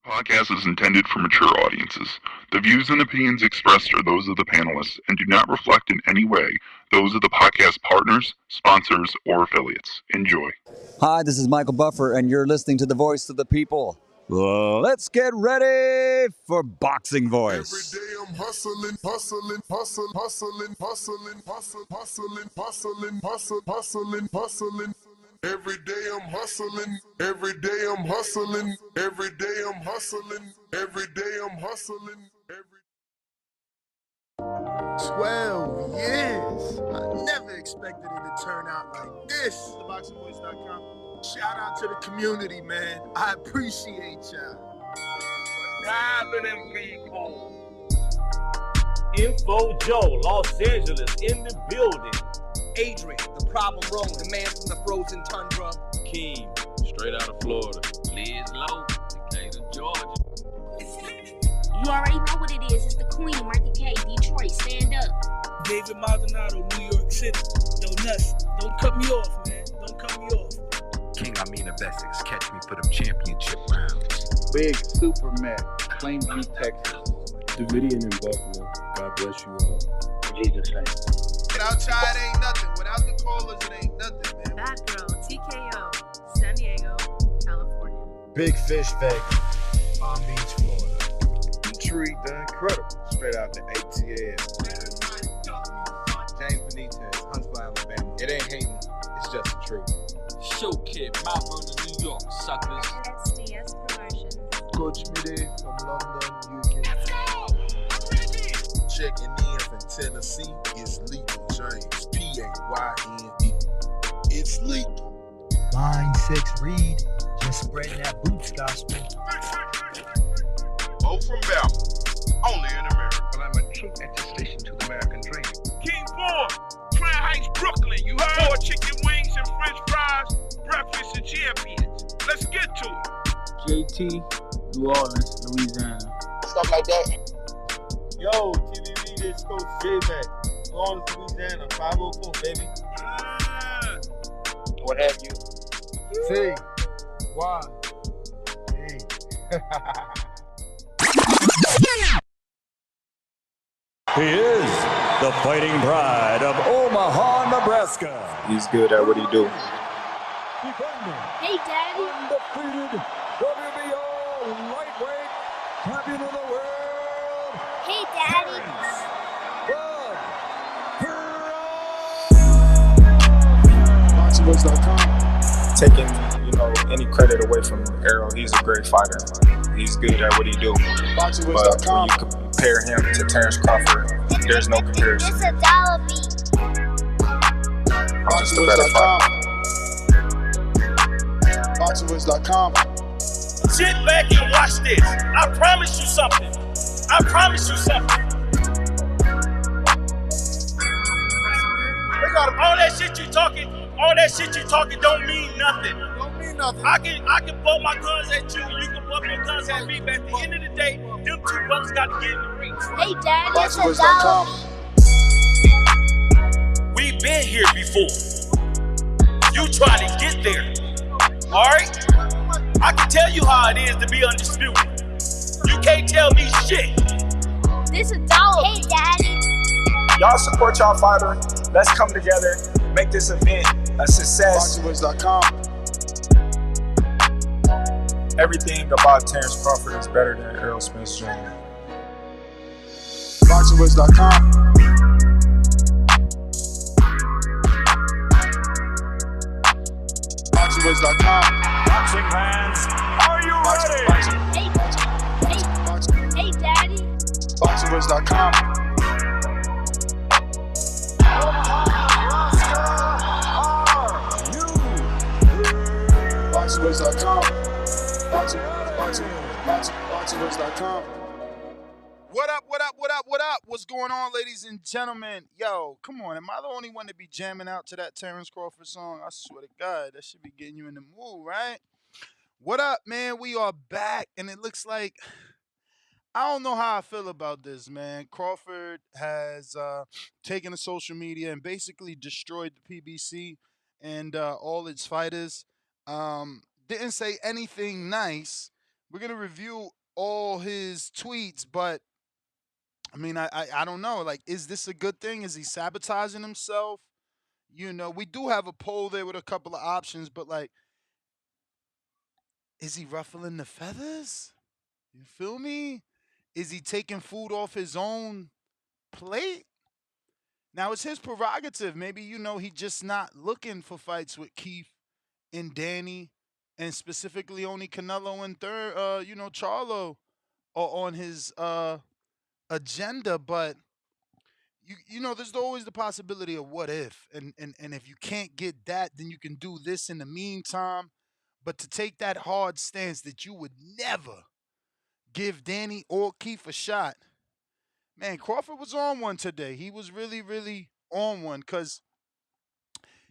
Podcast is intended for mature audiences. The views and opinions expressed are those of the panelists and do not reflect in any way those of the podcast partners, sponsors, or affiliates. Enjoy. Hi, this is Michael Buffer, and you're listening to the Voice of the People. Let's get ready for Boxing Voice. Every day I'm hustling, hustling, hustling, hustling, hustling, hustling, hustling, hustling, hustling, hustling, hustling. Every day I'm hustling, every day I'm hustling, every day I'm hustling, every day I'm hustling, every 12 years. I never expected it to turn out like this. TheBoxingVoice.com. Shout out to the community, man. I appreciate y'all. What's happening, people? Info Joe, Los Angeles, in the building. Adrian, the problem wrong, the man from the frozen tundra. Keem, straight out of Florida. Liz Lowe, Decatur, Georgia. You already know what it is. It's the Queen, Martha K, Detroit. Stand up. David Maldonado, New York City. Yo, nuts. Don't cut me off, man. Don't cut me off. King Amin of Essex, catch me for them championship rounds. Big Super Mac, Plainview, Texas. Davidian in Buffalo. God bless you all. Jesus' name. Without y'all, it ain't nothing. Without the callers, it ain't nothing, man. Bad Girl, TKO, San Diego, California. Big Fish, Vegas, Palm Beach, Florida. Treat the Incredible, straight out the ATL. James Benitez, Huntsville, Alabama. It ain't hating, it's just the truth. Show Kid, Mount Vernon, New York, suckers. SDS Promotions. Coach Midday from London, UK. Let's go! I'm ready! Checking in from Tennessee, it's Lethal James, P-A-Y-N-E. It's lethal. Line 6 Reed, just spreading that boots gospel. Bo from Bama, only in America. Well, I'm a true attestation to the American dream. King Boy, Crown Heights, Brooklyn. You heard? 4 chicken wings and french fries, breakfast and champions. Let's get to it. JT, New Orleans, Louisiana. Stuff like that. Yo, TVV, this Coach J-Mac. New Orleans, Louisiana, 504, baby. What have you? T. Y. E. He is the fighting pride of Omaha, Nebraska. He's good at what he do. Hey, Daddy. Undefeated WBO lightweight champion of the world. Hey, Daddy. BoxingVoice.com. Taking, any credit away from Errol, he's a great fighter. He's good at what he do. But when BoxingVoice.com. you compare him to Terence Crawford, there's no comparison. It's a dollar beat. I'm just a better fighter. BoxingVoice.com. Sit back and watch this. I promise you something. I promise you something. All that shit you talking don't mean nothing. Don't mean nothing. I can bump my guns at you, you can bump your guns at me, but at the end of the day, them two brothers got to get in the ring. Hey, Daddy. It's a dollar BoxingVoice.com. beat. We've been here before. You try to get there. Alright? I can tell you how it is to be undisputed. You can't tell me shit. This a dollar beat. Hey, Daddy. Y'all support y'all fighter. Let's come together, make this event a success. BoxingVoice.com. Everything about Terence Crawford is better than Errol Spence Jr. BoxingVoice.com. BoxingVoice.com. Boxing fans, are you ready? Hey, Daddy. BoxingVoice.com. BoxingVoice.com. BoxingVoice.com. What up, what up, what up, what up? What's going on, ladies and gentlemen? Yo, come on. Am I the only one to be jamming out to that Terence Crawford song? I swear to God, that should be getting you in the mood, right? What up, man? We are back, and it looks like I don't know how I feel about this, man. Crawford has taken to social media and basically destroyed the PBC and all its fighters. Didn't say anything nice, We're gonna review all his tweets, but I mean, I don't know. Like, is this a good thing? Is he sabotaging himself? We do have a poll there with a couple of options, but like, is he ruffling the feathers? You feel me? Is he taking food off his own plate? Now it's his prerogative. Maybe he just not looking for fights with Keith and Danny, and specifically only Canelo and Charlo are on his agenda. But there's always the possibility of what if, and if you can't get that, then you can do this in the meantime. But to take that hard stance that you would never give Danny or Keith a shot, man, Crawford was on one today. He was really, really on one because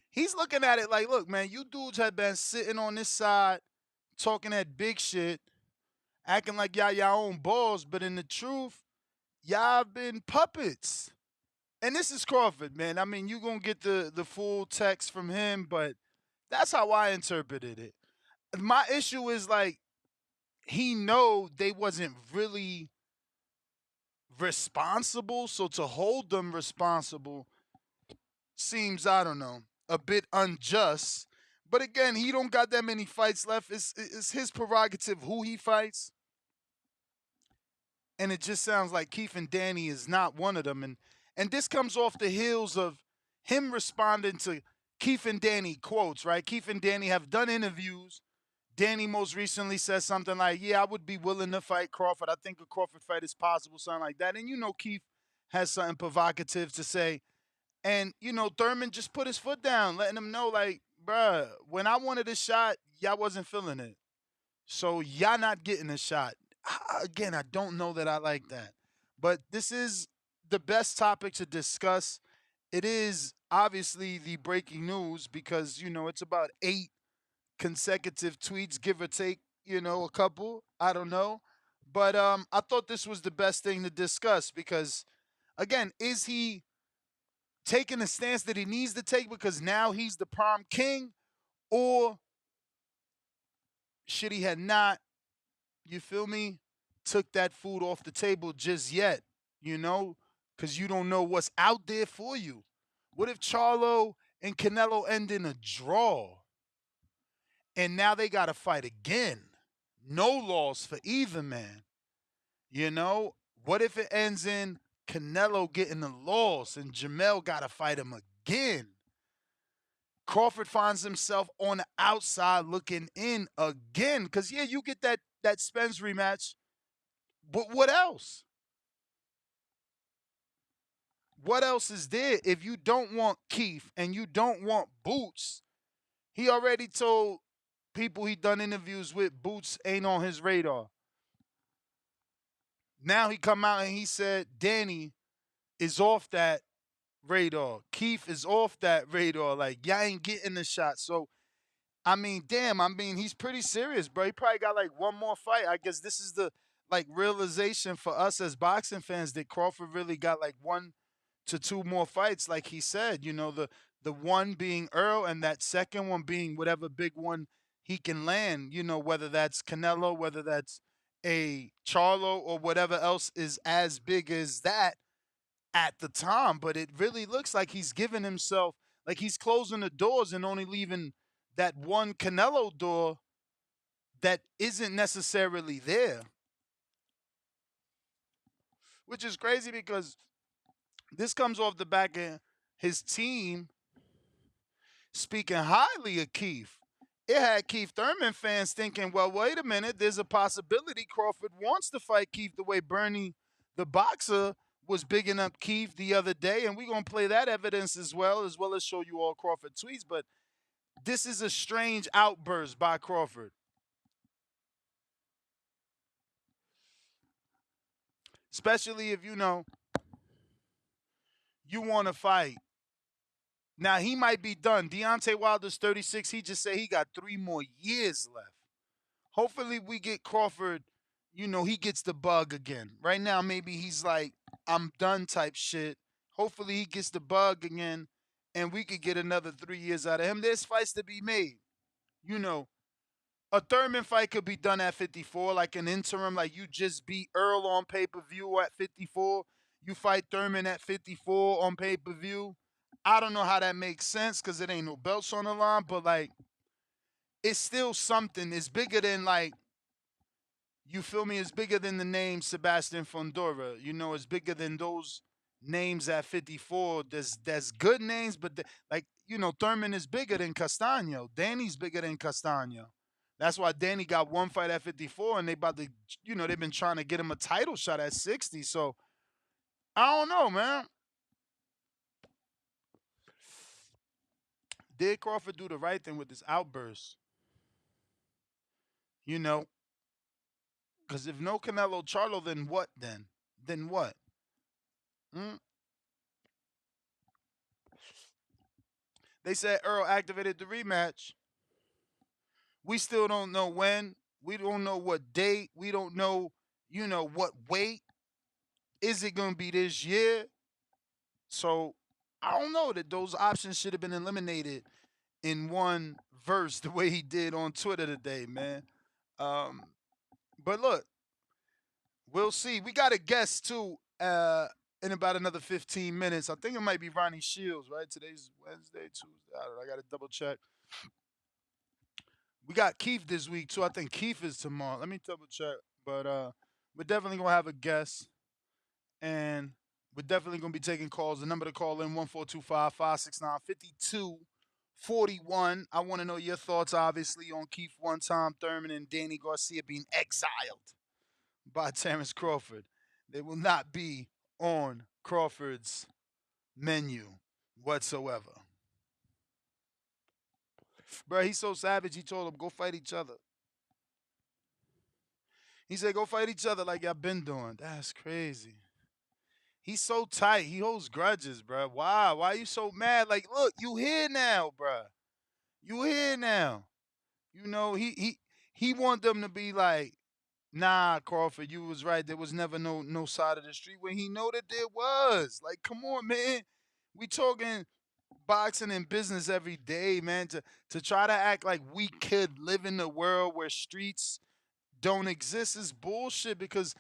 he's looking at it like, look, man, you dudes have been sitting on this side talking that big shit, acting like y'all own balls, but in the truth, y'all been puppets. And this is Crawford, man. I mean, you going to get the full text from him, but that's how I interpreted it. My issue is like, he know they wasn't really responsible, so to hold them responsible seems, I don't know, a bit unjust. But again, he don't got that many fights left. It's his prerogative who he fights. And it just sounds like Keith and Danny is not one of them. And this comes off the heels of him responding to Keith and Danny quotes, right? Keith and Danny have done interviews. Danny most recently said something like, yeah, I would be willing to fight Crawford. I think a Crawford fight is possible, something like that. And Keith has something provocative to say. And, Thurman just put his foot down, letting him know, like, bruh, when I wanted a shot, y'all wasn't feeling it. So y'all not getting a shot. Again, I don't know that I like that. But this is the best topic to discuss. It is obviously the breaking news because, it's about 8 consecutive tweets, give or take, a couple. I don't know. But I thought this was the best thing to discuss because, again, is he taking the stance that he needs to take because now he's the prom king, or should he have not, you feel me, took that food off the table just yet, because you don't know what's out there for you. What if Charlo and Canelo end in a draw? And now they got to fight again. No loss for either man. What if it ends in Canelo getting the loss and Jamel got to fight him again? Crawford finds himself on the outside looking in again. Because, yeah, you get that Spence rematch. But what else? What else is there if you don't want Keith and you don't want Boots? He already told people he done interviews with, Boots ain't on his radar. Now he come out and he said Danny is off that radar. Keith is off that radar. Like, y'all ain't getting the shot. So, I mean, damn, he's pretty serious, bro. He probably got like one more fight. I guess this is the realization for us as boxing fans that Crawford really got like 1 to 2 more fights, like he said. The one being Earl and that second one being whatever big one he can land, whether that's Canelo, whether that's a Charlo or whatever else is as big as that at the time. But it really looks like he's giving himself, like he's closing the doors and only leaving that one Canelo door that isn't necessarily there. Which is crazy because this comes off the back of his team speaking highly of Keith. It had Keith Thurman fans thinking, well, wait a minute, there's a possibility Crawford wants to fight Keith the way Bernie the boxer was bigging up Keith the other day. And we're going to play that evidence as well as show you all Crawford tweets. But this is a strange outburst by Crawford. Especially if you want to fight. Now, he might be done. Deontay Wilder's 36. He just said he got 3 more years left. Hopefully we get Crawford, he gets the bug again. Right now, maybe he's like, I'm done type shit. Hopefully he gets the bug again and we could get another 3 years out of him. There's fights to be made. a Thurman fight could be done at 54, like an interim, like you just beat Earl on pay-per-view at 54. You fight Thurman at 54 on pay-per-view. I don't know how that makes sense because it ain't no belts on the line, but like it's still something. It's bigger than like, you feel me? It's bigger than the name Sebastian Fondora. You know, it's bigger than those names at 54. There's good names, but like, you know, Thurman is bigger than Castaño. Danny's bigger than Castaño. That's why Danny got one fight at 54, and they about to, you know, they've been trying to get him a title shot at 60. So I don't know, man. Did Crawford do the right thing with this outburst? You know, because if no Canelo Charlo, then what then? Then what? They said Earl activated the rematch. We still don't know when. We don't know what date. We don't know, you know, what weight. Is it going to be this year? So I don't know that those options should have been eliminated in one verse the way he did on Twitter today, man. But look, we'll see. We got a guest too in about another 15 minutes. I think it might be Ronnie Shields, right? Today's Wednesday, Tuesday. I don't know. I got to double check. We got Keith this week too. I think Keith is tomorrow. Let me double check. But we're definitely gonna have a guest, and we're definitely gonna be taking calls. The number to call in 1-425-569-5241. I want to know your thoughts, obviously, on Keith One Time Thurman and Danny Garcia being exiled by Terence Crawford. They will not be on Crawford's menu whatsoever. Bro, he's so savage, he told them, go fight each other. He said, go fight each other like y'all been doing. That's crazy. He's so tight. He holds grudges, bro. Why? Why are you so mad? Like, look, you here now, bro. You here now. You know, he want them to be like, nah, Crawford, you was right. There was never no side of the street when he know that there was. Like, come on, man. We talking boxing and business every day, man. To try to act like we could live in a world where streets don't exist is bullshit because,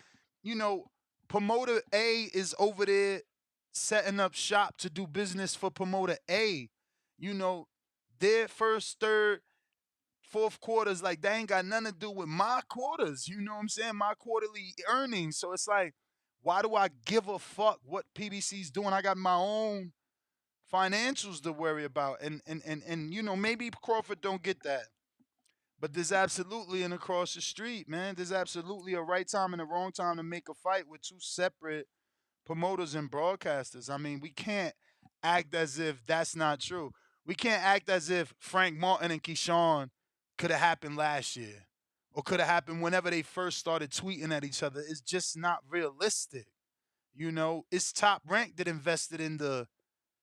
you know, promoter A is over there setting up shop to do business for promoter A. You know, their first, third, fourth quarters, like, they ain't got nothing to do with my quarters. You know what I'm saying? My quarterly earnings. So it's like, why do I give a fuck what PBC's doing? I got my own financials to worry about. And you know, maybe Crawford don't get that. But there's absolutely an across the street, man. There's absolutely a right time and a wrong time to make a fight with two separate promoters and broadcasters. I mean, we can't act as if that's not true. We can't act as if Frank Martin and Keyshawn could have happened last year or could have happened whenever they first started tweeting at each other. It's just not realistic. You know, it's Top Rank that invested in the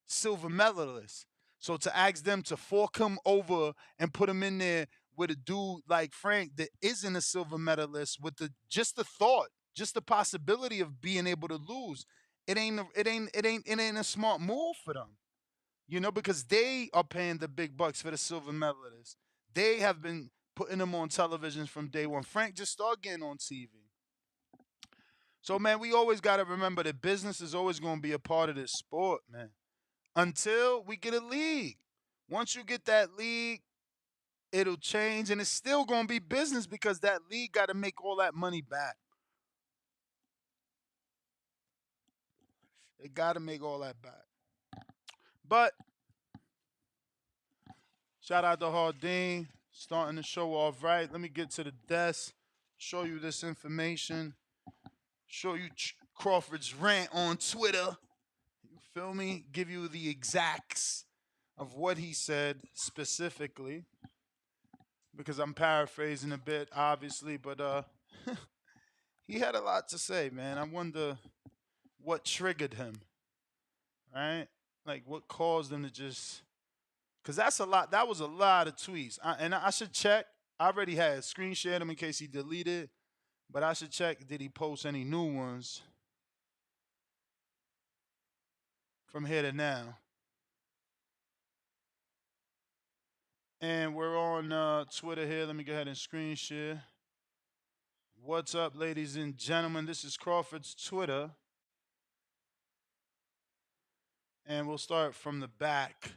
silver medalist. So to ask them to fork him over and put him in there with a dude like Frank that isn't a silver medalist, with just the thought, just the possibility of being able to lose, it ain't a smart move for them. You know, because they are paying the big bucks for the silver medalist. They have been putting them on television from day one. Frank just started getting on TV. So, man, we always got to remember that business is always going to be a part of this sport, man. Until we get a league. Once you get that league, it'll change, and it's still going to be business because that league got to make all that money back. They got to make all that back. But shout out to Hardin, starting the show off right. Let me get to the desk, show you this information, show you Crawford's rant on Twitter. You feel me? Give you the exacts of what he said specifically, because I'm paraphrasing a bit, obviously, but he had a lot to say, man. I wonder what triggered him, right? Like, what caused him to just... Because that's a lot. That was a lot of tweets. I should check. I already had screen shared them in case he deleted, but I should check, did he post any new ones from here to now? And we're on Twitter here. Let me go ahead and screen share. What's up, ladies and gentlemen? This is Crawford's Twitter. And we'll start from the back,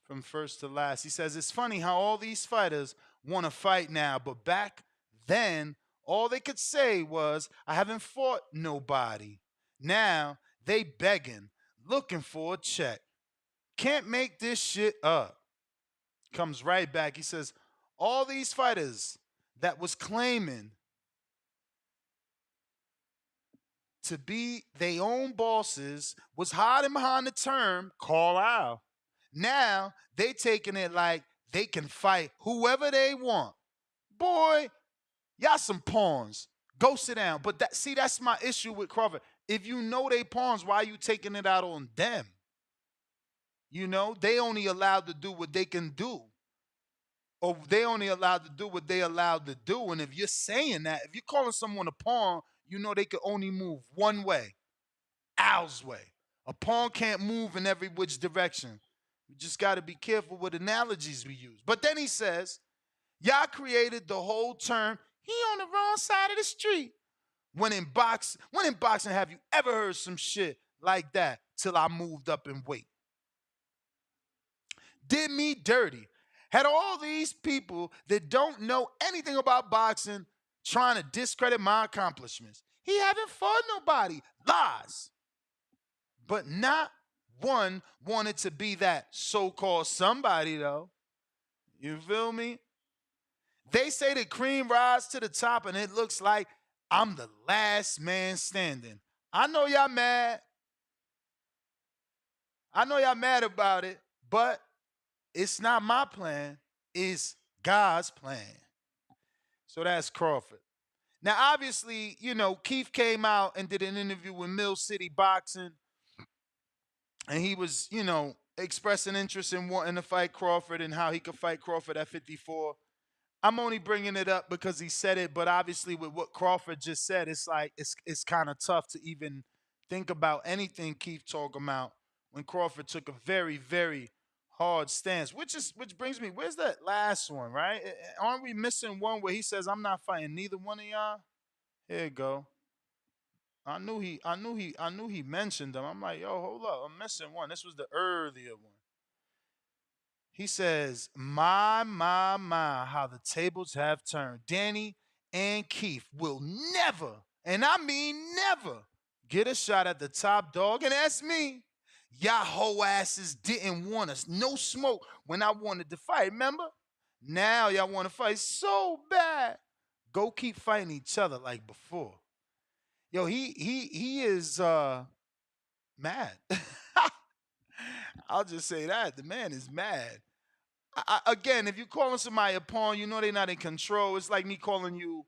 from first to last. He says, it's funny how all these fighters want to fight now, but back then, all they could say was, I haven't fought nobody. Now, they begging, looking for a check. Can't make this shit up. Comes right back. He says, all these fighters that was claiming to be their own bosses was hiding behind the term call out. Now they taking it like they can fight whoever they want. Boy, y'all some pawns. Go sit down. But that's my issue with Crawford. If you know they pawns, why are you taking it out on them? You know, they only allowed to do what they can do. Or they only allowed to do what they allowed to do. And if you're saying that, if you're calling someone a pawn, you know they can only move one way. Al's way. A pawn can't move in every which direction. We just got to be careful with analogies we use. But then he says, y'all created the whole term, he on the wrong side of the street. When in boxing, have you ever heard some shit like that till I moved up in weight? Did me dirty. Had all these people that don't know anything about boxing trying to discredit my accomplishments. He haven't fought nobody. Lies. But not one wanted to be that so-called somebody, though. You feel me? They say the cream rise to the top, and it looks like I'm the last man standing. I know y'all mad. I know y'all mad about it, but it's not my plan. It's God's plan. So that's Crawford. Now, obviously, you know, Keith came out and did an interview with Mill City Boxing. And he was, you know, expressing interest in wanting to fight Crawford and how he could fight Crawford at 54. I'm only bringing it up because he said it, but obviously with what Crawford just said, it's like it's kind of tough to even think about anything Keith talking about when Crawford took a very, very hard stance. Which brings me, where's that last one, right? Aren't we missing one where he says, I'm not fighting neither one of y'all? Here you go. I knew he mentioned them. I'm like, yo, hold up, I'm missing one. This was the earlier one. He says, my, how the tables have turned. Danny and Keith will never, and I mean never, get a shot at the top dog, and that's me. Y'all hoe asses didn't want us. No smoke when I wanted to fight, remember? Now y'all want to fight so bad. Go keep fighting each other like before. Yo, he is mad. I'll just say that. The man is mad. Again, if you're calling somebody a pawn, you know they're not in control. It's like me calling you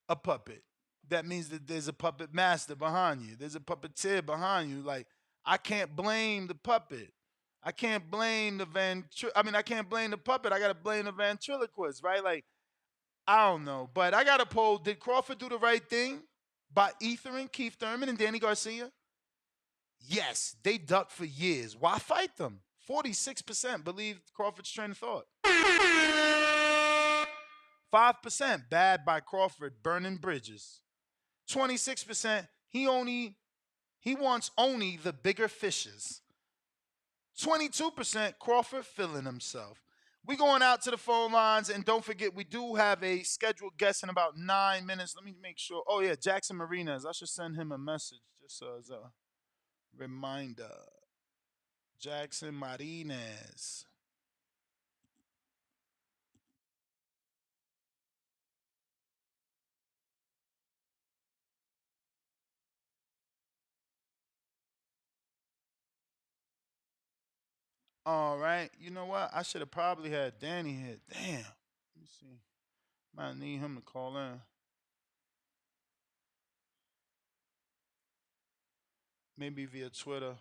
a puppet. That means that there's a puppet master behind you. There's a puppeteer behind you. Like, I can't blame the puppet. I can't blame the I can't blame the puppet. I got to blame the ventriloquist, right? Like, I don't know. But I got to poll, did Crawford do the right thing by ethering Keith Thurman and Danny Garcia? Yes, they ducked for years. Why fight them? 46% believe Crawford's train of thought. 5% bad by Crawford burning bridges. 26% he wants only the bigger fishes. 22% Crawford feeling himself. We going out to the phone lines, and don't forget we do have a scheduled guest in about 9 minutes. Let me make sure. Oh yeah, Jackson Marinez. I should send him a message just as a reminder. Jackson Marinez. All right. You know what? I should have probably had Danny here. Damn. Let me see. Might need him to call in. Maybe via Twitter.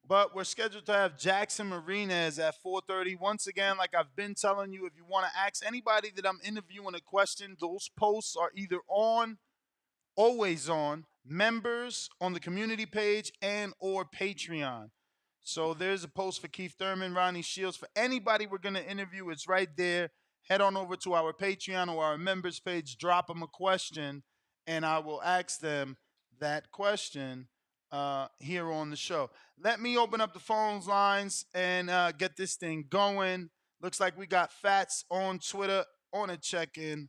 But we're scheduled to have Jackson Marinez at 4:30. Once again, like I've been telling you, if you want to ask anybody that I'm interviewing a question, those posts are either on, always on, members on the community page and or Patreon. So there's a post for Keith Thurman, Ronnie Shields. For anybody we're going to interview, it's right there. Head on over to our Patreon or our members page, drop them a question, and I will ask them that question here on the show. Let me open up the phones lines and get this thing going. Looks like we got Fats on Twitter on a check-in.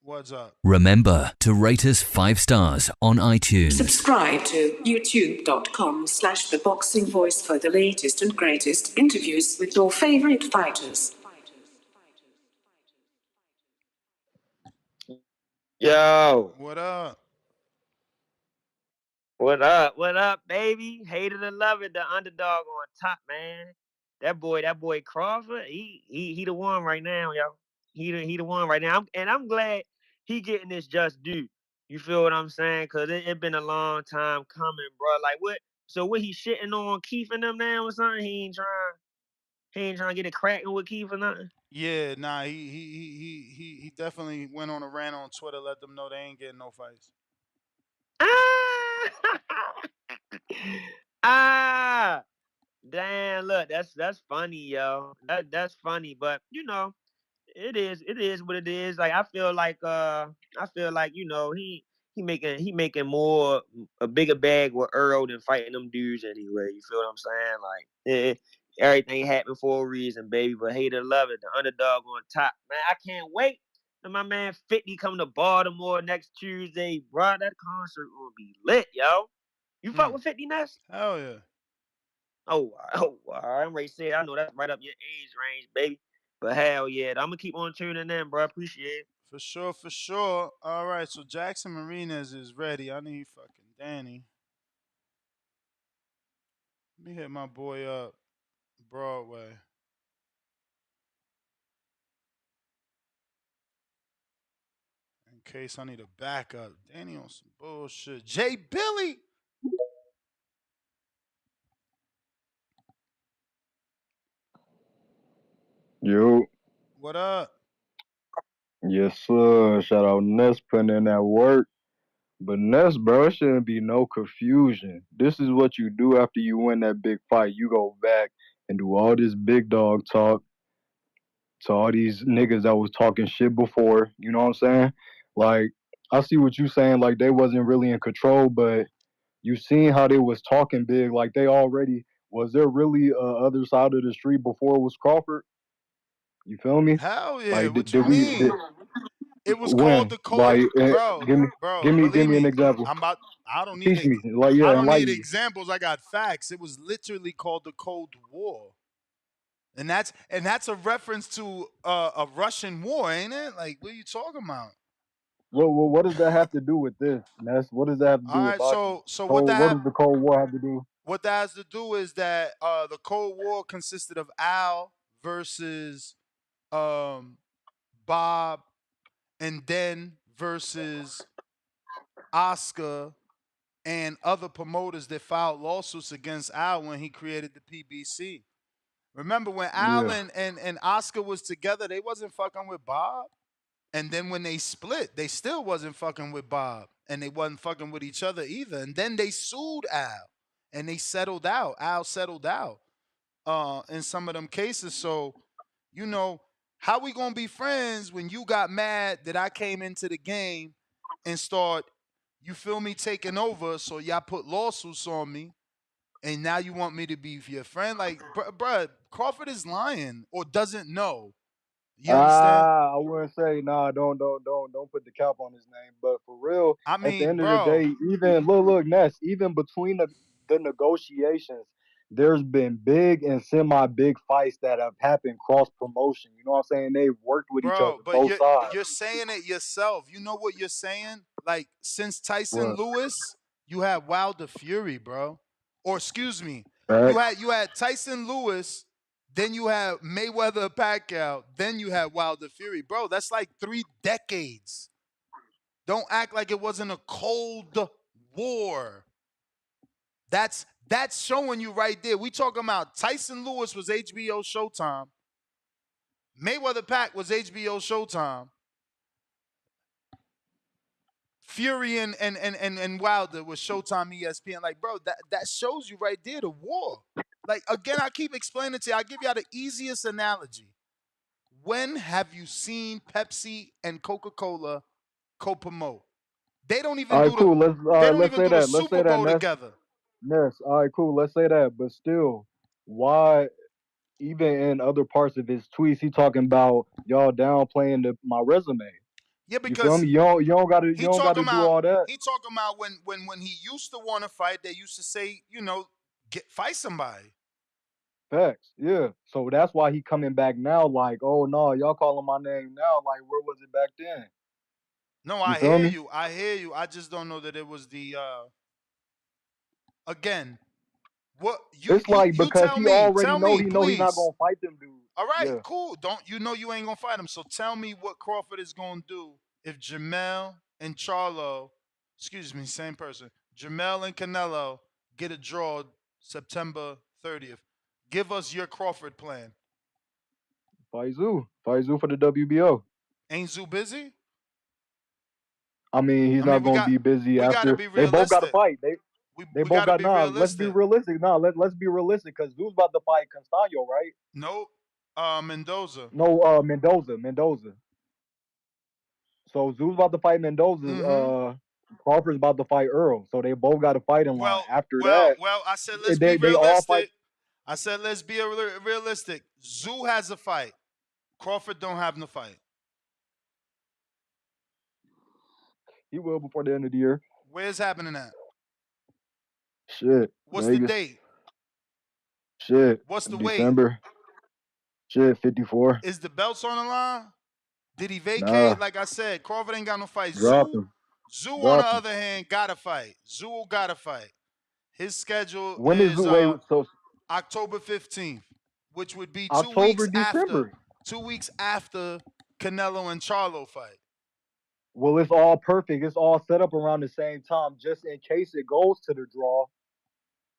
What's up? Remember to rate us 5 stars on iTunes. Subscribe to youtube.com/The Boxing Voice for the latest and greatest interviews with your favorite fighters. Yo. What up? What up? What up, baby? Hated to love it, the underdog on top, man. That boy Crawford, he the one right now, yo. He the one right now. I'm glad he getting this just due. You feel what I'm saying? Cause it been a long time coming, bro. Like what? So what he shitting on Keith and them now or something? He ain't trying to get it cracking with Keith or nothing. Yeah, nah, he definitely went on a rant on Twitter, let them know they ain't getting no fights. Damn, look, that's funny, yo. That's funny, but you know, it is what it is. Like I feel like he making more a bigger bag with Earl than fighting them dudes anyway. You feel what I'm saying? Like everything happened for a reason, baby. But hate or love it, the underdog on top, man. I can't wait. And my man 50 come to Baltimore next Tuesday, bro. That concert will be lit, yo. You fuck with 50 Ness? Hell yeah. Oh, I'm ready to say it. I know that's right up your age range, baby. But hell yeah, I'm gonna keep on tuning in, bro. Appreciate it. For sure. All right, so Jackson Marinez is ready. I need fucking Danny. Let me hit my boy up, Broadway. In case I need a backup. Danny on some bullshit. Jay Billy. Yo. What up? Yes, sir. Shout out Ness putting in that work. But Ness, bro, it shouldn't be no confusion. This is what you do after you win that big fight. You go back and do all this big dog talk to all these niggas that was talking shit before. You know what I'm saying? Like, I see what you saying. Like, they wasn't really in control, but you seen how they was talking big. Like, they already, was there really other side of the street before it was Crawford? You feel me? Hell yeah. Like, What you mean? It was called when? the cold, Like, bro. give Believe me an me, example. I don't need Teach me. Like, yeah, I don't need enlighten me. examples. I got facts. It was literally called the Cold War, and that's a reference to a Russian war, ain't it? Like, what are you talking about? Well, what does that have to do with this, Ness? What does that have to do All with right, boxing? so What does the Cold War have to do? What that has to do is that the Cold War consisted of Al versus Bob, and then versus Oscar and other promoters that filed lawsuits against Al when he created the PBC. Remember when Al Yeah. and Oscar was together, they wasn't fucking with Bob. And then when they split, they still wasn't fucking with Bob. And they wasn't fucking with each other either. And then they sued Al. And they settled out. Al settled out in some of them cases. So, you know, how we gonna be friends when you got mad that I came into the game and start, you feel me, taking over? So y'all put lawsuits on me, and now you want me to be your friend? Like, bruh, Crawford is lying or doesn't know. You understand? I wouldn't say don't put the cap on his name. But for real, I at the mean, end of the bro. day, even look, Ness, even between the negotiations, there's been big and semi-big fights that have happened cross promotion. You know what I'm saying? They've worked with each other, Bro, but both sides. you're saying it yourself. You know what you're saying? Like, since Tyson What? Lewis, you had Wilder Fury, bro. Or excuse me, Right? you had Tyson Lewis, then you had Mayweather Pacquiao, then you had Wilder Fury. Bro, that's like 3 decades. Don't act like it wasn't a cold war. That's showing you right there. We talking about Tyson Lewis was HBO Showtime. Mayweather Pac was HBO Showtime. Fury and Wilder with Showtime ESPN. Like, bro, that shows you right there the war. Like, again, I keep explaining to you. I give y'all the easiest analogy. When have you seen Pepsi and Coca-Cola co-promote? They don't even All right, do the cool. they don't Let's even say do the that. Let's Super say that, Bowl Ness. together. Ness. All right, cool. Let's say that. But still, why? Even in other parts of his tweets, he talking about y'all downplaying my resume. Yeah, You feel because me? You don't gotta he talking do about all that. when he used to want to fight, they used to say, fight somebody. Facts. Yeah. So that's why he coming back now. Like, oh no, y'all calling my name now. Like, where was it back then? No, You I feel hear me? you. I hear you. I just don't know that it was the again. What It's like you because tell he me. already Tell know me, he not please. gonna fight them dudes. All right, Yeah. cool. Don't you ain't gonna fight him. So tell me what Crawford is gonna do if Jamel and Charlo, excuse me, same person, Jamel and Canelo get a draw September 30th. Give us your Crawford plan. Fight Zoo for the WBO. Ain't Zoo busy? I mean, he's I not mean, gonna be busy we gotta after be they both got to realistic. fight. They We both gotta got be nah. Let's be realistic. realistic. Nah, let's be realistic because Zoo's about to fight Castaño, right? Nope. Mendoza. No, Mendoza. So Zoo's about to fight Mendoza. Mm-hmm. Crawford's about to fight Earl. So they both got to fight in line. Well, After well, that, well. I said let's be they all fight. realistic. I said let's be realistic. Zoo has a fight. Crawford don't have no fight. He will before the end of the year. Where's happening at? Shit, What's the Vegas. date? Shit, What's the weight? December. Shit, 54. Is the belts on the line? Did he Nah, vacate? Like I said, Crawford ain't got no fight. dropped Zoo, him. Zoo on the Dropped him. other hand, got to fight. Zoo got to fight. His schedule When is is Zoo? Wait, so October 15th, which would be 2 October, weeks after December. 2 weeks after Canelo and Charlo fight. Well, it's all perfect. It's all set up around the same time, just in case it goes to the draw.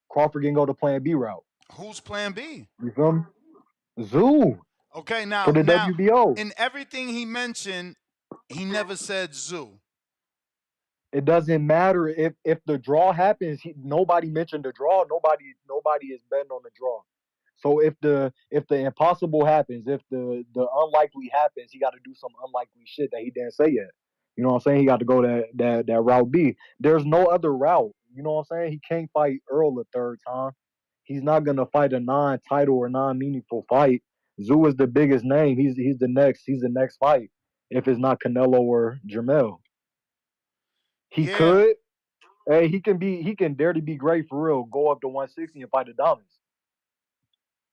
Crawford can go to Plan B route. Who's Plan B? You feel me? Zoo Okay, for the now WBO. in everything he mentioned, he never said Zoo. It doesn't matter if the draw happens. Nobody mentioned the draw. Nobody is betting on the draw. So if the impossible happens, if the unlikely happens, he got to do some unlikely shit that he didn't say yet. You know what I'm saying? He got to go that route B. There's no other route. You know what I'm saying? He can't fight Earl a third time. He's not gonna fight a non-title or non-meaningful fight. Zoo is the biggest name. He's the next fight. If it's not Canelo or Jamel, he Yeah, could. Hey, he can dare to be great for real. Go up to 160 and fight the Dominants.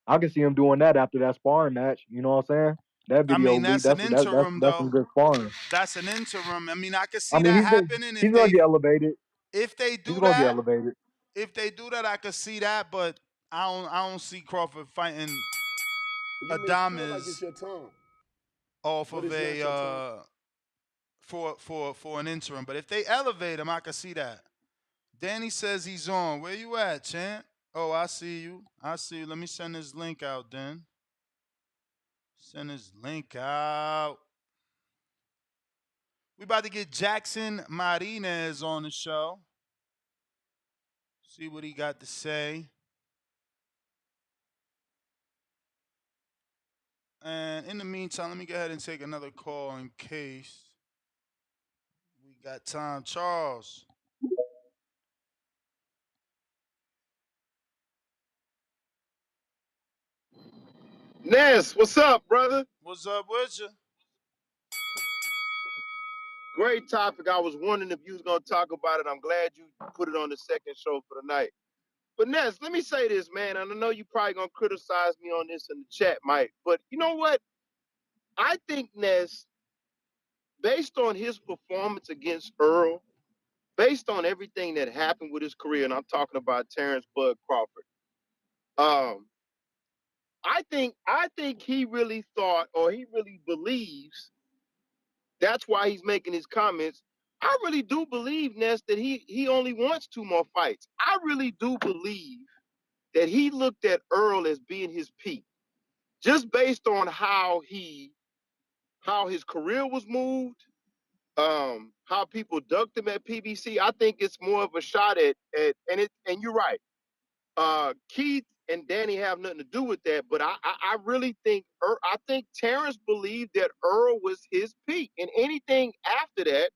I can see him doing that after that sparring match. You know what I'm saying? That I video mean leaked. that's an interim That's some though. good sparring. That's an interim. I mean I could I see mean, that happening he's gonna get elevated. if they He's do gonna get that. elevated. If they do that, I could see that, but I don't see Crawford fighting You may feel like it's Adames your time, off but of it's not your time. a for an interim. But if they elevate him, I could see that. Danny says he's on. Where you at, champ? Oh, I see you. I see you. Let me send this link out then. Send this link out. We about to get Jackson Marinez on the show. See what he got to say. And in the meantime, let me go ahead and take another call in case we got time. Charles. Ness, what's up, brother? What's up with you? Great topic. I was wondering if you was gonna talk about it. I'm glad you put it on the second show for the night. But Ness, let me say this, man. And I know you probably gonna criticize me on this in the chat, Mike. But you know what? I think Ness, based on his performance against Earl, based on everything that happened with his career, and I'm talking about Terence Bud Crawford. I think he really thought, or he really believes, that's why he's making his comments. I really do believe, Ness, that he only wants 2 more fights. I really do believe that he looked at Earl as being his peak, just based on how his career was moved, how people ducked him at PBC. I think it's more of a shot at and you're right. Keith and Danny have nothing to do with that, but I really think I think Terence believed that Earl was his peak, and anything after that,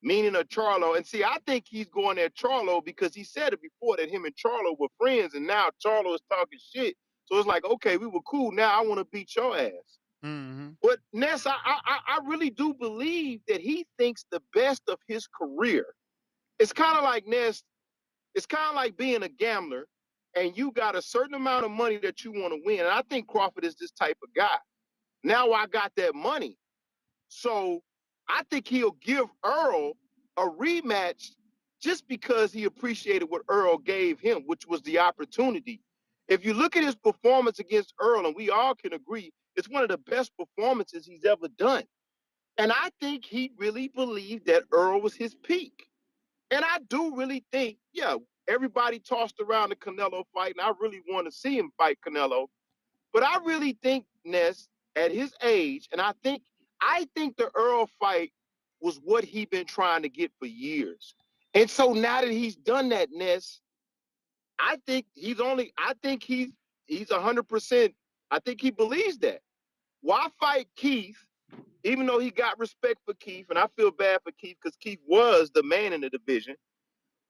meaning a Charlo. And see, I think he's going at Charlo because he said it before that him and Charlo were friends, and now Charlo is talking shit. So it's like, okay, we were cool. Now I want to beat your ass. Mm-hmm. But Ness, I really do believe that he thinks the best of his career. It's kind of like Ness. It's kind of like being a gambler, and you got a certain amount of money that you want to win. And I think Crawford is this type of guy. Now I got that money, so I think he'll give Earl a rematch just because he appreciated what Earl gave him, which was the opportunity. If you look at his performance against Earl, and we all can agree, it's one of the best performances he's ever done. And I think he really believed that Earl was his peak. And I do really think, yeah, everybody tossed around the Canelo fight, and I really want to see him fight Canelo. But I really think, Ness, at his age, and I think the Earl fight was what he's been trying to get for years. And so now that he's done that, Ness, I think he's 100%. I think he believes that. Why fight Keith, even though he got respect for Keith, and I feel bad for Keith because Keith was the man in the division.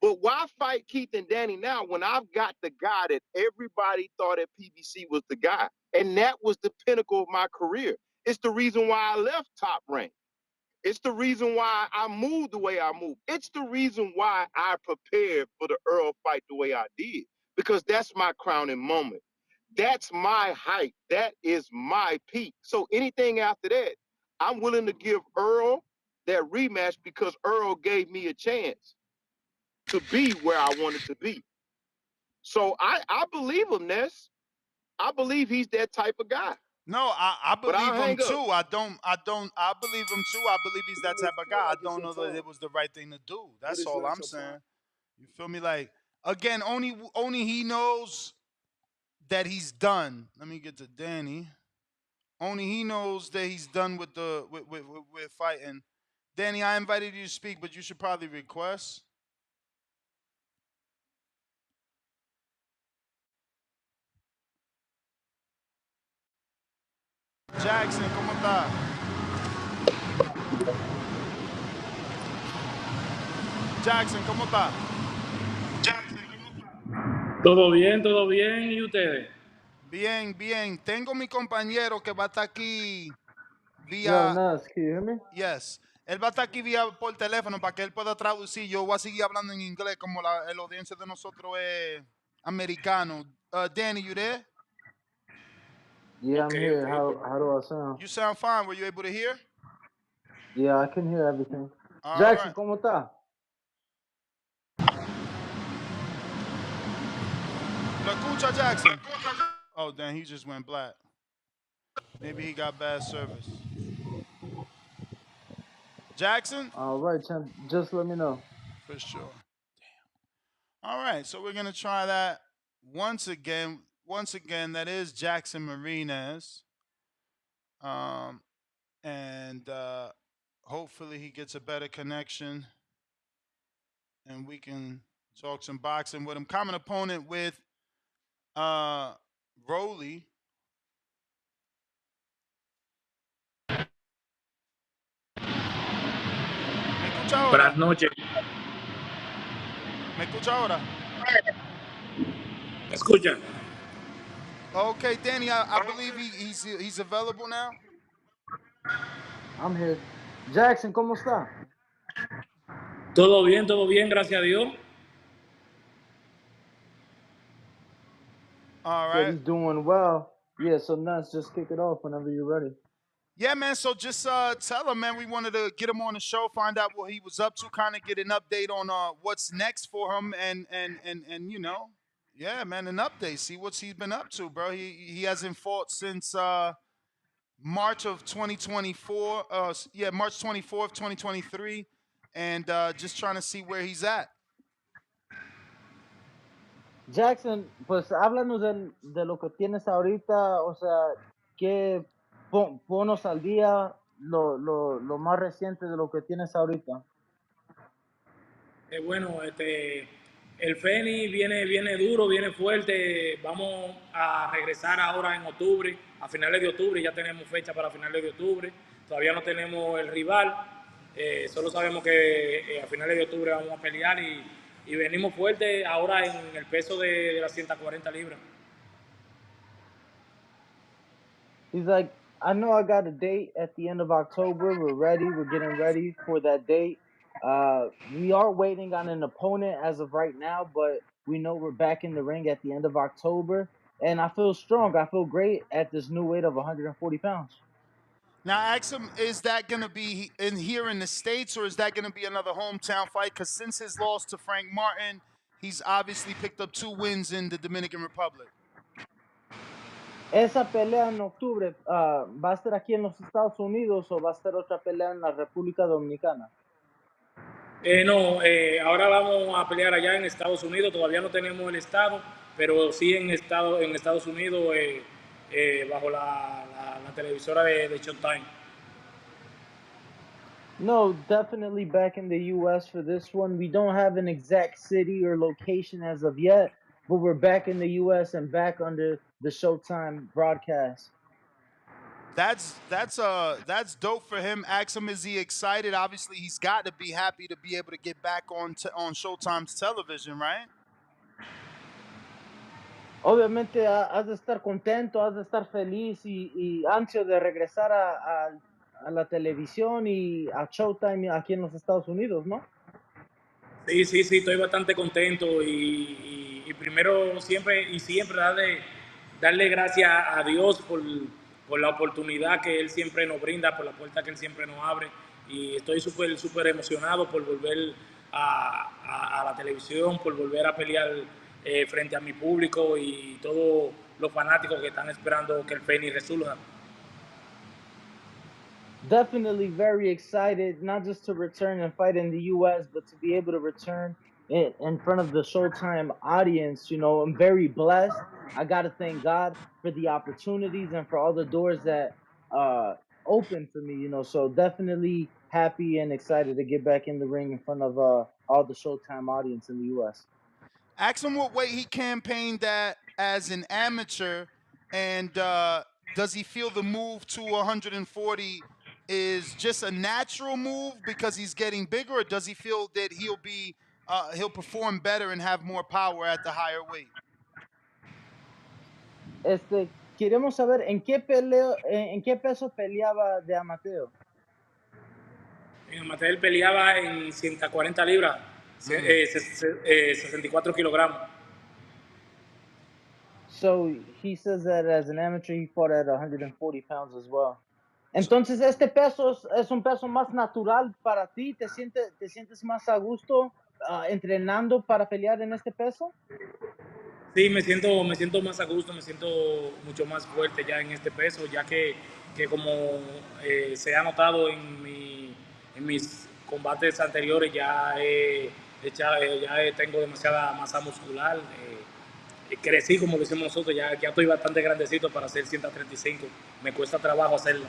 But why fight Keith and Danny now when I've got the guy that everybody thought at PBC was the guy? And that was the pinnacle of my career. It's the reason why I left Top Rank. It's the reason why I moved the way I moved. It's the reason why I prepared for the Earl fight the way I did. Because that's my crowning moment. That's my height. That is my peak. So anything after that, I'm willing to give Earl that rematch because Earl gave me a chance to be where I wanted to be. So I believe him, Ness. I believe he's that type of guy. No, I believe him too. I believe him too. I believe he's that type of guy. I don't know that it was the right thing to do. That's all I'm saying. You feel me? Like, again, only he knows that he's done. Let me get to Danny. Only he knows that he's done with with fighting. Danny, I invited you to speak, but you should probably request. Jackson, ¿cómo está? Jackson, ¿cómo está? Todo bien, ¿y ustedes? Bien, bien. Tengo mi compañero que va a estar aquí Yo, vía... Nas, can you hear me? Yes. Él va a estar aquí vía por teléfono para que él pueda traducir. Yo voy a seguir hablando en inglés como la audiencia de nosotros es americano. Danny, you there? Yeah, I'm here. Okay. How do I sound? You sound fine. Were you able to hear? Yeah, I can hear everything. All Jackson, right. ¿cómo está? ¿Lo escucha, Jackson? Oh, damn, he just went black. Maybe he got bad service. Jackson? All right, champ. Just let me know. For sure. Damn. All right, so we're going to try that once again. Once again, that is Jackson Marinez. And hopefully he gets a better connection and we can talk some boxing with him. Common opponent with Rolly. Buenas noches. ¿Me escucha ahora? ¿Me escuchan? Okay, Danny, I believe he's available now. I'm here. Jackson, ¿cómo está? Todo bien, gracias a Dios. All Said right. he's doing well. Yeah, so Nas, just kick it off whenever you're ready. Yeah, man. So just tell him, man. We wanted to get him on the show, find out what he was up to, kind of get an update on what's next for him, and you know, yeah, man, an update. See what he's been up to, bro. He hasn't fought since March of 2024. March 24th, 2023, and just trying to see where he's at. Jackson, pues háblanos de lo que tienes ahorita, o sea, que ponos al día, lo más reciente de lo que tienes ahorita? Bueno, el Feni viene duro, viene fuerte. Vamos a regresar ahora en octubre, a finales de octubre. Ya tenemos fecha para finales de octubre. Todavía no tenemos el rival. Solo sabemos que a finales de octubre vamos a pelear y venimos fuerte ahora en el peso de las 140 libras. He's like, I know I got a date at the end of October. We're ready. We're getting ready for that date. We are waiting on an opponent as of right now, but we know we're back in the ring at the end of October. And I feel strong. I feel great at this new weight of 140 pounds. Now, ask him, is that going to be in here in the States, or is that going to be another hometown fight? Because since his loss to Frank Martin, he's obviously picked up 2 wins in the Dominican Republic. Esa pelea en octubre, ¿va a ser aquí en los Estados Unidos o va a ser otra pelea en la República Dominicana? No, ahora vamos a pelear allá en Estados Unidos. Todavía no tenemos el estado, pero sí en Estados Unidos bajo la televisora de Showtime. No, definitely back in the U.S. for this one. We don't have an exact city or location as of yet, but we're back in the U.S. and back under the Showtime broadcast. That's dope for him. Ask him, is he excited? Obviously, he's got to be happy to be able to get back on Showtime's television, right? Obviamente has de estar contento, has de estar feliz y ansioso de regresar a la televisión y a Showtime aquí en los Estados Unidos, ¿no? Sí, estoy bastante contento y primero siempre darle gracias a Dios por la oportunidad que Él siempre nos brinda, por la puerta que Él siempre nos abre, y estoy súper emocionado por volver a la televisión, por volver a pelear frente a mi público y todos los fanáticos que están esperando que el Feni resurja. Definitely very excited, not just to return and fight in the U.S., but to be able to return in front of the Showtime audience. You know, I'm very blessed. I got to thank God for the opportunities and for all the doors that open for me, you know. So definitely happy and excited to get back in the ring in front of all the Showtime audience in the U.S. Ask him what weight he campaigned at as an amateur, and does he feel the move to 140 is just a natural move because he's getting bigger, or does he feel that he'll perform better and have more power at the higher weight? Queremos saber en qué peso peleaba de amateur. En amateur peleaba en 140 libras, 64 kilogramos. So he says that as an amateur he fought at 140 pounds as well. Entonces este peso es un peso más natural para ti. ¿Te sientes más a gusto entrenando para pelear en este peso? Sí, me siento más a gusto, me siento mucho más fuerte ya en este peso, ya que como se ha notado en mis combates anteriores, ya tengo demasiada masa muscular. Crecí, como decimos nosotros, ya estoy bastante grandecito para hacer 135. Me cuesta trabajo hacerla.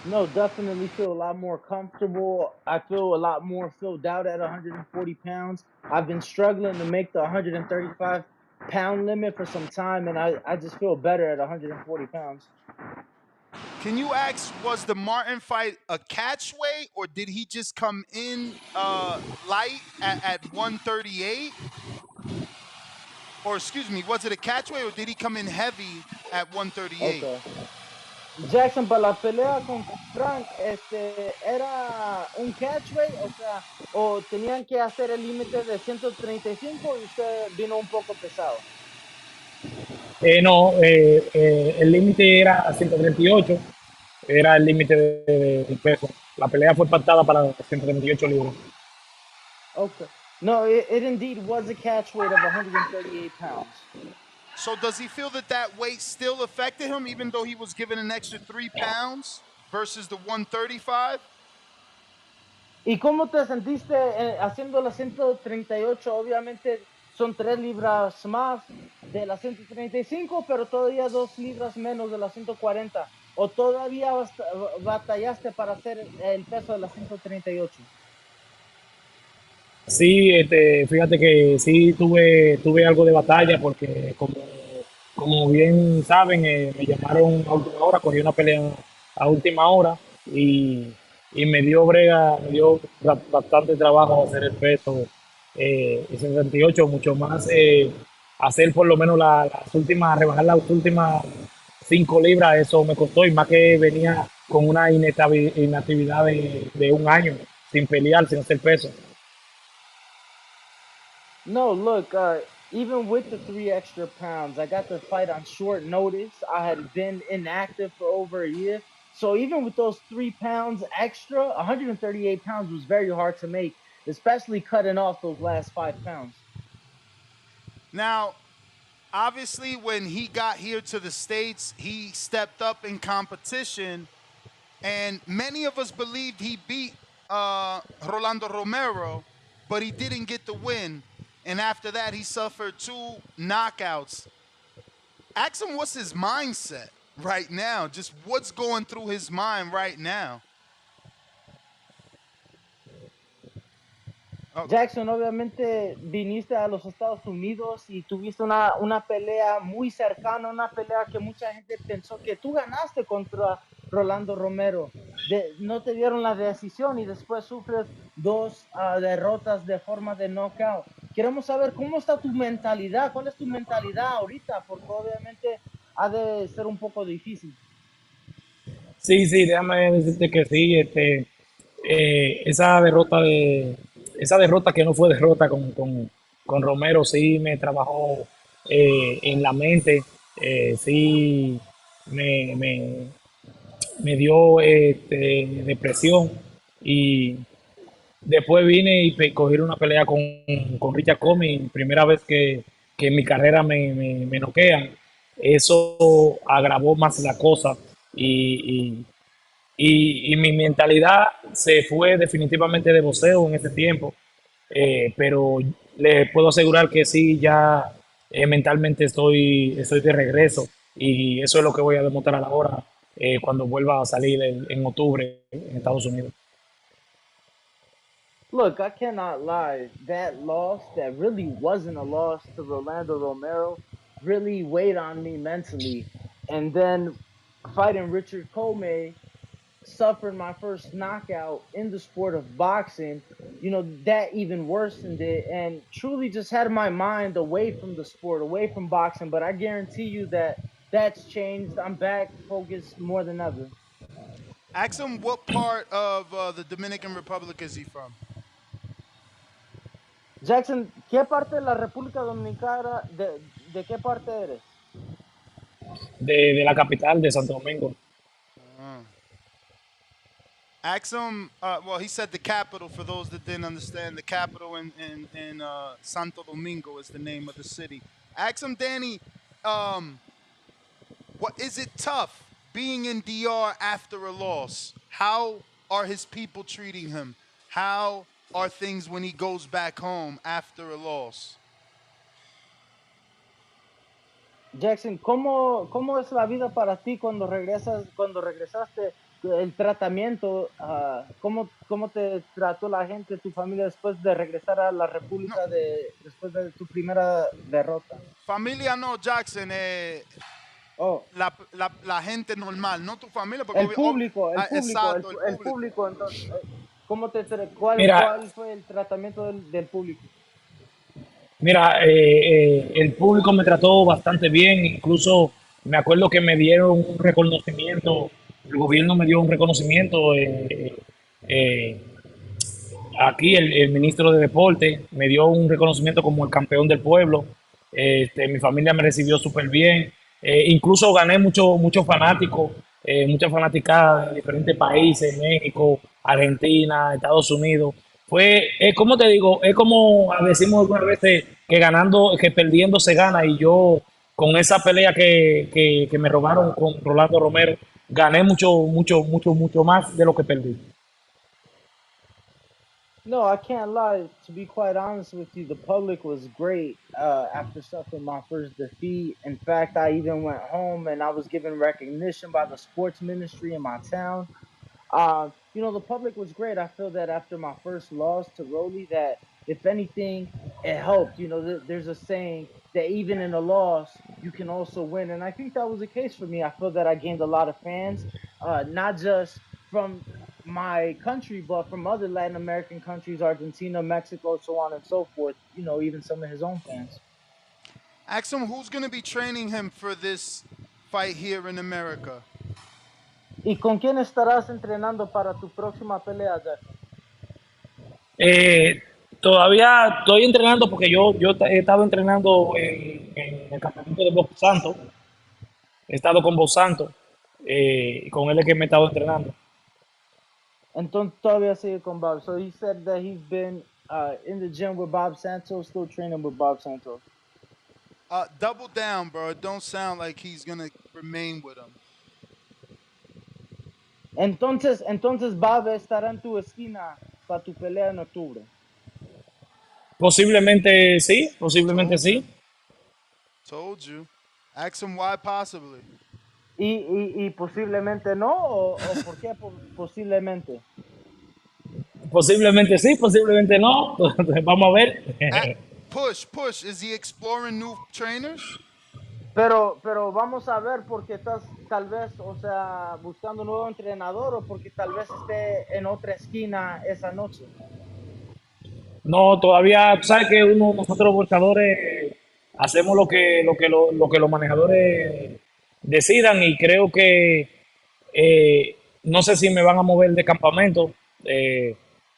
No, definitely feel a lot more comfortable. I feel a lot more filled out at 140 pounds. I've been struggling to make the 135-pound limit for some time, and I just feel better at 140 pounds. Can you ask, was the Martin fight a catch weight, or did he just come in light at 138? Or excuse me, was it a catch weight, or did he come in heavy at 138? Okay. Jackson, para la pelea con Frank, ¿era un catchweight? O sea, ¿o tenían que hacer el límite de 135 y usted vino un poco pesado? No, el límite era 138, era el límite del peso. La pelea fue pactada para 138 libras. Okay. No, it indeed was a catchweight of 138 pounds. So does he feel that weight still affected him, even though he was given an extra 3 pounds versus the 135? ¿Y cómo te sentiste haciendo la 138? Obviamente son 3 libras más de la 135, pero todavía 2 libras menos de la 140. o todavía batallaste para hacer el peso de las 138? Sí, fíjate que sí tuve algo de batalla porque como bien saben, me llamaron a última hora, cogí una pelea a última hora y, y me dio bastante trabajo hacer el peso, el 68, mucho más hacer por lo menos las últimas, rebajar las últimas 5 libras, eso me costó y más que venía con una inactividad de un año sin pelear, sin hacer peso. No, look, even with the 3 extra pounds, I got the fight on short notice. I had been inactive for over a year. So even with those 3 pounds extra, 138 pounds was very hard to make, especially cutting off those last 5 pounds. Now, obviously, when he got here to the States, he stepped up in competition, and many of us believed he beat Rolando Romero, but he didn't get the win. And after that, he suffered 2 knockouts. Ask him what's his mindset right now, just what's going through his mind right now. Jackson, obviamente viniste a los Estados Unidos y tuviste una pelea muy cercana, una pelea que mucha gente pensó que tú ganaste contra Rolando Romero. No te dieron la decisión y después sufres 2 derrotas de forma de knockout. Queremos saber cómo está tu mentalidad, cuál es tu mentalidad ahorita, porque obviamente ha de ser un poco difícil. Sí, sí, déjame decirte que sí, esa esa derrota que no fue derrota con Romero, sí me trabajó en la mente, sí me, me, me dio depresión y después vine y cogí una pelea con Richard Comey, primera vez que en mi carrera me noquean. Eso agravó más la cosa y mi mentalidad se fue definitivamente de boxeo en ese tiempo, pero le puedo asegurar que sí, ya mentalmente estoy de regreso y eso es lo que voy a demostrar ahora cuando vuelva a salir en octubre en Estados Unidos. Look, I cannot lie. That loss, that really wasn't a loss to Rolando Romero, really weighed on me mentally. And then fighting Richard Comey, suffering my first knockout in the sport of boxing, that even worsened it and truly just had my mind away from the sport, away from boxing. But I guarantee you that that's changed. I'm back focused more than ever. Ask him what part of the Dominican Republic is he from? Jackson, ¿qué parte de la República Dominicana, de qué parte eres? De la capital de Santo Domingo. Ask him, well, he said the capital, for those that didn't understand. The capital in Santo Domingo is the name of the city. Ask him, Danny, what is it tough being in DR after a loss? How are his people treating him? How are things when he goes back home after a loss? Jackson, ¿cómo es la vida para ti cuando regresaste, el tratamiento, cómo te trató la gente, tu familia después de regresar a la República después de tu primera derrota? Familia no, Jackson, la gente normal, no tu familia. Porque el público, exacto, el público, entonces, ¿cuál fue el tratamiento del público? Mira, el público me trató bastante bien, incluso me acuerdo que me dieron un reconocimiento, el gobierno me dio un reconocimiento, aquí el ministro de Deporte me dio un reconocimiento como el campeón del pueblo, mi familia me recibió súper bien, incluso gané muchos fanáticos, muchas fanaticadas de diferentes países, México, Argentina, Estados Unidos. Fue, como te digo, es como decimos algunas veces que perdiendo se gana y yo con esa pelea que me robaron con Rolando Romero, gané mucho más de lo que perdí. No, I can't lie. To be quite honest with you, the public was great after suffering my first defeat. In fact, I even went home and I was given recognition by the sports ministry in my town. The public was great. I feel that after my first loss to Rolly, that if anything, it helped. There's a saying that even in a loss, you can also win, and I think that was the case for me. I feel that I gained a lot of fans, not just from my country, but from other Latin American countries, Argentina, Mexico, so on and so forth. Even some of his own fans. Ask him who's going to be training him for this fight here in America. ¿Y con quién estarás entrenando para tu próxima pelea, Jackson? Todavía estoy entrenando porque yo he estado entrenando en el campamento de Box Santo. He estado con Box Santo y con él es que me he estado entrenando. Entonces todavía sigue con Bob. So he said that he's been in the gym with Bob Santos, still training with Bob Santos. Double down, bro. It don't sound like he's going to remain with him. Entonces Bob estará en tu esquina para tu pelea en octubre. Posiblemente sí, posiblemente sí. Told you. Ask him why possibly. Y posiblemente no, o por qué posiblemente. Posiblemente sí, posiblemente no. Vamos a ver. Push. Is he exploring new trainers? Pero vamos a ver porque estás tal vez, buscando un nuevo entrenador o porque tal vez esté en otra esquina esa noche. No, todavía, tú sabes que nosotros los boxeadores hacemos lo que los manejadores decidan y creo que no sé si me van a mover de campamento,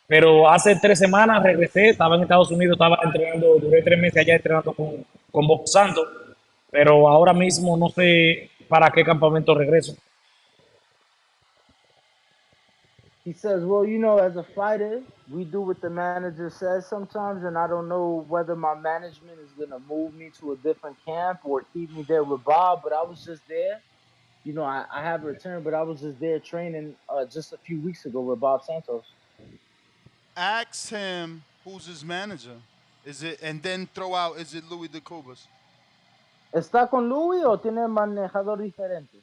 pero hace 3 semanas regresé, estaba en Estados Unidos, estaba entrenando, duré 3 meses allá entrenando con Box Santo, pero ahora mismo no sé para qué campamento regreso. He says, well, as a fighter, we do what the manager says sometimes, and I don't know whether my management is going to move me to a different camp or keep me there with Bob, but I was just there. I have returned, but I was just there training just a few weeks ago with Bob Santos. Ask him who's his manager. And then throw out, is it Louis de Cubas? ¿Está con Louis o tiene manejador diferente?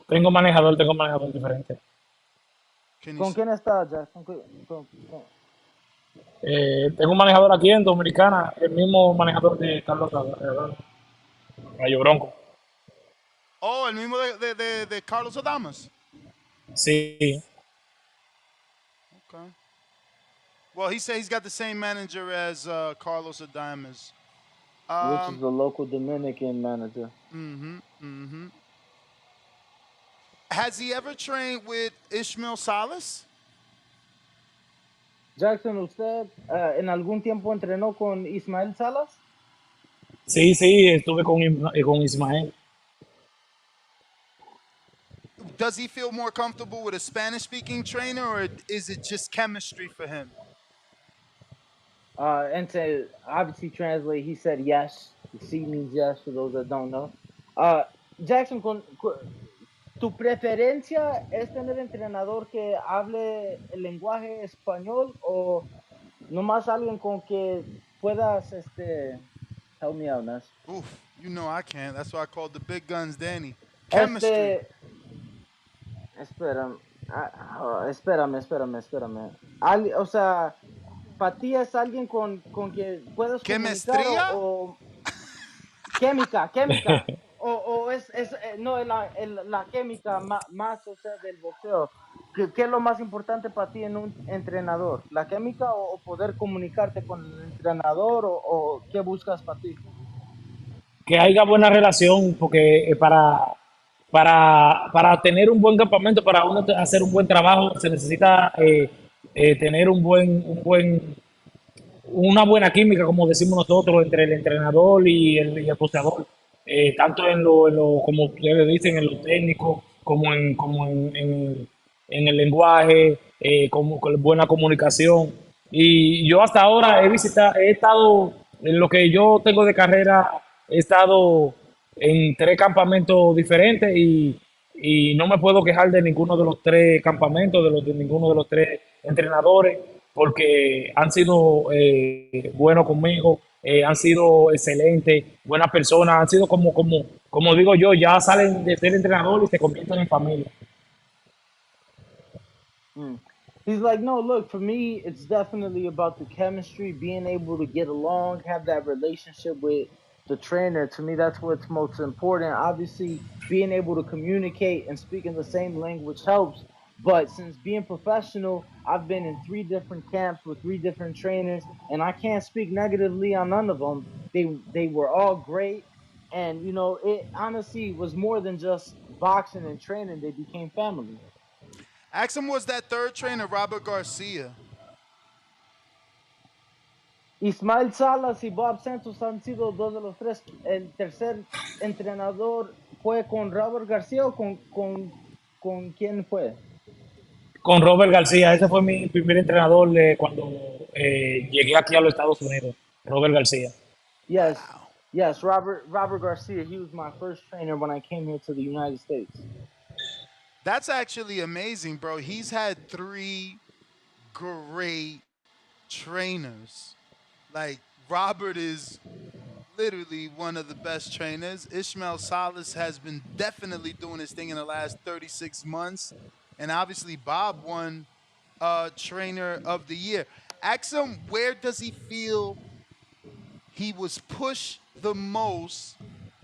Tengo manejador diferente. ¿Con quién está, Jackson? Tengo un manejador aquí en Dominicana, el mismo manejador de Carlos Rayo Bronco. Oh, el mismo de Carlos Adames. Sí. Okay. Well, he said he's got the same manager as Carlos Adames. Which is the local Dominican manager. Mm-hmm. Has he ever trained with Ishmael Salas? Jackson, ¿usted en algún tiempo entrenó con Ismael Salas? Sí, estuve con Ismael. Does he feel more comfortable with a Spanish-speaking trainer, or is it just chemistry for him? And to obviously translate, he said yes. The C means yes for those that don't know. Jackson, ¿tu preferencia es tener entrenador que hable el lenguaje español o nomás alguien con que puedas, help me out, Nas? Oof, I can't. That's why I called the big guns Danny. Chemistry. Espérame. ¿para ti es alguien con que puedas comunicar o química? o es no la química más del boxeo? ¿Qué es lo más importante para ti en un entrenador? ¿La química o poder comunicarte con el entrenador o qué buscas para ti? Que haya buena relación, porque para tener un buen campamento, para uno hacer un buen trabajo, se necesita tener una buena química, como decimos nosotros, entre el entrenador y el boxeador, tanto como ustedes dicen, en lo técnico, como en el lenguaje, como con buena comunicación. Y yo hasta ahora he estado, en lo que yo tengo de carrera, he estado en 3 campamentos diferentes y no me puedo quejar de ninguno de los 3 campamentos, de ninguno de los 3 entrenadores. porque han sido buenos conmigo, han sido excelentes, buenas personas, han sido como digo yo, ya salen de ser entrenador y se convierten en familia. Mm. He's like, no, look, for me, it's definitely about the chemistry, being able to get along, have that relationship with the trainer. To me, that's what's most important. Obviously, being able to communicate and speak in the same language helps. But since being professional, I've been in three different camps with three different trainers, and I can't speak negatively on none of them. They were all great, and it honestly was more than just boxing and training. They became family. Ask him, was that third trainer Robert Garcia? Ismael Salas y Bob Santos han sido dos de los tres. El tercer entrenador fue con Robert García o con quién fue. Con Robert García, ese fue mi primer entrenador cuando llegué aquí a los Estados Unidos, Robert García. Yes, yes, Robert Garcia. He was my first trainer when I came here to the United States. That's actually amazing, bro. He's had three great trainers. Like, Robert is literally one of the best trainers. Ishmael Salas has been definitely doing his thing in the last 36 months. And obviously, Bob won Trainer of the Year. Ask him, where does he feel he was pushed the most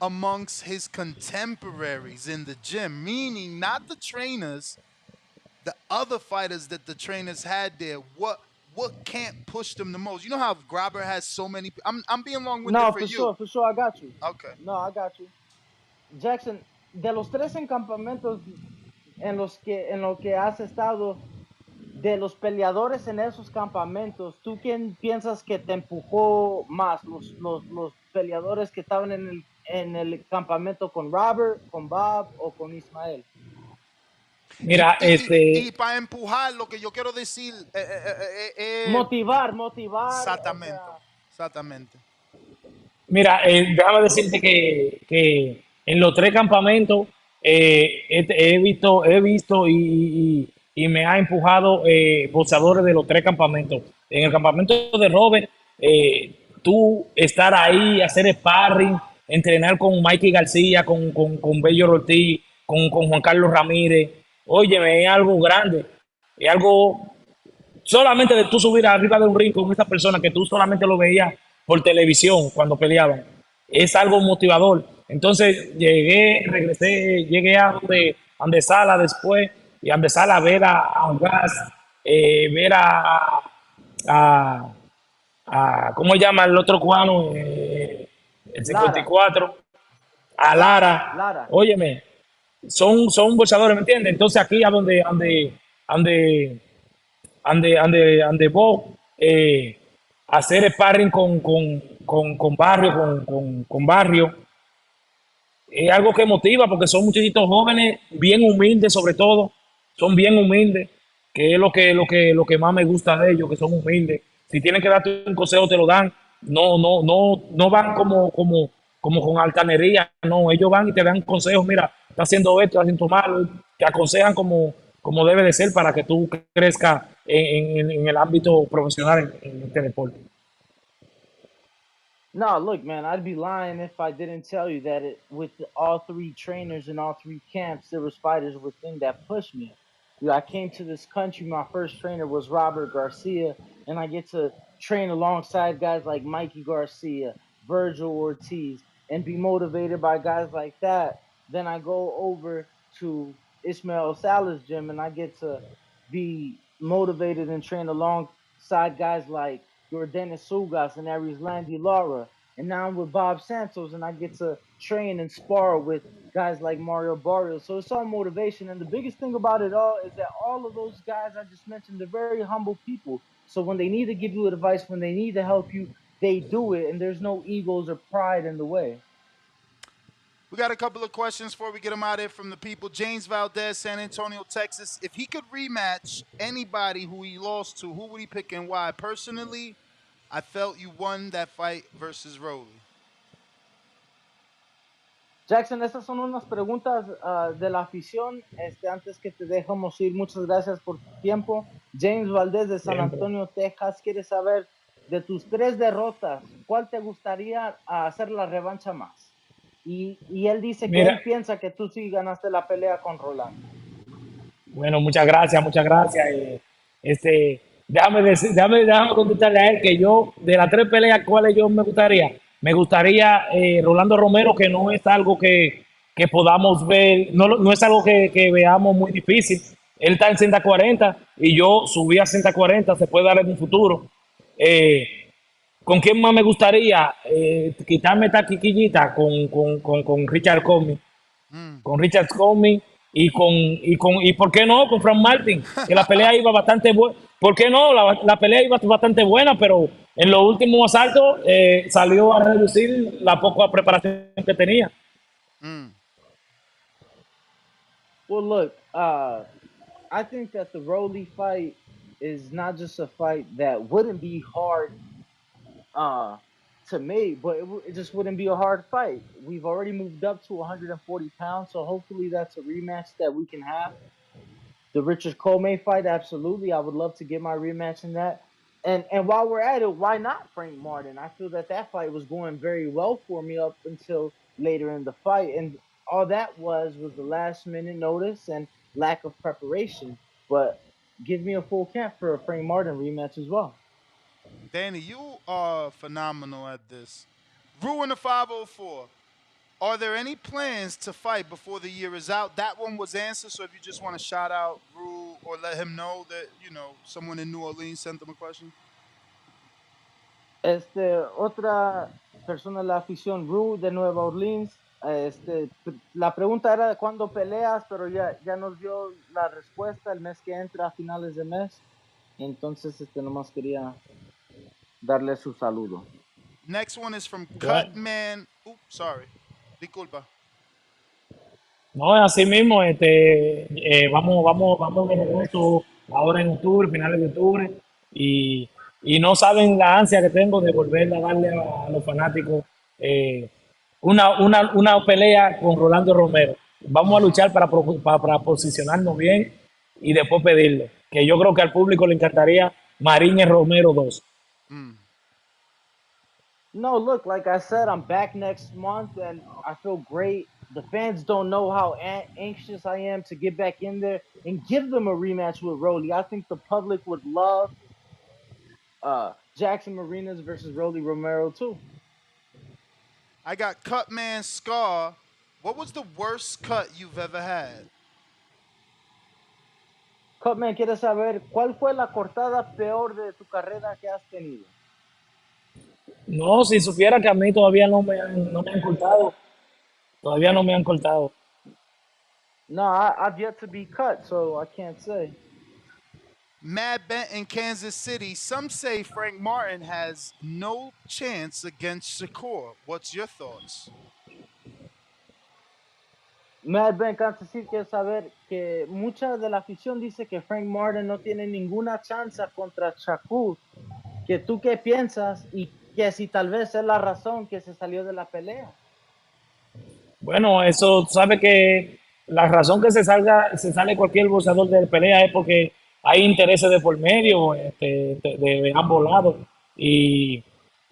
amongst his contemporaries in the gym? Meaning, not the trainers, the other fighters that the trainers had there. What can't push them the most? You know how Grabber has so many. I'm being long-winded No, for you. for sure, I got you. Okay. No, I got you. Jackson, de los tres encampamentos en lo que has estado, de los peleadores en esos campamentos, ¿tú quién piensas que te empujó más? ¿Los peleadores que estaban en el campamento con Robert, con Bob o con Ismael? Mira, Y para empujar, lo que yo quiero decir. Motivar, o Exactamente. sea. Exactamente. Mira, déjame decirte que en los tres campamentos he visto y me ha empujado boxeadores de los tres campamentos. En el campamento de Robert, tú estar ahí, hacer sparring, entrenar con Mikey García, con Bello Ortiz, con Juan Carlos Ramírez. Óyeme, es algo grande, es algo solamente de tú subir arriba de un ring con esa persona que tú solamente lo veías por televisión cuando peleaban, es algo motivador. Entonces llegué a donde Sala después y a empezar a ver a Gas, ver a, ¿cómo se llama el otro cubano? El 54, a Lara. Óyeme, son boxeadores, ¿me entiendes? Entonces aquí a donde ande vos hacer sparring con barrio, con barrio, es algo que motiva porque son muchachitos jóvenes, bien humildes sobre todo, son bien humildes, que es lo que más me gusta de ellos, que son humildes. Si tienen que darte un consejo, te lo dan. No van como con altanería, no, ellos van y te dan consejos, mira, está haciendo esto, está haciendo malo, te aconsejan como debe de ser para que tú crezcas en el ámbito profesional en este deporte. No, look, man, I'd be lying if I didn't tell you that with all three trainers in all three camps, there was fighters within that pushed me. I came to this country. My first trainer was Robert Garcia, and I get to train alongside guys like Mikey Garcia, Virgil Ortiz, and be motivated by guys like that. Then I go over to Ismail Salah's gym, and I get to be motivated and train alongside guys like Jordanis Sugas and Aries Landy Lara. And now I'm with Bob Santos, and I get to train and spar with guys like Mario Barrios. So it's all motivation. And the biggest thing about it all is that all of those guys I just mentioned, they're very humble people. So when they need to give you advice, when they need to help you, they do it. And there's no egos or pride in the way. We got a couple of questions before we get them out of here from the people. James Valdez, San Antonio, Texas. If he could rematch anybody who he lost to, who would he pick and why? Personally, I felt you won that fight versus Rowley. Jackson, estas son unas preguntas de la afición. Antes que te dejamos ir, muchas gracias por tu tiempo. James Valdez de San Siempre. Antonio, Texas, quiere saber de tus 3 derrotas, ¿cuál te gustaría hacer la revancha más? Y él dice que Mira, él piensa que tú sí ganaste la pelea con Rolando. bueno, muchas gracias, muchas gracias. Déjame contestarle a él que yo, de las 3 peleas, ¿cuáles yo me gustaría? Me gustaría Rolando Romero, que no es algo que podamos ver, no es algo que veamos muy difícil. Él está en 140 y yo subí a 140, se puede dar en un futuro. Eh, ¿Con quién más me gustaría? Quitarme esta quiquillita con Richard Comey, con Richard Comey y ¿por qué no? Con Frank Martin, que la pelea iba bastante buena. ¿Por qué no? La pelea iba bastante buena, pero en los últimos asaltos salió a reducir la poca preparación que tenía. Well, look, I think that the Rolly fight is not just a fight that wouldn't be hard to make, but it just wouldn't be a hard fight. We've already moved up to 140 pounds, so hopefully that's a rematch that we can have. The Richard Coleman fight, absolutely. I would love to get my rematch in that. And while we're at it, why not Frank Martin? I feel that that fight was going very well for me up until later in the fight, and all that was the last minute notice and lack of preparation. But give me a full camp for a Frank Martin rematch as well. Danny, you are phenomenal at this. Ruin the 504. Are there any plans to fight before the year is out? That one was answered. So if you just want to shout out Rue or let him know that someone in New Orleans sent them a question. Otra persona de la afición, Rue de Nueva Orleans. La pregunta era de cuándo peleas, pero ya nos dio la respuesta el mes que entra a finales de mes. Entonces, nomás quería darle su saludo. Next one is from Bueno, Cutman. Oops, sorry. Disculpa. no, es así mismo, vamos de regreso ahora en octubre, finales de octubre, y, y no saben la ansia que tengo de volver a darle a los fanáticos una pelea con Rolando Romero. Vamos a luchar para posicionarnos bien y después pedirle, que yo creo que al público le encantaría Mariñez Romero 2. No, look, like I said, I'm back next month and I feel great. The fans don't know how anxious I am to get back in there and give them a rematch with Rolly. I think the public would love Jackson Marinez versus Rolly Romero too. I got Cutman Scar. What was the worst cut you've ever had? Cutman, quiere saber cuál fue la cortada peor de tu carrera que has tenido. No, si supiera que a mí todavía no me han cortado, todavía no me han cortado. No, I've yet to be cut, so I can't say. Mad Bent in Kansas City. Some say Frank Martin has no chance against Shakur. What's your thoughts? Mad Ben Kansas City quiere saber que mucha de la afición dice que Frank Martin no tiene ninguna chance contra Shakur. Que tú qué piensas y que si tal vez es la razón que se salió de la pelea. Bueno, eso, sabe que la razón que se sale cualquier boxeador de pelea es porque hay intereses de por medio, de ambos lados. Y,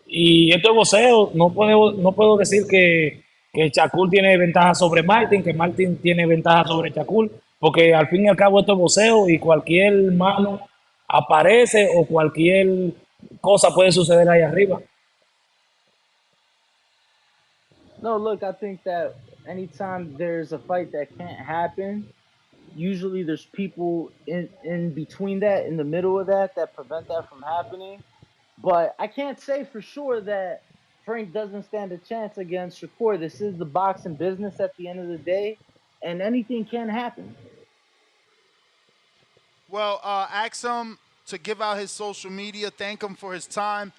y esto es boxeo, no puedo decir que Shakur tiene ventaja sobre Martin, que Martin tiene ventaja sobre Shakur, porque al fin y al cabo esto es boxeo y cualquier mano aparece o cualquier cosa puede suceder ahí arriba. No, look, I think that anytime there's a fight that can't happen, usually there's people in between that, in the middle of that prevent that from happening. But I can't say for sure that Frank doesn't stand a chance against Shakur. This is the boxing business at the end of the day, and anything can happen. Well, ask him to give out his social media, thank him for his time,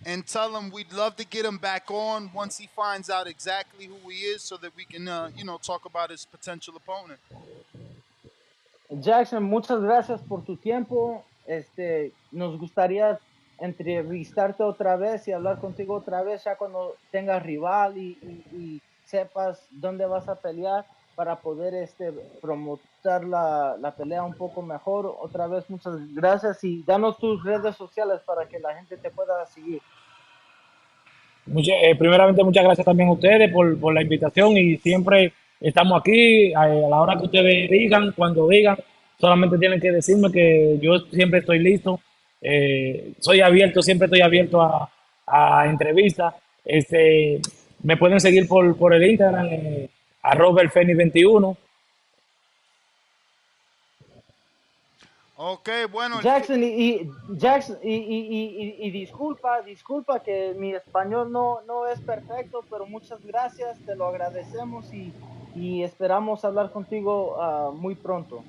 and tell him we'd love to get him back on once he finds out exactly who he is so that we can, talk about his potential opponent. Jackson, muchas gracias por tu tiempo. Nos gustaría entrevistarte otra vez y hablar contigo otra vez ya cuando tengas rival y sepas dónde vas a pelear para poder promotar la pelea un poco mejor. Otra vez, muchas gracias y danos tus redes sociales para que la gente te pueda seguir. Primeramente, muchas gracias también a ustedes por la invitación y siempre estamos aquí a la hora que ustedes digan, cuando digan, solamente tienen que decirme que yo siempre estoy listo, soy abierto, siempre estoy abierto a entrevistas. Me pueden seguir por el Instagram, @elfeni21. Ok, bueno, Jackson Jackson y disculpa que mi español no es perfecto, pero muchas gracias, te lo agradecemos y esperamos hablar contigo muy pronto.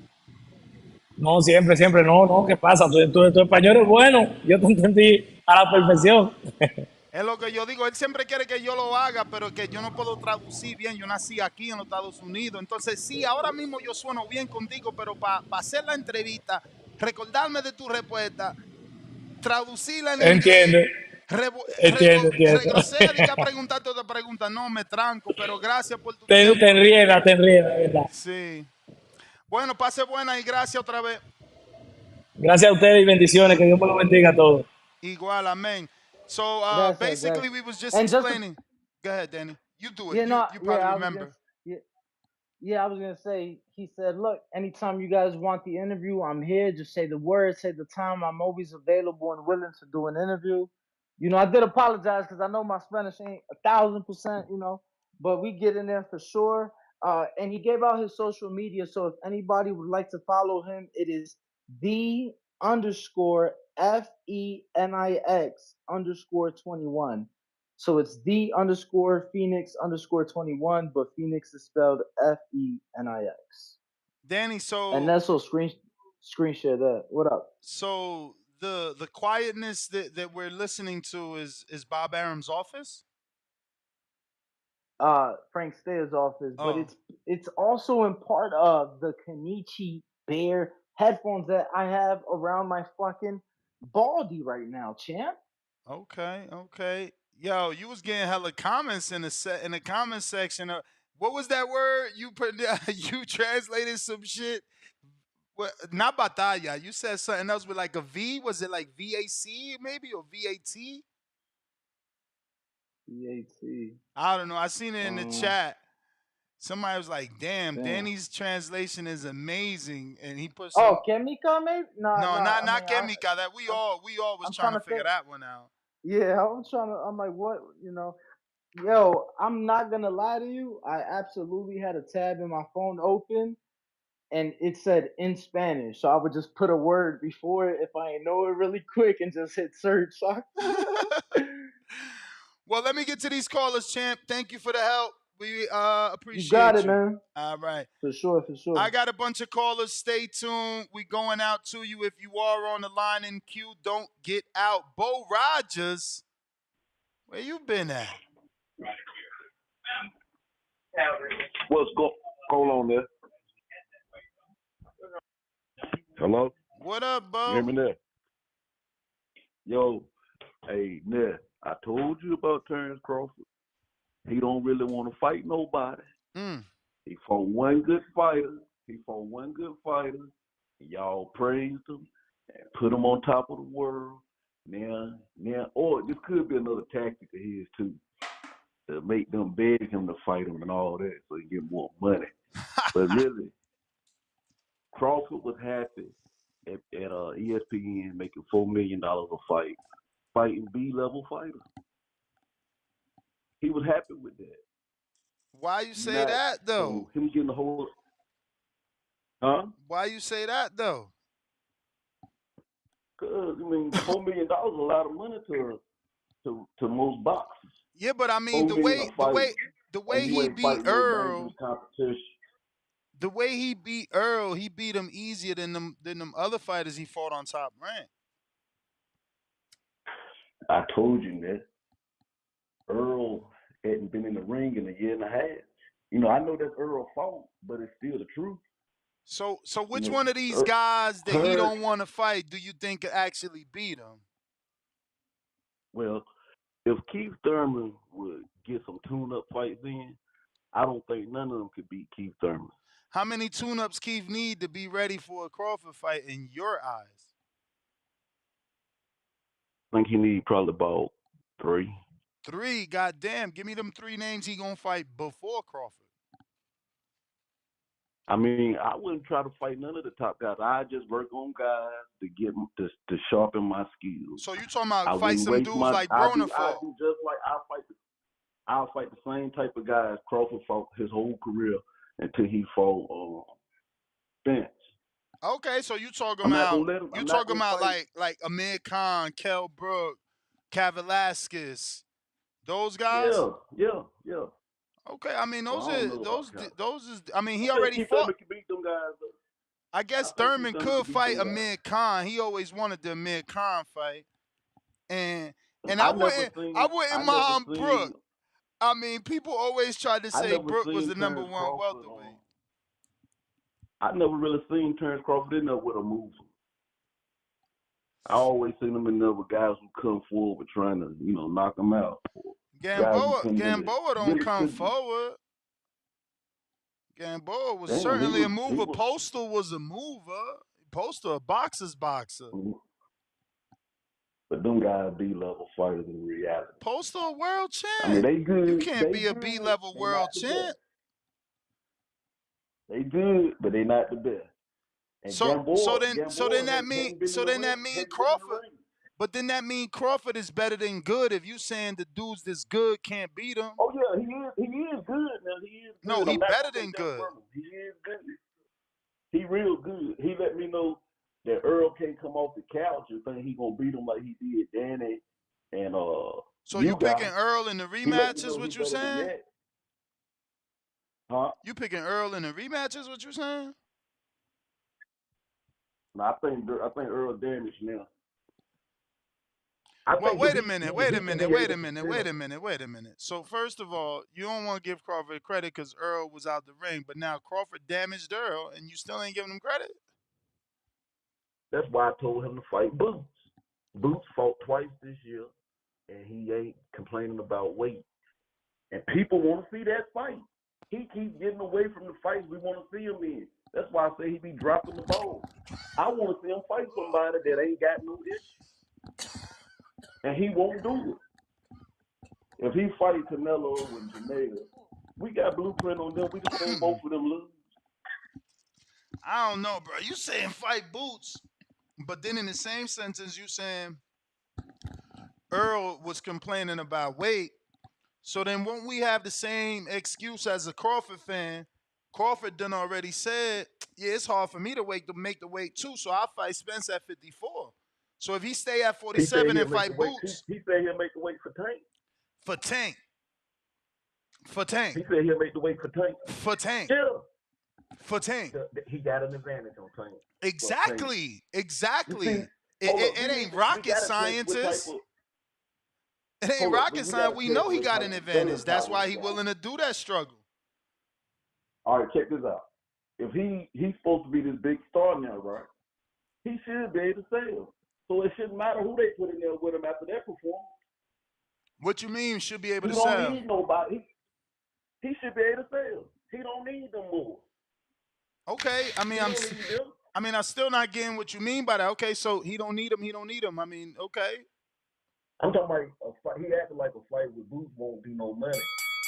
No, siempre, no, ¿qué pasa? Tu español es bueno, yo te entendí a la perfección. es lo que yo digo. Él siempre quiere que yo lo haga, pero que yo no puedo traducir bien. Yo nací aquí en los Estados Unidos. Entonces, sí, ahora mismo yo sueno bien contigo, pero para hacer la entrevista, recordarme de tu respuesta, traducirla en inglés, Entiende, entiendo. regrosea y a preguntarte otra pregunta. No, me tranco, pero gracias por tu Te tiempo. enrieda, ¿verdad? Sí. Bueno, pase buena y gracias otra vez. Gracias a ustedes y bendiciones, que Dios me lo bendiga a todos. Igual, amén. So Gracias, basically, Jackson. we was just And explaining. Go ahead, Danny. You do it. You probably remember. I was gonna say. He said, "Look, anytime you guys want the interview, I'm here. Just say the word, say the time. I'm always available and willing to do an interview." You know, I did apologize because I know my Spanish ain't 1,000%. You know, but we get in there for sure. And he gave out his social media, so if anybody would like to follow him, it is the underscore FENIX_21. So it's the underscore Phoenix underscore 21, but Phoenix is spelled FENIX. Danny, And that's so screen share that. What up? So the quietness that we're listening to is Bob Arum's office. Frank Stayer's office, but Oh. it's also in part of the Kenichi Bear headphones that I have around my fucking baldy right now, champ. Okay. Yo, you was getting hella comments in the comment section. What was that word you put? You translated some shit. What? Not batalla. You said something else with like a V. Was it like VAC maybe or VAT? VAT. I don't know. I seen it in the chat. Somebody was like, "Damn, Damn. Danny's translation is amazing," and he put Oh, some. Kemika, maybe? No, Not Kemika. That we all was trying to figure that one out. Yeah, I'm like, what, Yo, I'm not gonna lie to you. I absolutely had a tab in my phone open and it said in Spanish. So I would just put a word before it if I ain't know it really quick and just hit search. Well, let me get to these callers, champ. Thank you for the help. We appreciate you. Got it, man. All right. For sure. I got a bunch of callers. Stay tuned. We going out to you. If you are on the line in queue, don't get out. Bo Rogers, where you been at? What's going on there? Hello? What up, Bo? You hear me there? Yo, hey, Ned, I told you about Terence Crawford. He don't really want to fight nobody. He fought one good fighter. And y'all praised him and put him on top of the world. Now, or this could be another tactic of his too, to make them beg him to fight him and all that so he get more money. But really, Crawford was happy at ESPN making $4 million a fight, fighting B-level fighters. He was happy with that. Why you say that though? So him getting the whole, huh? Why you say that though? Cause I mean, $4 million is a lot of money to most boxers. Yeah, but I mean the way he beat Earl. The way he beat Earl, he beat him easier than them other fighters he fought on Top Rank. I told you that. Earl hadn't been in the ring in a year and a half. You know, I know that's Earl fault, but it's still the truth. So which one of these guys that he don't want to fight do you think could actually beat him? Well, if Keith Thurman would get some tune-up fights in, I don't think none of them could beat Keith Thurman. How many tune-ups Keith need to be ready for a Crawford fight in your eyes? I think he need probably about 3. 3, goddamn. Give me them 3 names he gonna fight before Crawford. I mean, I wouldn't try to fight none of the top guys. I just work on guys to get to sharpen my skills. So you talking about fight some dudes like Broner I fought? do just like I'll fight the same type of guys Crawford fought his whole career until he fought Spence. Okay, so you talking about fight. like Amir Khan, Kell Brook, Velasquez, those guys? Yeah. Okay, I mean those is I mean he I already Keith fought. Thurman can beat them guys though. I guess Thurman could fight Amir Khan. He always wanted the Amir Khan fight, and I wouldn't mind Brook. I mean, people always tried to say Brook was the number 1 welterweight. I never really seen Terence Crawford in there with a move. I always seen him in there with guys who come forward trying to, knock him out. Gamboa don't come forward. Gamboa was certainly a mover. Postal was a mover. Postal a boxer. But them guys B-level fighters in reality. Postal a world champ. I mean, they good. You can't be a B-level world champ. They good, but they not the best. And so then that mean Crawford. But then that mean Crawford is better than good. If you saying the dudes that's good can't beat him. Oh yeah, he is good. Now he is good. No, he better than good. He is good. He real good. He let me know that Earl can't come off the couch and think he gonna beat him like he did Danny and So you picking Earl in the rematch is what you saying? Huh? You picking Earl in the rematch is what you saying? No, I think Earl damaged now. Well, wait a minute. So first of all, you don't want to give Crawford credit because Earl was out the ring, but now Crawford damaged Earl, and you still ain't giving him credit? That's why I told him to fight Boots. Boots fought twice this year, and he ain't complaining about weight. And people want to see that fight. He keeps getting away from the fights we want to see him in. That's why I say he be dropping the ball. I want to see him fight somebody that ain't got no issues. And he won't do it. If he fight Canelo and Jamaica, we got blueprint on them. We can see both of them lose. I don't know, bro. You saying fight Boots, but then in the same sentence you saying Earl was complaining about weight. So then won't we have the same excuse as a Crawford fan? Crawford done already said, yeah, it's hard for me to make the weight too, so I'll fight Spence at 54. So if he stay at 47 and fight Boots. He said he'll make the weight for Tank. For Tank. He said he'll make the weight for Tank. For Tank. Yeah. For Tank. He got an advantage on Tank. Exactly. See, it ain't rocket science. It ain't rocket science. We know he got an advantage. That's why he willing to do that struggle. All right, check this out. If he's supposed to be this big star now, right? He should be able to sell. So it shouldn't matter who they put in there with him after their performance. What you mean should be able to sell? He sell? don't need nobody. He should be able to sell. He don't need them more. Okay, I'm still not getting what you mean by that. Okay, so he don't need him. I mean, okay. I'm talking about he acting like a fight with Boots won't do no money.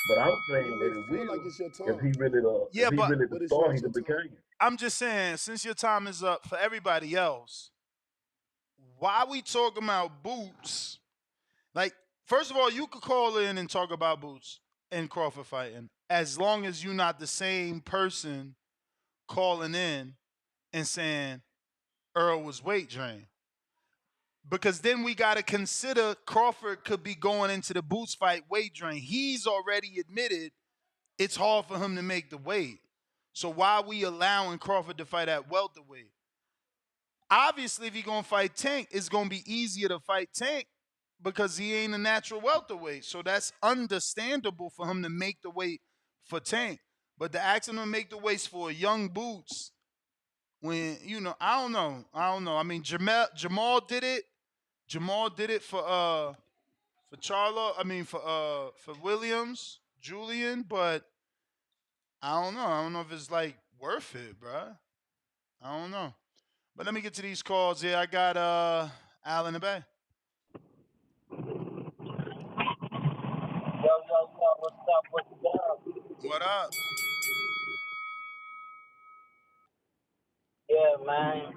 But I'm saying that it will if he really the star he became. I'm just saying, since your time is up for everybody else, why we talking about Boots? Like, first of all, you could call in and talk about Boots and Crawford fighting as long as you're not the same person calling in and saying Earl was weight drained. Because then we got to consider Crawford could be going into the Boots fight weight drain. He's already admitted it's hard for him to make the weight. So why are we allowing Crawford to fight at welterweight? Obviously, if he's going to fight Tank, it's going to be easier to fight Tank because he ain't a natural welterweight. So that's understandable for him to make the weight for Tank. But to ask him to make the weights for a young Boots, when, I don't know. I mean, Jamal did it. Jamal did it for Charlo. I mean, for Williams, Julian. But I don't know. I don't know if it's like worth it, bro. I don't know. But let me get to these calls here. I got Al in the Bay. Yo, what's up? What up? Yeah, man.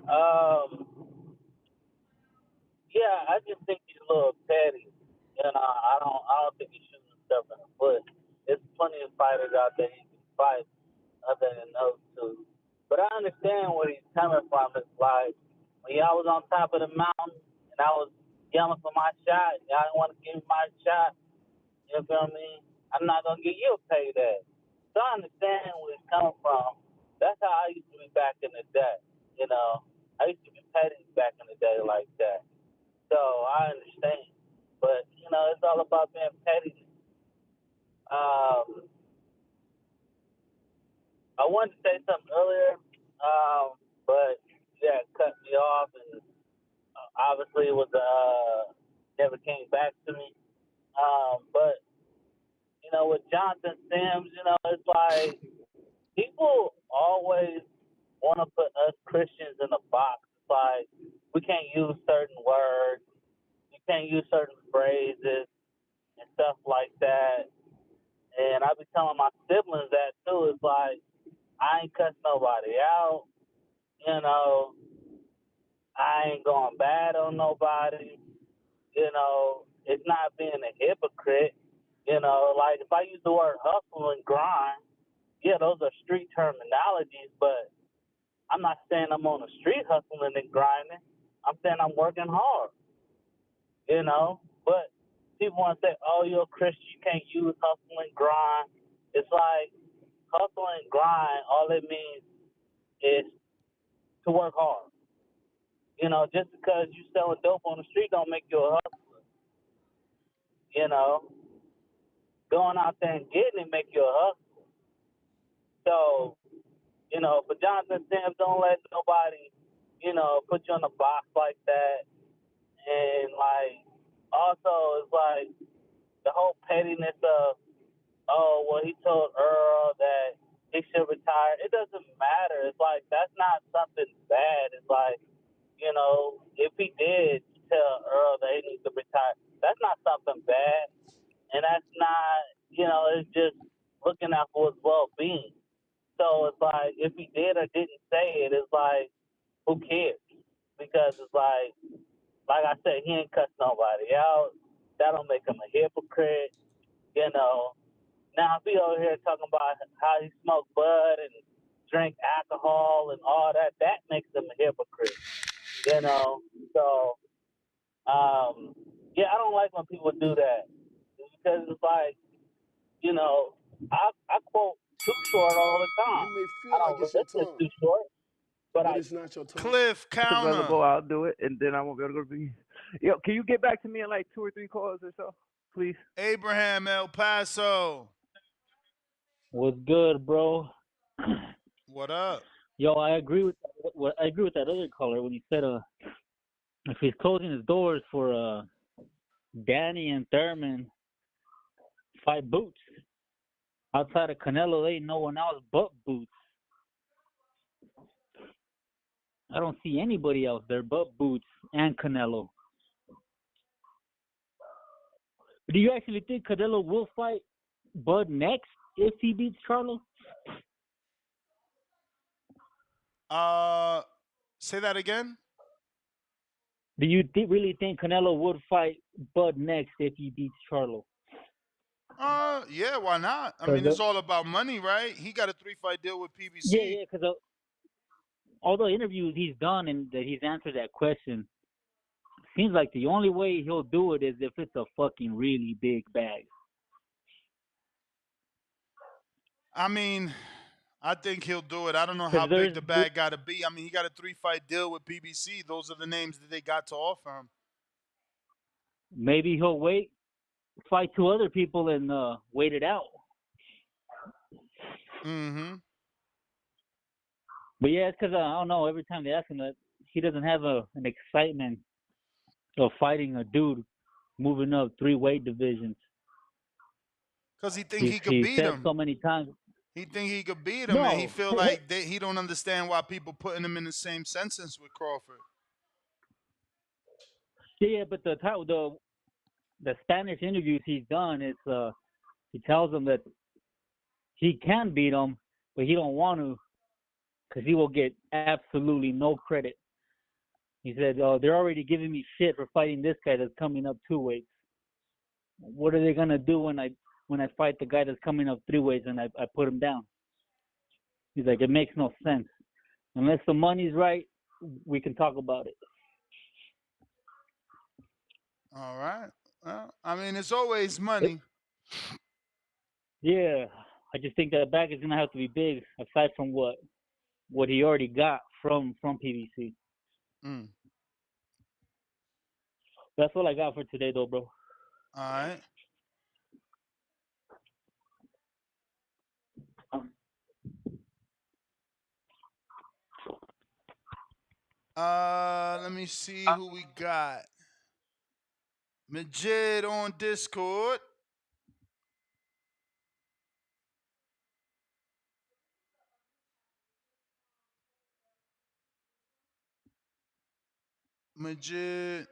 Yeah, I just think he's a little petty. You know, I don't think he's shooting himself in the foot. There's plenty of fighters out there he can fight other than those two. But I understand where he's coming from. It's like when y'all was on top of the mountain and I was yelling for my shot, y'all didn't want to give me my shot. You feel me? I'm not gonna give you a payday. So I understand where he's coming from. That's how I used to be back in the day. You know, I used to be petty back in the day like that. So I understand. But you know, it's all about being petty. I wanted to say something earlier, but yeah, it cut me off, and obviously it was never came back to me. But you know, with Jonathan Sims, you know, it's like people always want to put us Christians in a box. It's like we can't use certain words, we can't use certain phrases and stuff like that. And I be telling my siblings that too. It's like I ain't cuss nobody out, you know. I ain't going bad on nobody, you know. It's not being a hypocrite, you know. Like if I use the word hustle and grind, yeah, those are street terminologies, but I'm not saying I'm on the street hustling and grinding. I'm saying I'm working hard, you know. But people want to say, oh, you're a Christian, you can't use hustle and grind. It's like hustle and grind, all it means is to work hard. You know, just because you selling dope on the street don't make you a hustler. You know, going out there and getting it make you a hustler. So, you know, for Jonathan Sims, don't let nobody, you know, put you in a box like that. And like, also, it's like the whole pettiness of, oh, well, he told Earl that he should retire. It doesn't matter. It's like that's not something bad. It's like, you know, if he did tell Earl that he needs to retire, that's not something bad. And that's not, you know, it's just looking out for his well-being. So it's like, if he did or didn't say it, it's like, who cares? Because it's like I said, he ain't cussed nobody out. That don't make him a hypocrite, you know. Now, if he over here talking about how he smoked bud and drink alcohol and all that, that makes him a hypocrite, you know. So, yeah, I don't like when people do that because it's like, you know, I quote Too Short all the time. You may feel I like don't it's your listen to time, Too Short, but I it's not your time. Cliff counter. Available, I'll do it, and then I won't be able to go to the. Yo, can you get back to me in like 2 or 3 calls or so, please? Abraham El Paso. What's good, bro? What up? Yo, I agree with that other caller when he said if he's closing his doors for Danny and Thurman fight Boots. Outside of Canelo, there ain't no one else but Boots. I don't see anybody else there but Boots and Canelo. Do you actually think Canelo will fight Bud next if he beats Charlo? Say that again. Do you really think Canelo would fight Bud next if he beats Charlo? Yeah, why not? I mean, it's all about money, right? He got a 3-fight deal with PBC. Yeah, because all the interviews he's done and that he's answered that question, seems like the only way he'll do it is if it's a fucking really big bag. I mean, I think he'll do it. I don't know how big the bag got to be. I mean, he got a 3-fight deal with PBC. Those are the names that they got to offer him. Maybe he'll fight 2 other people and wait it out. Mm-hmm. But yeah, it's because I don't know. Every time they ask him that, he doesn't have an excitement of fighting a dude moving up 3 weight divisions. Because he thinks he could beat him so many times. He think he could beat him, and he No. feel like he don't understand why people putting him in the same sentence with Crawford. Yeah, but the Spanish interviews he's done, it's he tells them that he can beat him, but he don't want to because he will get absolutely no credit. He said, "Oh, they're already giving me shit for fighting this guy that's coming up 2 weights. What are they gonna do when I fight the guy that's coming up 3 weights and I put him down?" He's like, "It makes no sense. Unless the money's right, we can talk about it." All right. Well, I mean, it's always money. Yeah, I just think that back is gonna have to be big, aside from what he already got from PBC. Mm. That's all I got for today, though, bro. All right. Let me see who we got. Majid on Discord. Majid.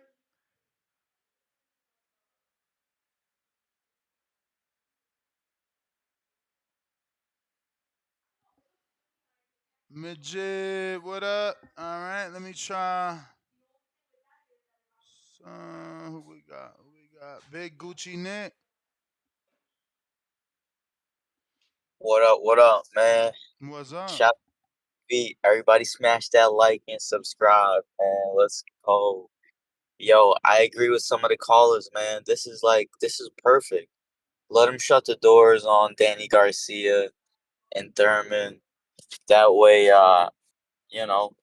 Majid, what up? All right, let me try. Who we got? Who we got? Big Gucci Nick. What up, man? What's up? Shout everybody smash that like and subscribe, man. Let's go. Yo, I agree with some of the callers, man. This is perfect. Let them shut the doors on Danny Garcia and Thurman. That way, you know,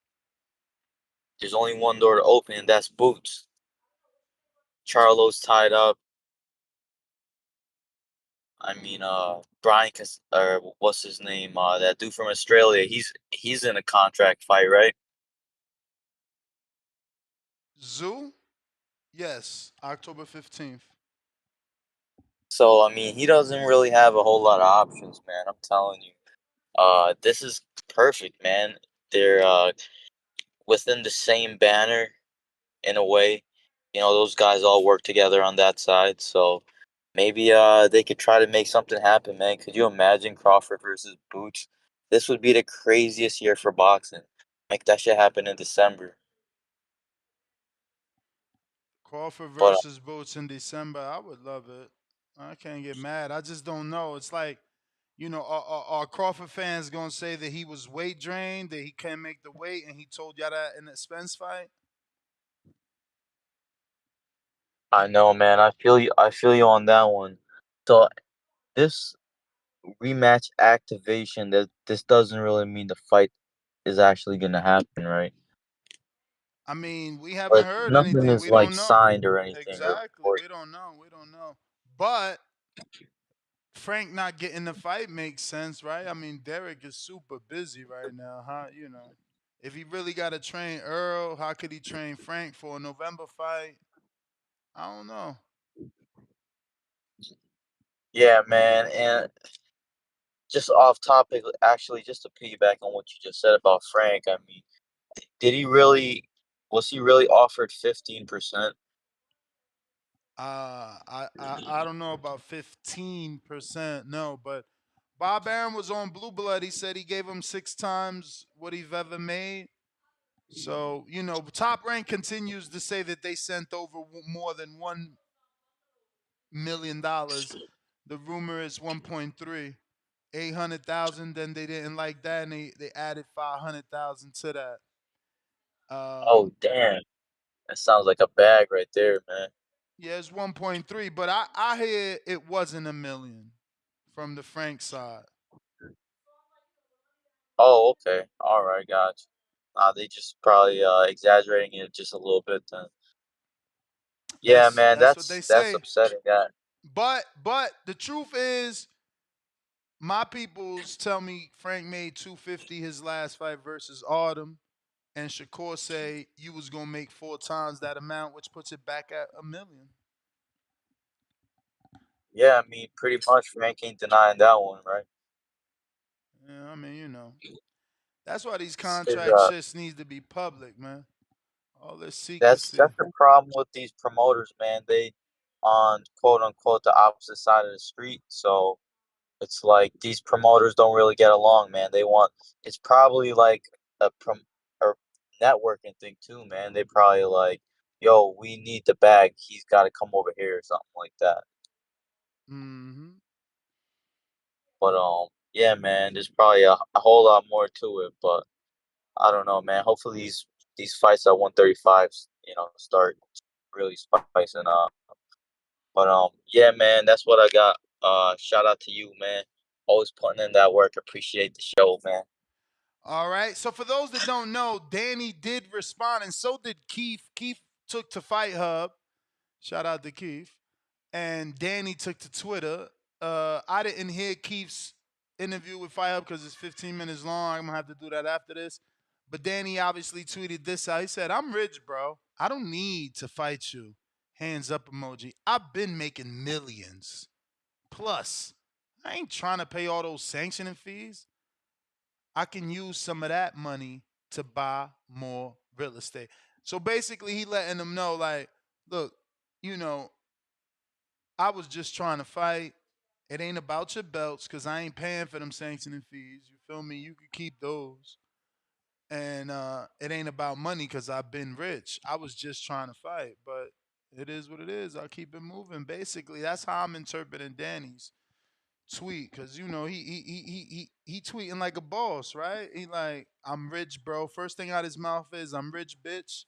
there's only one door to open, and that's Boots. Charlo's tied up. I mean, or what's his name? That dude from Australia. He's in a contract fight, right? Zoo? Yes, October 15th. So I mean, he doesn't really have a whole lot of options, man. I'm telling you. This is perfect, man. They're within the same banner in a way. You know, those guys all work together on that side, so maybe they could try to make something happen, man. Could you imagine Crawford versus Boots? This would be the craziest year for boxing. Make that shit happen in December. Crawford But versus Boots in December. I would love it. I can't get mad. I just don't know. It's like, are Crawford fans gonna say that he was weight drained, that he can't make the weight, and he told y'all that in the Spence fight? I know, man. I feel you. I feel you on that one. So this rematch activation, that this doesn't really mean the fight is actually gonna happen, right? I mean, we haven't Like heard nothing anything. is We like don't know. signed or anything or Exactly. reported. We don't know. We don't know. But Frank not getting the fight makes sense, right? I mean, Derek is super busy right now, huh? If he really got to train Earl, how could he train Frank for a November fight? I don't know. Yeah, man. And just off topic, actually, just to piggyback on what you just said about Frank, I mean, did he really? Was he really offered 15%? I don't know about 15%, no, but Bob Aaron was on Blue Blood. He said he gave him 6 times what he've ever made. So, Top Rank continues to say that they sent over more than $1 million. The rumor is 1.3, 800,000. Then they didn't like that, and they added 500,000 to that. Oh, damn. That sounds like a bag right there, man. Yeah, it's 1.3, but I hear it wasn't a million from the Frank side. Oh, okay. All right, gotcha. They just probably exaggerating it just a little bit then. Yeah, man, That's what they that's say. upsetting. That But the truth is, my peoples tell me Frank made 250 his last fight versus Autumn, and Shakur say you was gonna make 4 times that amount, which puts it back at a million. yeah, I mean, pretty much Frank ain't denying that one, right? Yeah, I mean, you know. That's why these Is contract shits needs to be public, man. All this that's secrecy. the problem with these promoters, man. They on quote unquote the opposite side of the street, so it's like these promoters don't really get along, man. They want it's probably like a networking thing too, man. They probably like, yo, we need the bag. He's got to come over here or something like that. Mm-hmm. But yeah, man. There's probably a whole lot more to it, but I don't know, man. Hopefully these fights at 135, start really spicing up. But yeah, man, that's what I got. Shout out to you, man. Always putting in that work. Appreciate the show, man. All right. So for those that don't know, Danny did respond, and so did Keith. Keith took to Fight Hub. Shout out to Keith. And Danny took to Twitter. I didn't hear Keith's interview with Fight Hub because it's 15 minutes long. I'm gonna have to do that after this. But Danny obviously tweeted this out. He said, "I'm rich, bro. I don't need to fight you." Hands up emoji. I've been making millions. Plus, I ain't trying to pay all those sanctioning fees. I can use some of that money to buy more real estate. So basically, he letting them know, like, look, you know, I was just trying to fight. It ain't about your belts because I ain't paying for them sanctioning fees. You feel me? You could keep those. And it ain't about money because I've been rich. I was just trying to fight, but it is what it is. I'll keep it moving. Basically, that's how I'm interpreting Danny's tweet because you know he tweeting like a boss, right? He like, I'm rich, bro. First thing out his mouth is, I'm rich, bitch.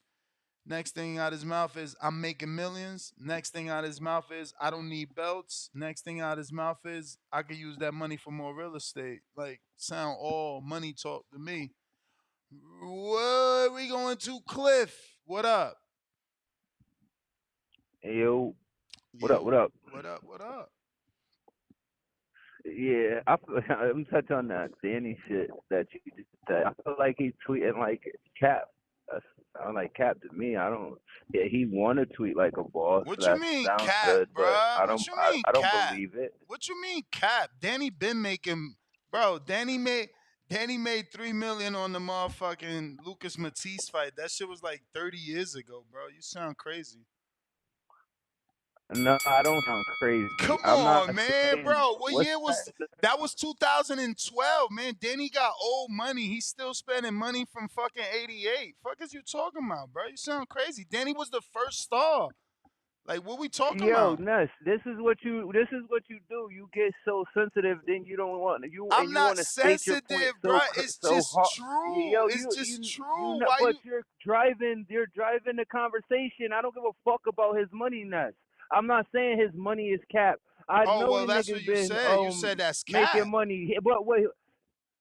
Next thing out his mouth is, I'm making millions. Next thing out his mouth is, I don't need belts. Next thing out his mouth is, I could use that money for more real estate. Like, sound all money talk to me. What we going to, Cliff? What up? Hey, yo, what up? What Yo, up? what up? What up? Yeah, I'm touch on that Danny shit that you just said. I feel like he's tweeting like Cap. That's sound like Cap to me. I don't. Yeah, he want to tweet like a boss. What you That mean sounds cap, good, but bruh? I What don't. you I, mean I don't cap? believe it. What you mean cap? Danny been making, bro. Danny made 3 million on the motherfucking Lucas Matisse fight. That shit was like 30 years ago, bro. You sound crazy. No, I don't sound crazy. Come I'm not on, man, saying bro. What what's year was that? that? Was 2012, man. Danny got old money. He's still spending money from fucking 88. Fuck is you talking about, bro? You sound crazy. Danny was the first star. Like, what we talking Yo, about? Ness, this is what you do. You get so sensitive, then you don't want I'm you not want to state your point sensitive, bro. It's so just hard. true. Yo, It's you you just you true. know, Why but you? you're driving the conversation. I don't give a fuck about his money, Ness. I'm not saying his money is capped. I Oh know well, the that's what nigga's you been said. You said that's making cap. money, but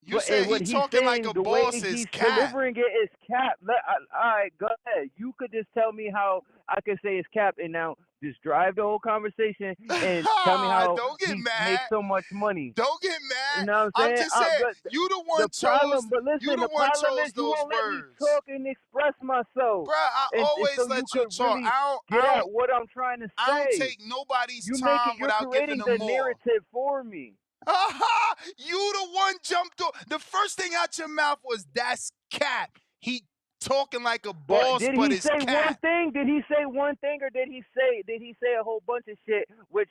You said he what he's talking like saying, a the way boss is he's cap. delivering it is cap. All right, go ahead. You could just tell me how I could say it's cap, and now just drive the whole conversation and tell me how Don't get he makes mad. so much money. Don't get You mad. know what I'm I'm saying? just saying But you the the one problem, chose. but You listen, the the one problem chose is you those won't let me words, talk and express myself, bruh. I and so always you let you could talk. really get I at what I'm trying to I don't say. take nobody's time You're without giving creating them the more. narrative for me. You the one jumped on. The first thing out your mouth was, that's cap. He talking like a But boss, did but he it's say one cap. thing? Did he say one thing, or did he say a whole bunch of shit? Which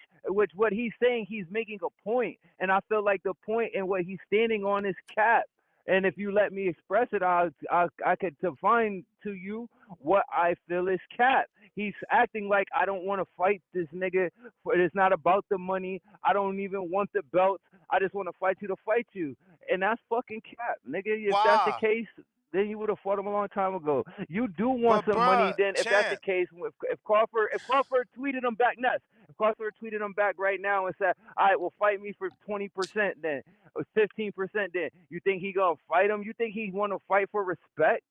what he's saying, he's making a point, and I feel like the point and what he's standing on is cap. And if you let me express it, I could define to you what I feel is cap. He's acting like I don't want to fight this nigga. It's not about the money. I don't even want the belts. I just want to fight you to fight you, and that's fucking cap, nigga. If that's the Why? case, then you would have fought him a long time ago. You do want But some money. bruh, Then, if that's the champ, case, if Crawford tweeted him back, nuts. If Crawford tweeted him back right now and said, "All right, well, fight me for 20%, then, or 15%, then," you think he gonna fight him? You think he want to fight for respect?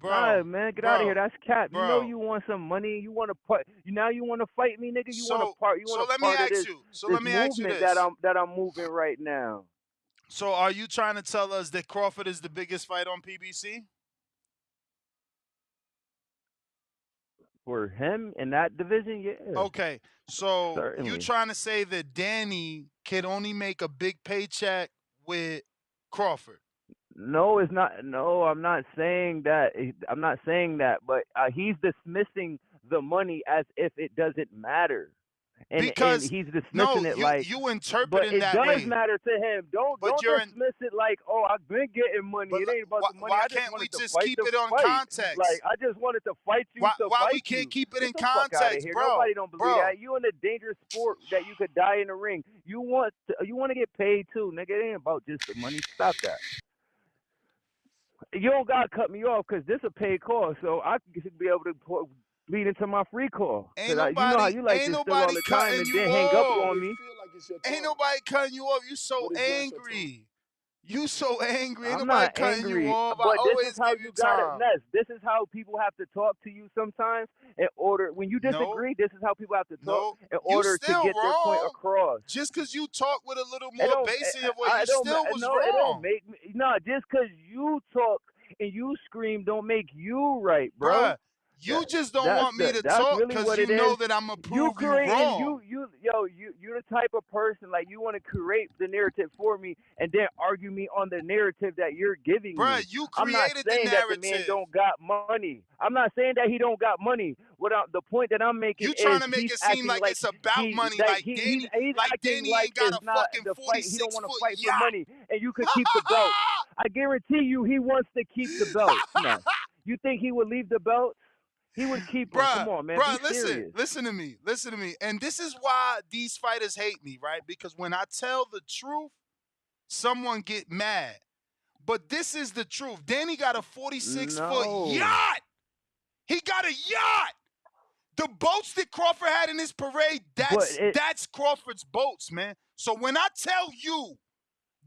bro, Nah, man, get out of here. bro, That's cap. You know bro. you want some money. You want to put. Now you want to fight me, nigga. You want to So part. You want so a let me part of ask this you. So this let me ask you movement that this. I'm moving right now. So are you trying to tell us that Crawford is the biggest fight on PBC? For him in that division, yeah, Okay. So you certainly. trying to say that Danny can only make a big paycheck with Crawford. No, it's not. No, I'm not saying that. I'm not saying that. But he's dismissing the money as if it doesn't matter, and Because he's dismissing no, it like. you interpret But in it that does way. matter to him. But Don't dismiss it like, oh, I've been getting money. but It ain't about the money. why I just can't we wanted to just fight keep the it on fight. Like context? I just wanted to fight you to Why we fight can't you. keep it Get in the fuck out of context, here. bro? Nobody don't believe Bro, that. You in a dangerous sport that you could die in the ring. You want to get paid too, nigga. It ain't about just the money. Stop that. You don't gotta cut me off because this a paid call, so I should be able to lead into my free call. Cause you know how you like ain't this still all nobody the time cutting and you then hang up off. on me. Ain't nobody cutting you off. You so What is yours, your turn? angry. You so angry. Ain't I'm nobody not cutting you angry, off. I but this is always how give you you got it, time. Ness. This is how people have to talk to you sometimes in order. When you No, disagree, this is how people have to talk no, in you order to still get their point wrong. across. Just because you talk with a little It more don't. bass in your voice, I you don't. still was No, it don't wrong. make me. No, just because you talk and you scream don't make you right, bro. Bruh, you just don't want me to That's talk really because what you it is. know that I'm going to You prove you creating wrong. you're the type of person like you want to create the narrative for me and then argue me on the narrative that you're giving Bruh, me. you I'm not created the saying that the man narrative. don't got money. I'm not saying that he don't got money. The point that I'm making You is trying to make he's it seem acting like like it's about money, like he's Danny, like acting Danny like ain't got it's a not fucking the fight. He don't want to 46-foot fight for yacht. money, and you could keep the belt. I guarantee you, he wants to keep the belts. Nah. You think he would leave the belts? He would keep them. Come on, man. Be serious. Listen to me. And this is why these fighters hate me, right? Because when I tell the truth, someone get mad. But this is the truth. Danny got a 46-foot No. yacht. He got a yacht. The boats that Crawford had in his parade, that's Crawford's boats, man. So when I tell you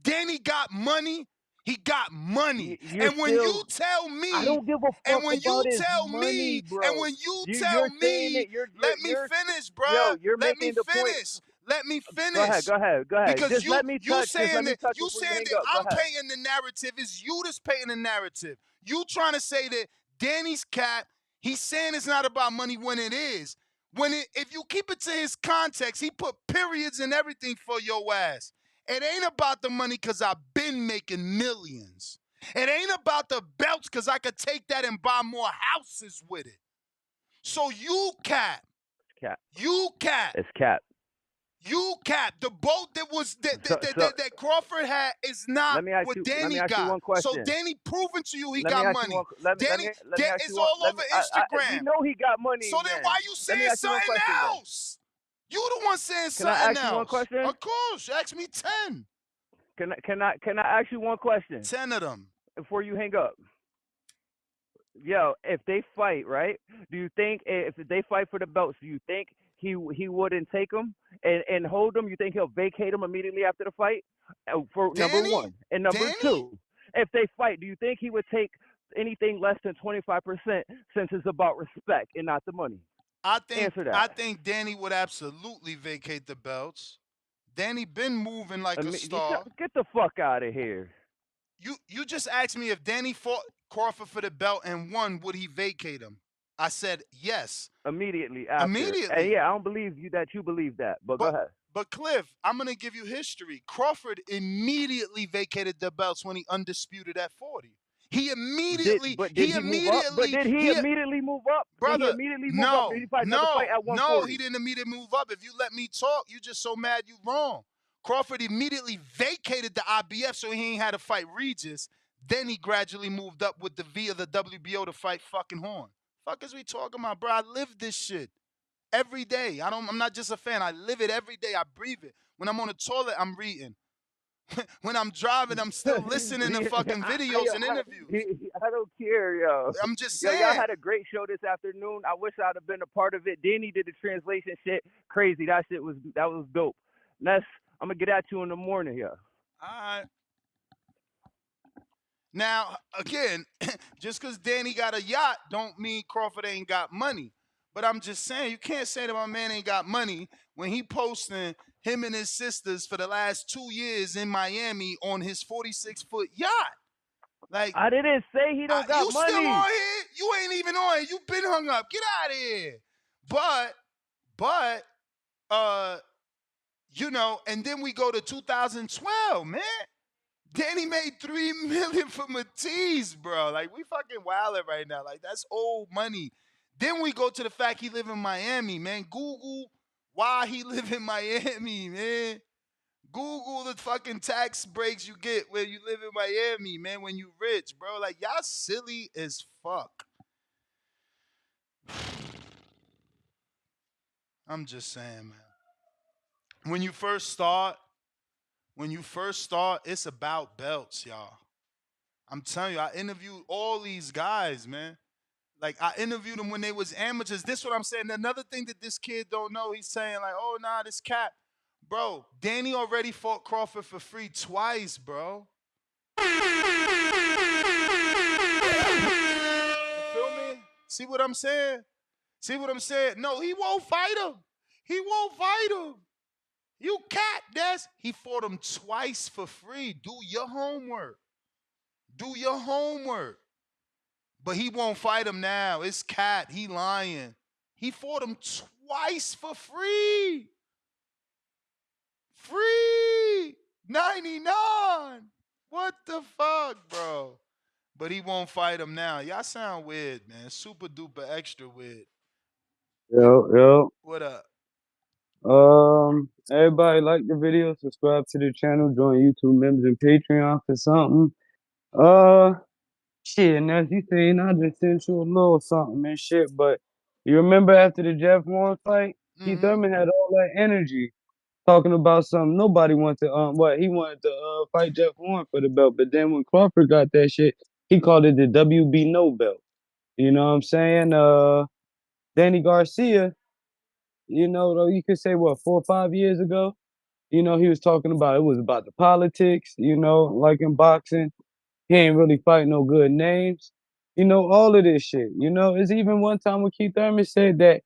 Danny got money, he got money. And when you tell me, I don't give a fuck and when you about his tell money, me, bro. and when you tell You're saying me, it. You're let me finish, bruh. you're Let me making the point. finish. Let me Go ahead. finish. Go ahead. Go ahead. Because Just let me touch. Just let me touch you before you saying hang that up. Go I'm ahead. painting the narrative, is you that's painting the narrative. You trying to say that Danny's cap, he's saying it's not about money when it is. If you keep it to his context, he put periods and everything for your ass. It ain't about the money because I've been making millions. It ain't about the belts because I could take that and buy more houses with it. So you cap. Cap. You cap. It's cap. You cap. The boat that Crawford had is not what Danny got. One question. So Danny proving to you he let got me ask money. You one, let me, Danny let me ask is you one, all over Instagram. we know he got money. So then why you let me saying ask you one something question, else? You the one saying Can I something ask you one else. question? Of course. Ask me 10. Can I ask you one question? 10 of them. Before you hang up. Yo, if they fight, right? Do you think if they fight for the belts, do you think he wouldn't take them and hold them? You think he'll vacate them immediately after the fight? For Danny? number one. And number two, if they fight, do you think he would take anything less than 25% since it's about respect and not the money? Answer that. I think Danny would absolutely vacate the belts. Danny been moving like a star. Get the fuck out of here. You just asked me if Danny fought Crawford for the belt and won, would he vacate him? I said yes. Immediately after. Immediately. And yeah, I don't believe you that you believe that, but go ahead. But Cliff, I'm going to give you history. Crawford immediately vacated the belts when he undisputed at 40. He immediately did he move up? But did he immediately move up? Brother, did he immediately move up? Did he fight another fight at 140? No, he didn't immediately move up. If you let me talk, you just so mad you wrong. Crawford immediately vacated the IBF so he ain't had to fight Regis. Then he gradually moved up with the via the WBO to fight fucking Horn. Fuck is we talking about, bro? I live this shit every day. I'm not just a fan. I live it every day. I breathe it. When I'm on the toilet, I'm reading. When I'm driving, I'm still listening to fucking videos and interviews. I don't care, yo. I'm just saying. Yo, y'all had a great show this afternoon. I wish I'd have been a part of it. Danny did the translation shit. Crazy. That was dope. I'm gonna get at you in the morning, yo. All right. Now, again, just because Danny got a yacht don't mean Crawford ain't got money. But I'm just saying, you can't say that my man ain't got money when he posting him and his sisters for the last 2 years in Miami on his 46-foot yacht. Like, I didn't say he don't got money. You still on here? You ain't even on here. You been hung up. Get out of here. But, you know, and then we go to 2012, man. Danny made $3 million for Matisse, bro. Like, we fucking wildin' right now. Like, that's old money. Then we go to the fact he live in Miami, man. Google why he live in Miami, man. Google the fucking tax breaks you get when you live in Miami, man, when you rich, bro. Like, y'all silly as fuck. I'm just saying, man. When you first start, it's about belts, y'all. I'm telling you, I interviewed all these guys, man. Like, I interviewed them when they was amateurs. This what I'm saying. Another thing that this kid don't know, he's saying like, oh, nah, this cat. Bro, Danny already fought Crawford for free twice, bro. You feel me? See what I'm saying? No, he won't fight him. You cat, that's. He fought him twice for free. Do your homework. But he won't fight him now. It's cat. He lying. He fought him twice for free. Free. 99. What the fuck, bro? But he won't fight him now. Y'all sound weird, man. Super duper extra weird. Yo. What up? Everybody like the video, subscribe to the channel, join YouTube members and Patreon for something. Shit, and as you saying, I just sent you a little something and shit, but you remember after the Jeff Warren fight, Keith Thurman had all that energy talking about something. Nobody wanted to, he wanted to fight Jeff Warren for the belt, but then when Crawford got that shit, he called it the WB no belt. You know what I'm saying? Danny Garcia, you know, though you could say what, 4 or 5 years ago, you know, he was talking about it was about the politics, you know, like in boxing. He ain't really fighting no good names. You know, all of this shit. You know, it's even one time when Keith Thurman said that,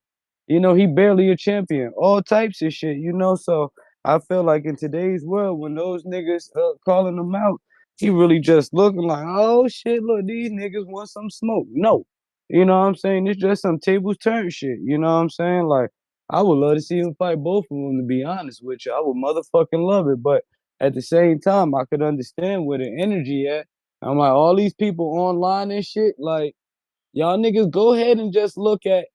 you know, he barely a champion. All types of shit, you know. So I feel like in today's world, when those niggas calling him out, he really just looking like, oh shit, look, these niggas want some smoke. No. You know what I'm saying? It's just some tables turn shit. You know what I'm saying? Like, I would love to see him fight both of them, to be honest with you. I would motherfucking love it. But at the same time, I could understand where the energy at. I'm like, all these people online and shit, like, y'all niggas go ahead and just look at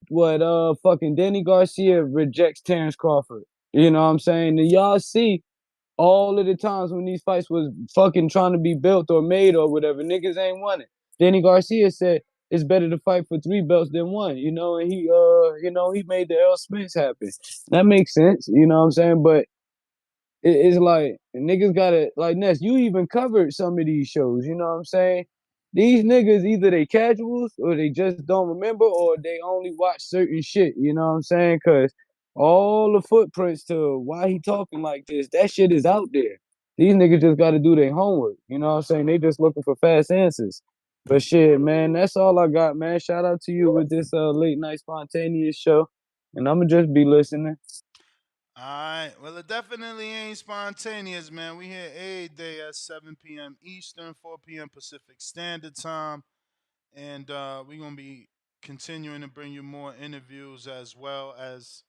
what fucking Danny Garcia rejects Terence Crawford. You know what I'm saying? And y'all see all of the times when these fights was fucking trying to be built or made or whatever, niggas ain't won it. Danny Garcia said it's better to fight for 3 belts than 1, you know, and he made the Earl Spence happen. That makes sense, you know what I'm saying? But it's like niggas gotta like Ness, you even covered some of these shows, you know what I'm saying? These niggas either they casuals or they just don't remember or they only watch certain shit, you know what I'm saying? Cause all the footprints to why he talking like this, that shit is out there. These niggas just gotta do their homework, you know what I'm saying? They just looking for fast answers. But shit, man, that's all I got, man. Shout out to you with this late night spontaneous show. And I'ma just be listening. All right. Well, it definitely ain't spontaneous, man. We here every day at 7 p.m. Eastern, 4 p.m. Pacific Standard Time. And we're going to be continuing to bring you more interviews as well as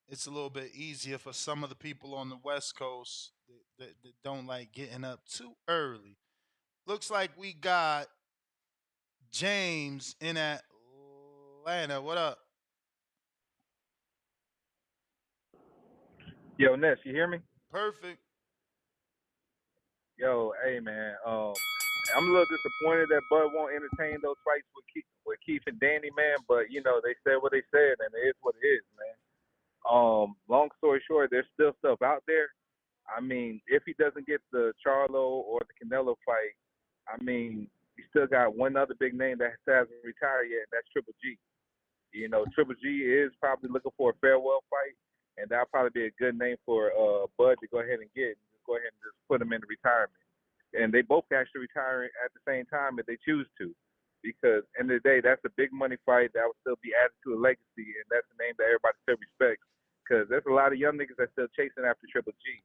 it's a little bit easier for some of the people on the West Coast that don't like getting up too early. Looks like we got James in Atlanta. What up? Yo, Ness, you hear me? Perfect. Yo, hey man, I'm a little disappointed that Bud won't entertain those fights with Keith and Danny, man. But you know, they said what they said, and it is what it is, man. Long story short, there's still stuff out there. I mean, if he doesn't get the Charlo or the Canelo fight, I mean, he still got one other big name that hasn't retired yet, and that's Triple G. You know, Triple G is probably looking for a farewell fight, and that'll probably be a good name for Bud to go ahead and get. Just go ahead and just put him into retirement. And they both can actually retire at the same time if they choose to. Because end of the day, that's a big money fight that will still be added to a legacy, and that's the name that everybody still respects. Because there's a lot of young niggas that still chasing after Triple G.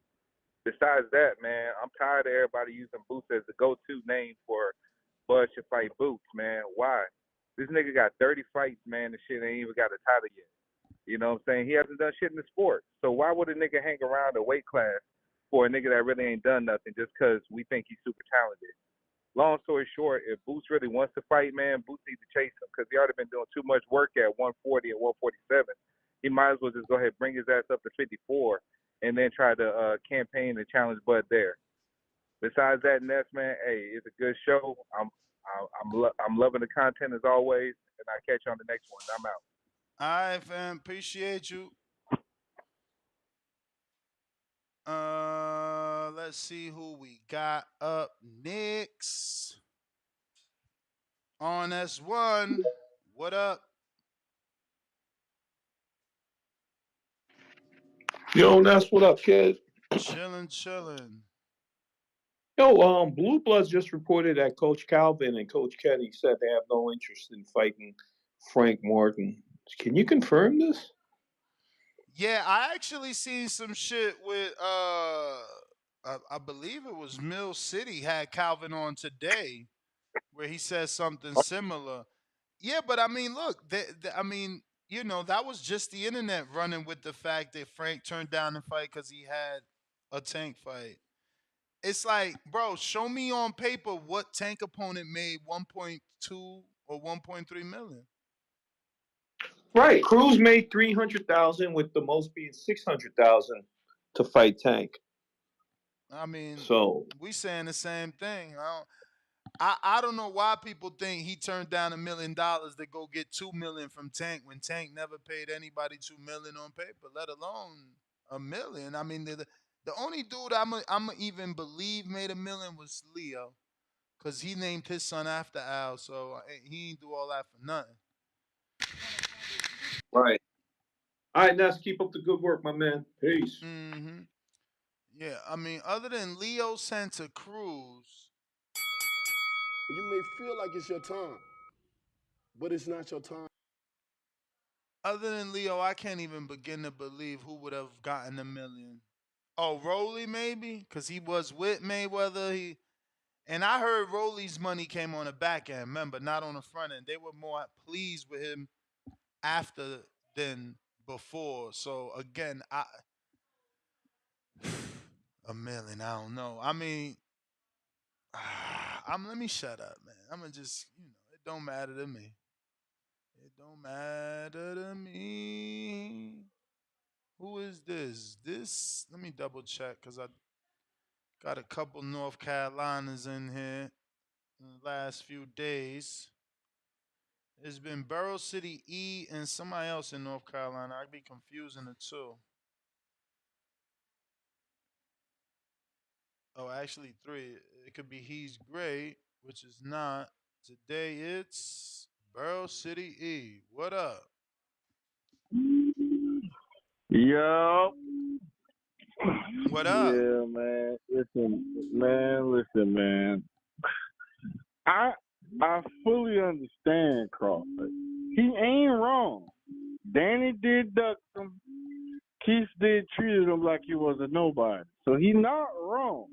Besides that, man, I'm tired of everybody using Boots as the go-to name for Bud should fight Boots, man. Why? This nigga got 30 fights, man, and shit ain't even got a title yet. You know what I'm saying? He hasn't done shit in the sport. So why would a nigga hang around a weight class for a nigga that really ain't done nothing just because we think he's super talented. Long story short, if Boots really wants to fight, man, Boots needs to chase him because he already been doing too much work at 140 and 147. He might as well just go ahead and bring his ass up to 54 and then try to campaign and challenge Bud there. Besides that, Ness, man, hey, it's a good show. I'm loving the content as always, and I'll catch you on the next one. I'm out. All right, fam. Appreciate you. Let's see who we got up next. On S1. What up? Yo, that's what up, kid. Chilling. Yo, Blue Bloods just reported that Coach Calvin and Coach Kenny said they have no interest in fighting Frank Martin. Can you confirm this? Yeah, I actually seen some shit with I believe it was Mill City had Calvin on today where he said something similar. Yeah, but I mean, look, I mean, you know, that was just the internet running with the fact that Frank turned down the fight because he had a Tank fight. It's like, bro, show me on paper what Tank opponent made 1.2 or 1.3 million. Right, Cruz made 300,000 with the most being 600,000 to fight Tank. I mean, so we saying the same thing. I don't know why people think he turned down $1 million to go get 2 million from Tank when Tank never paid anybody 2 million on paper, let alone $1 million. I mean, the only dude I'm even believe made $1 million was Leo, cause he named his son after Al, so he ain't do all that for nothing. Right. All right, Ness, keep up the good work, my man. Peace. Mm-hmm. Yeah, I mean, other than Leo Santa Cruz. You may feel like it's your time, but it's not your time. Other than Leo, I can't even begin to believe who would have gotten $1 million. Oh, Rolly maybe, because he was with Mayweather. And I heard Rolly's money came on the back end. Remember, not on the front end. They were more pleased with him after than before. So again, $1 million. I don't know. I mean, let me shut up, man. I'm gonna just, it don't matter to me. It don't matter to me. Who is this? Let me double check because I got a couple North Carolinas in here in the last few days. It's been Burrow City E and somebody else in North Carolina. I'd be confusing the two. Oh, actually 3. It could be He's Great, which is not. Today it's Burrow City E. What up? Yo. What up? Yeah, man. Listen, man. I fully understand Crawford. He ain't wrong. Danny did duck him. Keith did treated him like he was a nobody. So he not wrong.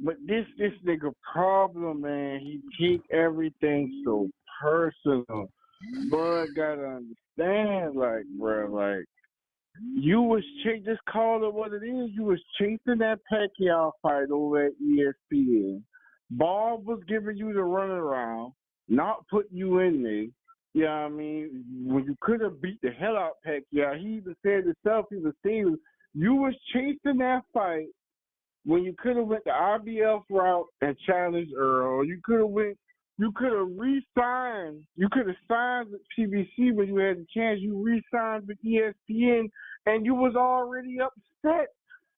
But this nigga problem, man, he take everything so personal. Bud gotta understand, like, bro, like, you was just call it what it is. You was chasing that Pacquiao fight over at ESPN. Bob was giving you the runaround, not putting you in there. Yeah, I mean, when you could have beat the hell out Pacquiao, he even said himself, he was saying, you was chasing that fight when you could have went the IBF route and challenged Earl. You could have re-signed. You could have signed with PBC when you had the chance. You re-signed with ESPN, and you was already upset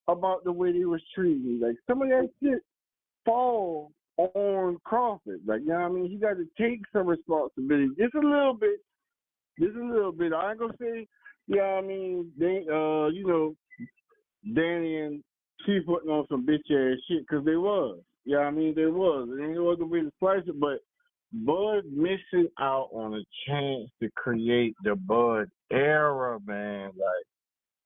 about the way they was treating you. Like, some of that shit fall on Crawford. Like, you know what I mean? He got to take some responsibility. Just a little bit. I ain't gonna say, yeah, I mean, they, Danny and Chief putting on some bitch ass shit, because they was. Yeah, I mean, they was. It ain't no other way to slice it, but Bud missing out on a chance to create the Bud era, man. Like,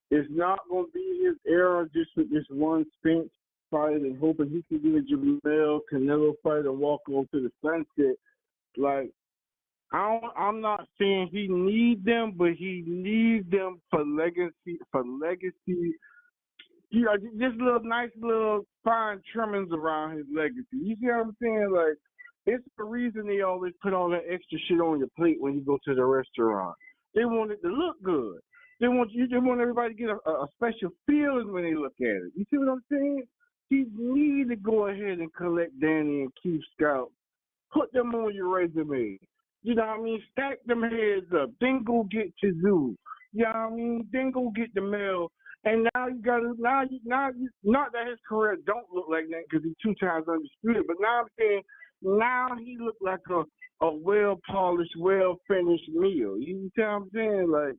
it's not going to be his era just with this one Spence fight and hoping he can get a Jamel Canelo fight and walk on to the sunset. Like, I'm not saying he need them, but he needs them for legacy just little nice little fine trimmings around his legacy. You see what I'm saying? Like, it's the reason they always put all that extra shit on your plate when you go to the restaurant. They want it to look good. They want everybody to get a special feeling when they look at it. You see what I'm saying? You need to go ahead and collect Danny and Keith Scout. Put them on your resume. You know what I mean? Stack them heads up. Then go get Chizoo. You know what I mean? Then go get the mail. And now you got to, not that his career don't look like that because he's 2 times undisputed, but now I'm saying, now he look like a well-polished, well-finished meal. You see what I'm saying? Like,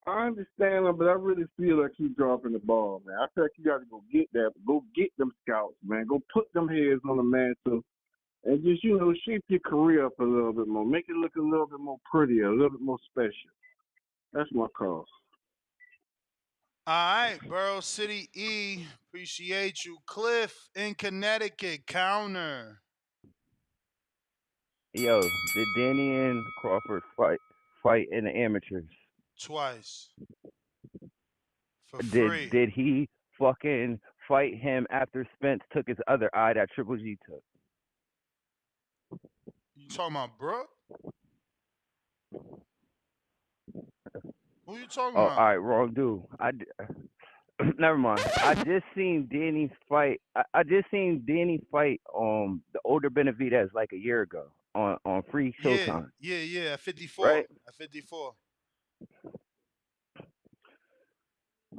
I understand him, but I really feel like he's dropping the ball, man. I feel like you got to go get that. Go get them scouts, man. Go put them heads on the mantle and just, shape your career up a little bit more. Make it look a little bit more prettier, a little bit more special. That's my call. All right, Borough City E, appreciate you. Cliff in Connecticut, counter. Yo, did Danny and Crawford fight in the amateurs? Twice. For free. Did he fucking fight him after Spence took his other eye that Triple G took? You talking about Brooke? Who you talking about? All right, wrong dude. Never mind. I just seen Danny fight. I just seen Danny fight the older Benavidez like a year ago on free Showtime. Yeah. At 54. Right? At 54.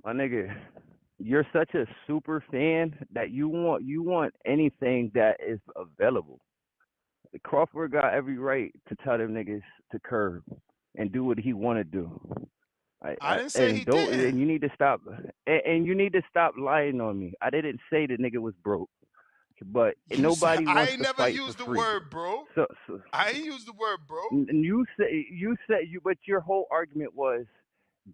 My nigga, you're such a super fan that you want anything that is available. Crawford got every right to tell them niggas to curb and do what he want to do. I didn't say he didn't. And you need to stop. And you need to stop lying on me. I didn't say the nigga was broke, but nobody wants to fight for free. I ain't never used the word broke. So I ain't used the word broke. And you said, but your whole argument was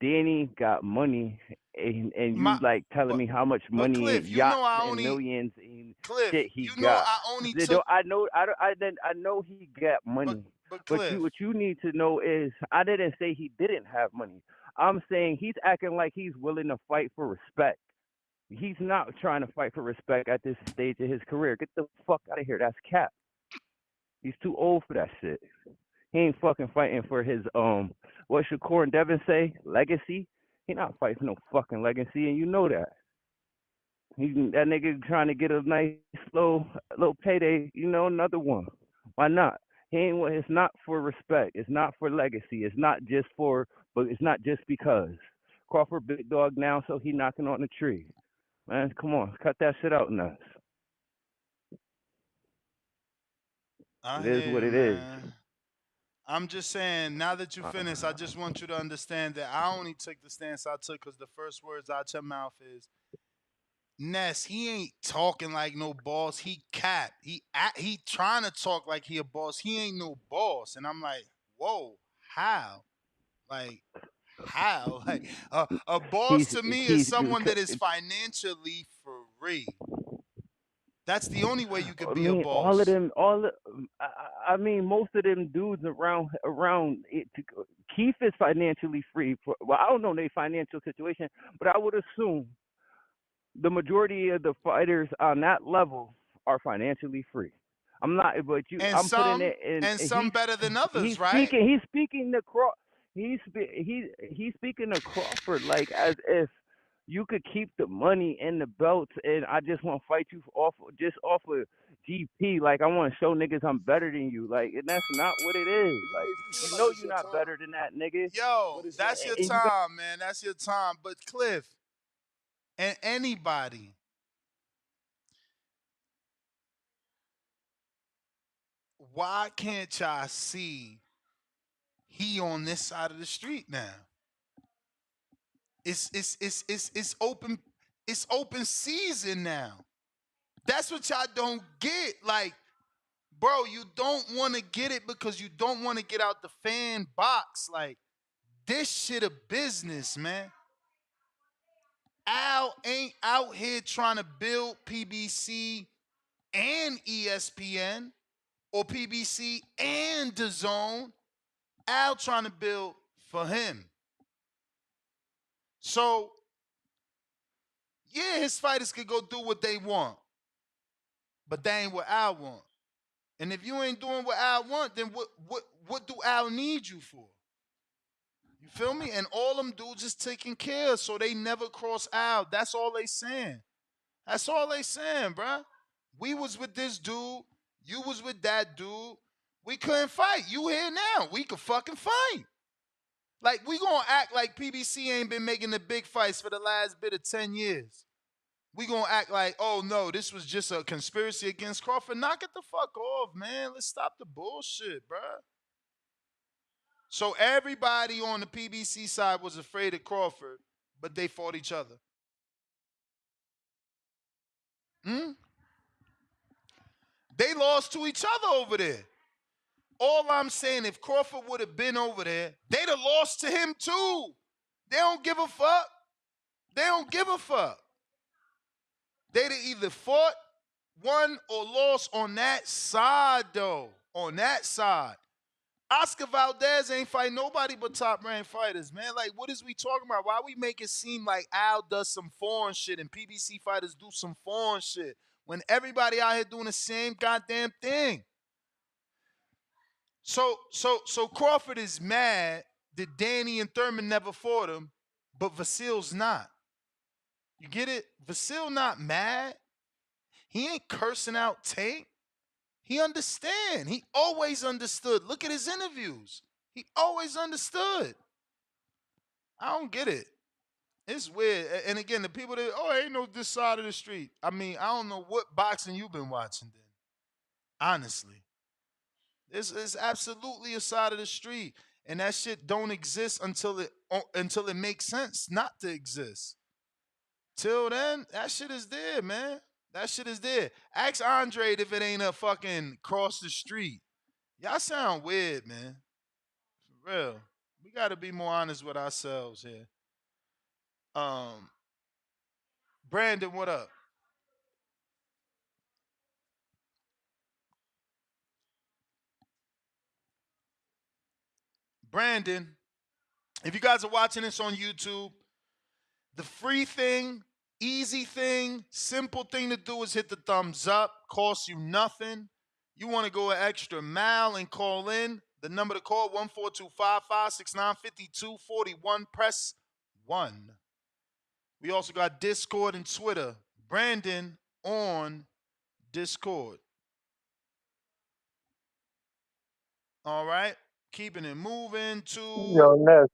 Danny got money, and you like telling me how much money Cliff, and yachts and millions and Cliff, shit he you got. know I only took. I know he got money. But Cliff, what you need to know is I didn't say he didn't have money. I'm saying he's acting like he's willing to fight for respect. He's not trying to fight for respect at this stage of his career. Get the fuck out of here. That's cap. He's too old for that shit. He ain't fucking fighting for his what should Shakur Devin say? Legacy? He not fighting for no fucking legacy, and you know that. That nigga trying to get a nice little payday, another one. Why not? It's not for respect. It's not for legacy. It's not just because. Crawford big dog now, so he knocking on the tree. Man, come on, cut that shit out, nuts. It is what it is. I'm just saying, now that you finished, I just want you to understand that I only took the stance I took because the first words out your mouth is, Ness, he ain't talking like no boss. He cap. He trying to talk like he a boss. He ain't no boss. And I'm like, whoa, how? Like, how? Like, a boss to me is someone that is financially free. That's the only way you could be a boss. Most of them dudes around it, Keith is financially free. I don't know their financial situation, but I would assume the majority of the fighters on that level are financially free. I'm not, but you. And I'm some, putting it in, and some better than others, right? He's speaking to Crawford like as if you could keep the money and the belts, and I just want to fight you off of GP. Like I want to show niggas I'm better than you. Like, and that's not what it is. Like you're not better than that, nigga. Yo, that's your time, man. That's your time. But Cliff and anybody, why can't y'all see he on this side of the street now? It's open season now. That's what y'all don't get. Like, bro, you don't want to get it because you don't want to get out the fan box. Like, this shit a business, man. Al ain't out here trying to build PBC and ESPN or PBC and DAZN. Al trying to build for him. So Yeah, his fighters could go do what they want, but that ain't what Al want. And if you ain't doing what Al want, then what do Al need you for? You feel me? And all them dudes is taking care, so they never cross Al. That's all they saying. That's all they saying, bruh. We was with this dude. You was with that dude. We couldn't fight. You here now. We could fucking fight. Like, we gonna act like PBC ain't been making the big fights for the last bit of 10 years. We gonna act like, oh no, this was just a conspiracy against Crawford. Knock it the fuck off, man. Let's stop the bullshit, bruh. So everybody on the PBC side was afraid of Crawford, but they fought each other. Hmm? They lost to each other over there. All I'm saying, if Crawford would have been over there, they'd have lost to him too. They don't give a fuck. They don't give a fuck. They'd have either fought, won, or lost on that side, though. On that side. Oscar Valdez ain't fight nobody but top-ranked fighters, man. Like, what is we talking about? Why we make it seem like Al does some foreign shit and PBC fighters do some foreign shit when everybody out here doing the same goddamn thing? So Crawford is mad that Danny and Thurman never fought him, but Vasil's not. You get it? Vasil not mad. He ain't cursing out Tank. He understand. He always understood. Look at his interviews. He always understood. I don't get it. It's weird. And again, the people that, ain't no this side of the street. I mean, I don't know what boxing you've been watching then. Honestly. It's absolutely a side of the street. And that shit don't exist until it makes sense not to exist. Till then, that shit is there, man. That shit is there. Ask Andre if it ain't a fucking cross the street. Y'all sound weird, man. For real. We gotta be more honest with ourselves here. Brandon, what up? Brandon, if you guys are watching this on YouTube, the free thing, easy thing, simple thing to do is hit the thumbs up. Costs you nothing. You want to go an extra mile and call in. The number to call, 14255695241. Press 1. We also got Discord and Twitter. Brandon on Discord. All right. Keeping it moving to... Yo, Ness,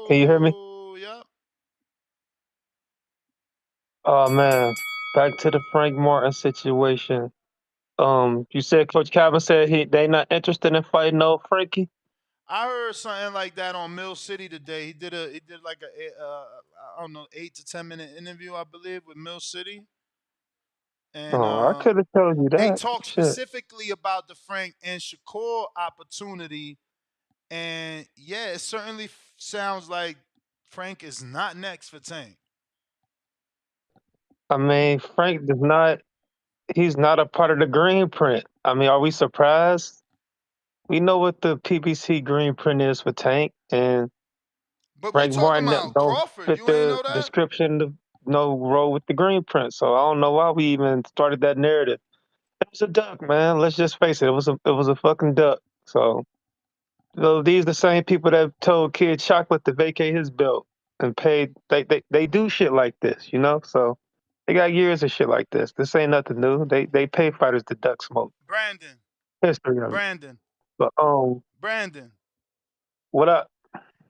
can you hear me? Yep. Oh man, back to the Frank Martin situation. You said Coach Calvin said they not interested in fighting no Frankie. I heard something like that on Mill City today. He did like a I don't know, 8 to 10 minute interview, I believe, with Mill City. And Oh, I could have told you they that. talked Shit. specifically about the Frank and Shakur opportunity. And yeah, it certainly sounds like Frank is not next for Tank. I mean, Frank does not. He's not a part of the green print. I mean, are we surprised? We know what the PBC green print is for Tank, and But we Frank talking Martin about don't Crawford. fit You ain't the know that? description of no role with the green print. So I don't know why we even started that narrative. It was a duck, man. Let's just face it. It was a fucking duck. So these the same people that told Kid Chocolate to vacate his belt and paid. They do shit like this, you know. So they got years of shit like this. This ain't nothing new. They pay fighters to duck smoke. Brandon. History of it. Brandon. But Brandon. What up?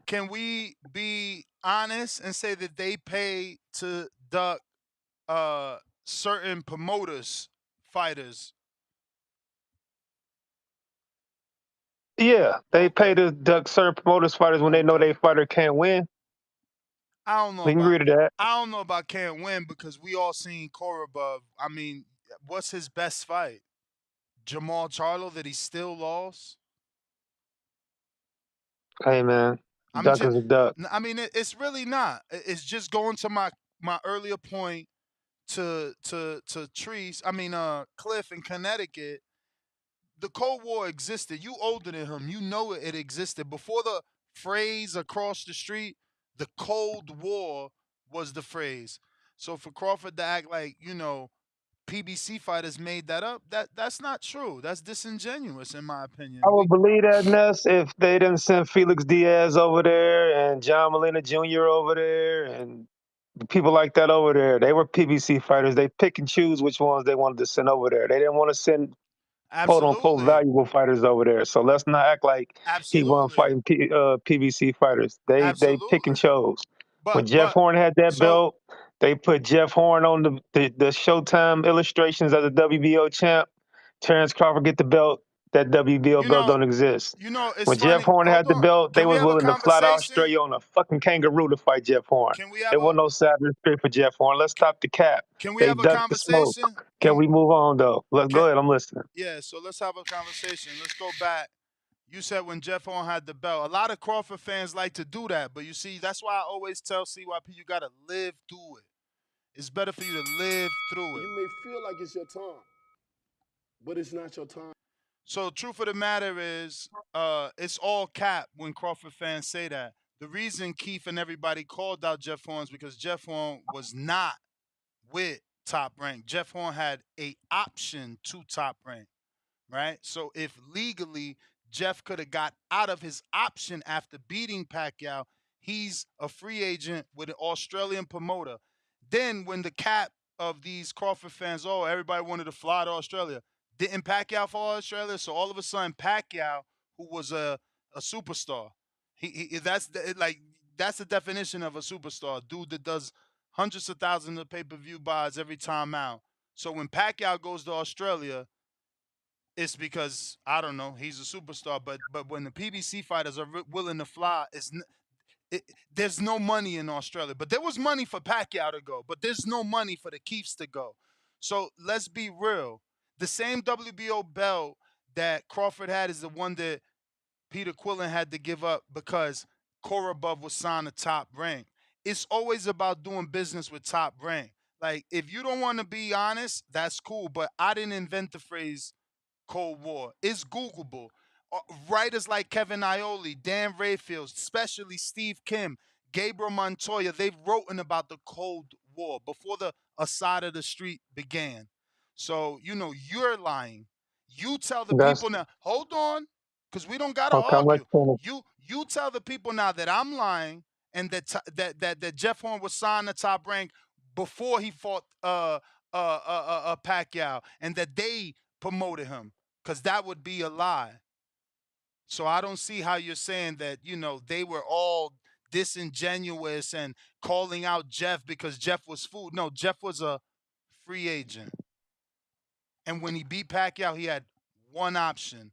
Can we be honest and say that they pay to duck certain promoters, fighters? Yeah, they pay to duck certain promoters fighters when they know their fighter can't win. I don't know We can about agree to that. I don't know about can't win because we all seen Korobov. I mean, what's his best fight? Jamal Charlo that he still lost? Hey man, duck is a duck. I mean, it's really not. It's just going to my earlier point to Treese. I mean, Cliff in Connecticut. The Cold War existed. You older than him. You know it existed. Before the phrase across the street, the Cold War was the phrase. So for Crawford to act like, PBC fighters made that up, that's not true. That's disingenuous in my opinion. I would believe that, Ness, if they didn't send Felix Diaz over there and John Molina Jr. over there and people like that over there. They were PBC fighters. They pick and choose which ones they wanted to send over there. They didn't want to send quote unquote Absolutely. valuable fighters over there. So let's not act like he wasn't Absolutely. fighting PBC fighters. They pick and Absolutely. chose. But When Jeff Horn had that so belt, they put Jeff Horn on the Showtime illustrations as a WBO champ. Terence Crawford get the belt. That WBO you belt know, don't exist. it's When Jeff funny. Horn Hold had the on. belt, they Can we was have a willing to fly to conversation? Australia on a fucking kangaroo to fight Jeff Horn. Can we have There a wasn't no savage straight for Jeff Horn. Let's stop the cap. can we They have a ducked the smoke. conversation? Can we move on though? Let's Can go ahead. I'm listening. Yeah, so let's have a conversation. Let's go back. You said when Jeff Horn had the belt. A lot of Crawford fans like to do that, but you see, that's why I always tell CYP you gotta live through it. It's better for you to live through it. You may feel like it's your time, but it's not your time. So truth of the matter is, it's all cap when Crawford fans say that. The reason Keith and everybody called out Jeff Horn is because Jeff Horn was not with Top Rank. Jeff Horn had a option to Top Rank, right? So if legally Jeff could have got out of his option after beating Pacquiao, he's a free agent with an Australian promoter. Then when the cap of these Crawford fans, oh, everybody wanted to fly to Australia. Didn't Pacquiao fly to Australia? So all of a sudden, Pacquiao, who was a superstar, that's the definition of a superstar, dude that does hundreds of thousands of pay-per-view buys every time out. So when Pacquiao goes to Australia, it's because I don't know, he's a superstar. But when the PBC fighters are willing to fly, there's no money in Australia. But there was money for Pacquiao to go, but there's no money for the Keefs to go. So let's be real. The same WBO belt that Crawford had is the one that Peter Quillen had to give up because Korobov was signed to Top Rank. It's always about doing business with Top Rank. Like, if you don't want to be honest, that's cool. But I didn't invent the phrase Cold War. It's Googleable. Writers like Kevin Ioli, Dan Rayfield, especially Steve Kim, Gabriel Montoya, they've written about the Cold War before the A Side of the Street began. So, you're lying. You tell the That's people now, hold on, because we don't gotta okay. argue. Let's You tell the people now that I'm lying and that Jeff Horn was signed to Top Rank before he fought Pacquiao, and that they promoted him, because that would be a lie. So I don't see how you're saying that, they were all disingenuous and calling out Jeff because Jeff was fooled. No, Jeff was a free agent. And when he beat Pacquiao, he had one option,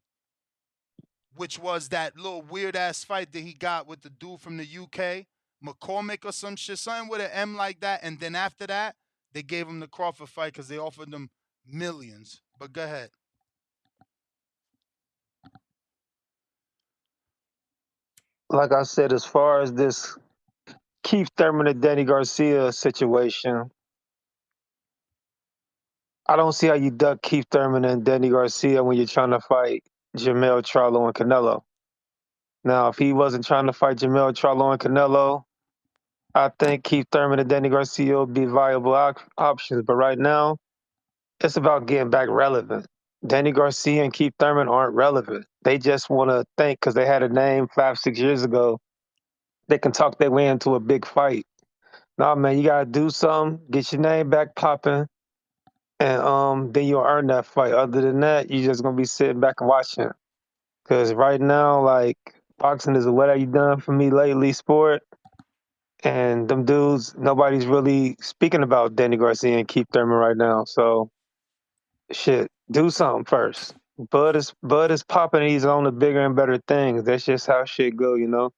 which was that little weird ass fight that he got with the dude from the UK, McCormick or some shit, something with an M like that. And then after that, they gave him the Crawford fight because they offered him millions. But go ahead. like I said, as far as this Keith Thurman and Danny Garcia situation, I don't see how you duck Keith Thurman and Danny Garcia when you're trying to fight Jamel Charlo and Canelo. Now, if he wasn't trying to fight Jamel Charlo and Canelo, I think Keith Thurman and Danny Garcia would be viable options. But right now, it's about getting back relevant. Danny Garcia and Keith Thurman aren't relevant. They just want to think because they had a name 5, 6 years ago, they can talk their way into a big fight. Nah, man, you gotta do something, get your name back popping, and then you'll earn that fight. Other than that, you're just gonna be sitting back and watching. Cause right now, like boxing is a what have you done for me lately sport, and them dudes, nobody's really speaking about Danny Garcia and Keith Thurman right now. So shit, do something first. Bud is popping. He's on the bigger and better things. That's just how shit go, you know.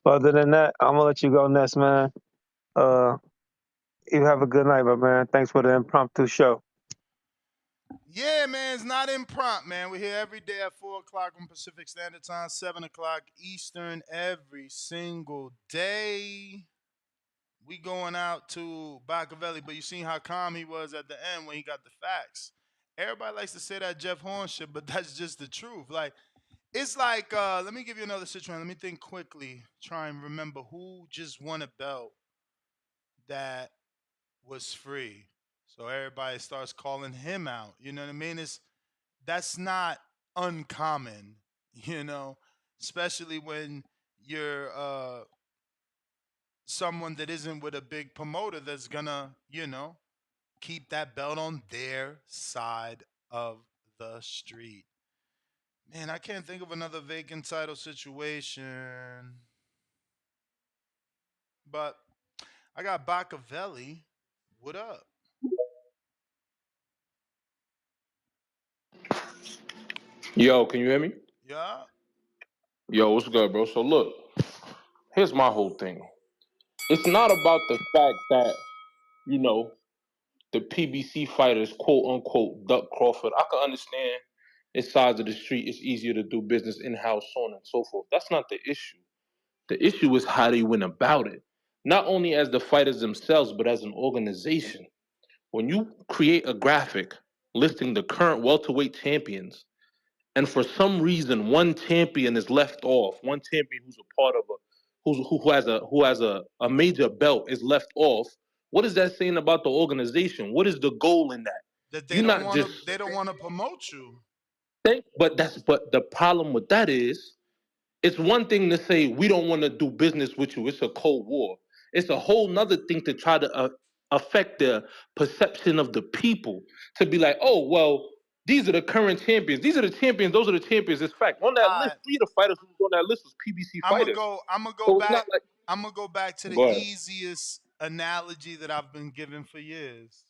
Other than that, I'm gonna let you go next, man. Uh, you have a good night, my man. Thanks for the impromptu show. Yeah, man, it's not impromptu, man. We're here every day at 4 o'clock on Pacific Standard Time, 7 o'clock Eastern, every single day. We going out to Bacavelli, but you seen how calm he was at the end when he got the facts. Everybody likes to say that Jeff Horn shit, but that's just the truth. Like, it's like, let me give you another situation. Let me think quickly. Try and remember who just won a belt that was free. So everybody starts calling him out. You know what I mean? That's not uncommon, you know, especially when you're someone that isn't with a big promoter that's gonna, keep that belt on their side of the street. Man, I can't think of another vacant title situation. But I got Bacavelli. What up? Yo, can you hear me? Yeah. Yo, what's good, bro? So look, here's my whole thing. It's not about the fact that, you know, the PBC fighters, quote unquote, duck Crawford. I can understand it's sides of the street, it's easier to do business in-house, so on and so forth. That's not the issue. The issue is how they went about it. Not only as the fighters themselves, but as an organization. When you create a graphic listing the current welterweight champions, and for some reason one champion is left off, one champion who's a part of who has a major belt is left off, what is that saying about the organization? What is the goal in that? That You're not just they don't want to promote you. but the problem with that is it's one thing to say we don't want to do business with you. It's a cold war. It's a whole nother thing to try to affect the perception of the people. To be like, oh well, these are the current champions. These are the champions. Those are the champions. It's fact. On that list, 3 of the fighters who was on that list was PBC fighters. I'm gonna go So it's back. not like. I'm gonna go back to the Go ahead. easiest analogy that I've been given for years.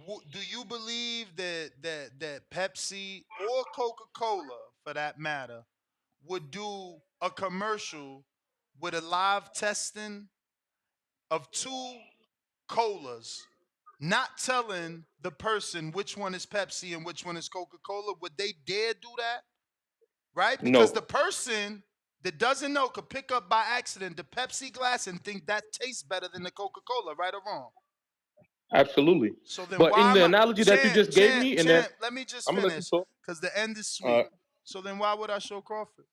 Do you believe that Pepsi or Coca-Cola, for that matter, would do a commercial with a live testing of two colas, not telling the person which one is Pepsi and which one is Coca-Cola? Would they dare do that? Right? Because the No, person that doesn't know could pick up by accident the Pepsi glass and think that tastes better than the Coca-Cola, right or wrong? absolutely. So then But why in am the I analogy that you champ, just gave champ, me, and then champ, let me just I'm gonna let you finish talk. because the end is Uh, sweet. So then why would I show Crawford?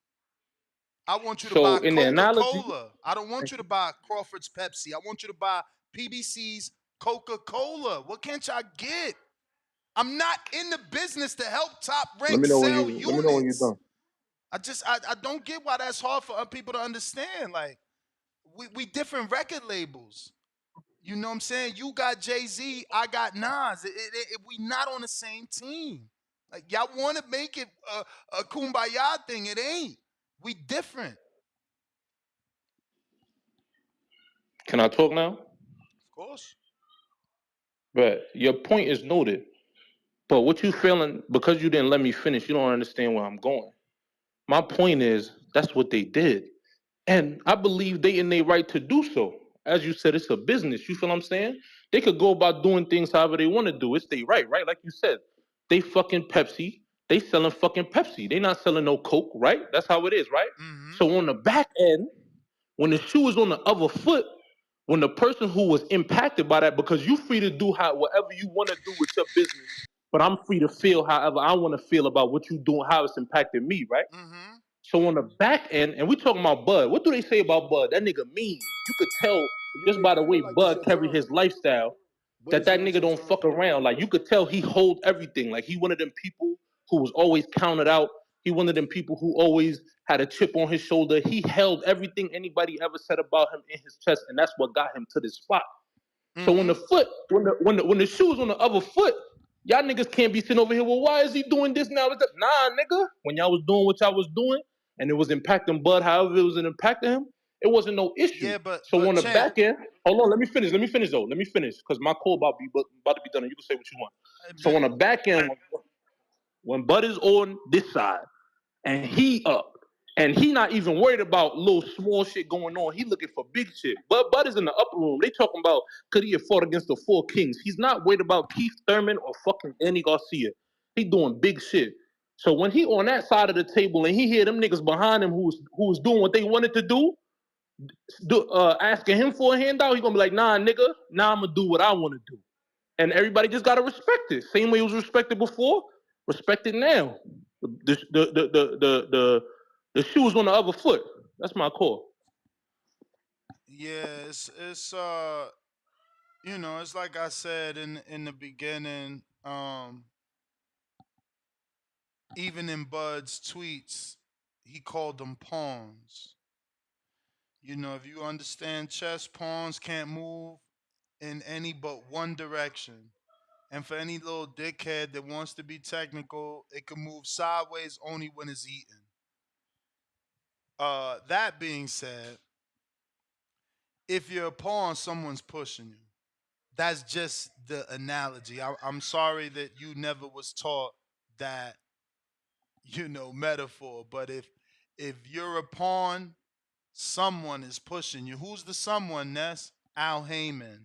I want you to buy so in the analogy, Coca-Cola. I don't want you to buy Crawford's Pepsi. I want you to buy PBC's Coca-Cola. What can't y'all get? I'm not in the business to help Top let Rank me know when sell you let me know when you're units. done. I don't get why that's hard for people to understand. Like we different record labels. You know what I'm saying? You got Jay-Z, I got Nas. We not on the same team. Like y'all want to make it a kumbaya thing. It ain't. We different. Can I talk now? Of course. But your point is noted. But what you feeling because you didn't let me finish, you don't understand where I'm going. My point is that's what they did. And I believe they in their right to do so. As you said, it's a business. You feel what I'm saying? They could go about doing things however they want to do. It's their right? Like you said, they fucking Pepsi. They selling fucking Pepsi. They not selling no Coke, right? That's how it is, right? Mm-hmm. So on the back end, when the shoe is on the other foot, when the person who was impacted by that, because you free to do whatever you want to do with your business, but I'm free to feel however I want to feel about what you doing, how it's impacted me, right? Mm-hmm. So on the back end, and we talking about Bud. What do they say about Bud? That nigga mean. You could tell You just may by the feel way like it's Bud your carry time, his lifestyle but that it's that not nigga your don't time. fuck around. Like you could tell he hold everything. Like he one of them people who was always counted out. He one of them people who always had a chip on his shoulder. He held everything anybody ever said about him in his chest, and that's what got him to this spot. So when Mm-hmm. the foot, when the shoe is on the other foot, y'all niggas can't be sitting over here. Well, why is he doing this now? Nah, nigga. When y'all was doing what y'all was doing, and it was impacting Bud, however it was impacting him, it wasn't no issue. Yeah, but So on the champ, back end, hold on, let me finish though. Let me finish because my call about to be done, and you can say what you want. So on the back end, when Bud is on this side and he up. And he not even worried about little small shit going on. He looking for big shit. But Bud is in the upper room. They talking about could he have fought against the 4 Kings. He's not worried about Keith Thurman or fucking Danny Garcia. He doing big shit. So when he on that side of the table and he hear them niggas behind him who's doing what they wanted to asking him for a handout, he gonna be like, nah, nigga, nah, I'm gonna do what I want to do. And everybody just gotta respect it. Same way it was respected before, respect it now. The shoes on the other foot. That's my call. yeah, it's it's like I said in the beginning. Even in Bud's tweets, he called them pawns. If you understand chess, pawns can't move in any but one direction. And for any little dickhead that wants to be technical, it can move sideways only when it's eaten. That being said, if you're a pawn, someone's pushing you. That's just the analogy. I'm sorry that you never was taught that, metaphor. But if you're a pawn, someone is pushing you. Who's the someone, Ness? Al Heyman.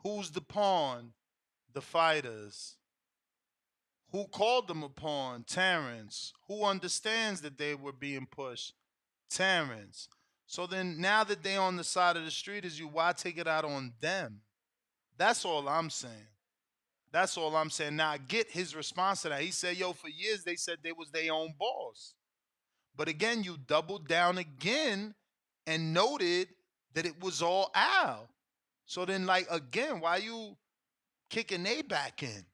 Who's the pawn? The fighters. Who called them a pawn? Terence. Who understands that they were being pushed? Terence. So then now that they on the side of the street as you, why take it out on them? That's all I'm saying. That's all I'm saying. Now I get his response to that. He said, yo, for years they said they was their own boss. But again, you doubled down again and noted that it was all Al. So then, like, again, why you kicking they back in?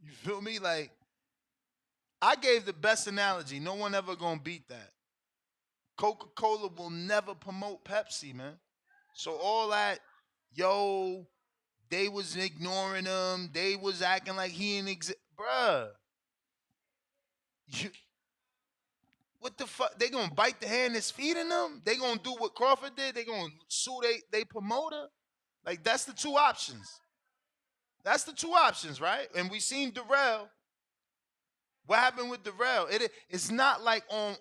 You feel me? Like, I gave the best analogy. No one ever gonna beat that. Coca-Cola will never promote Pepsi, man. So all that, yo, they was ignoring him. They was acting like he ain't exist. Bruh. What the fuck? They gonna bite the hand that's feeding them? They gonna do what Crawford did? They gonna sue they promoter? Like, that's the two options. That's the two options, right? And we seen Darrell. What happened with Darrell? It's not like on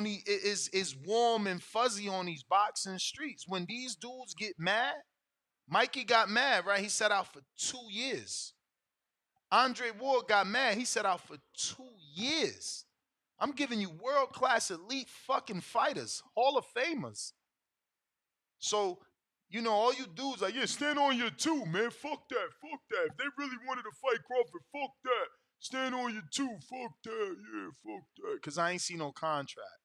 the it's warm and fuzzy on these boxing streets. When these dudes get mad, Mikey got mad, right? He set out for 2 years. Andre Ward got mad. He set out for 2 years. I'm giving you world-class elite fucking fighters, Hall of Famers. So, all you dudes like, yeah, stand on your two, man. Fuck that. Fuck that. If they really wanted to fight Crawford, fuck that. Stand on your two. Fuck that. Yeah, fuck that. Because I ain't seen no contract.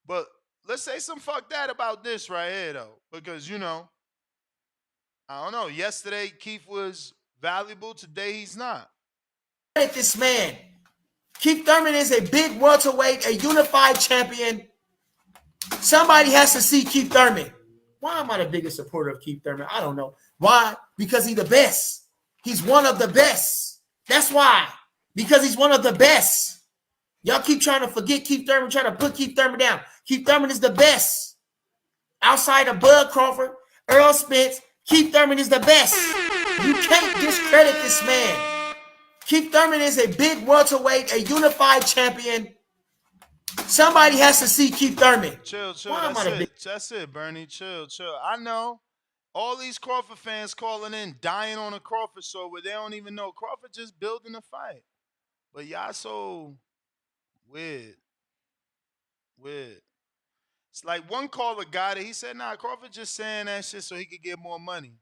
But let's say some fuck that about this right here, though. Because, I don't know. Yesterday, Keith was valuable. Today, he's not. This man, Keith Thurman is a big welterweight, a unified champion. Somebody has to see Keith Thurman. Why am I the biggest supporter of Keith Thurman? I don't know. Why? Because he's the best. He's one of the best. That's why. Because he's one of the best. Y'all keep trying to forget Keith Thurman, trying to put Keith Thurman down. Keith Thurman is the best. Outside of Bud Crawford, Earl Spence, Keith Thurman is the best. You can't discredit this man. Keith Thurman is a big welterweight, a unified champion. Somebody has to see Keith Thurman. Chill. That's it, Bernie. Chill. I know all these Crawford fans calling in, dying on a Crawford show where they don't even know Crawford just building a fight. But y'all so weird. It's like one caller got it. He said, nah, Crawford just saying that shit so he could get more money.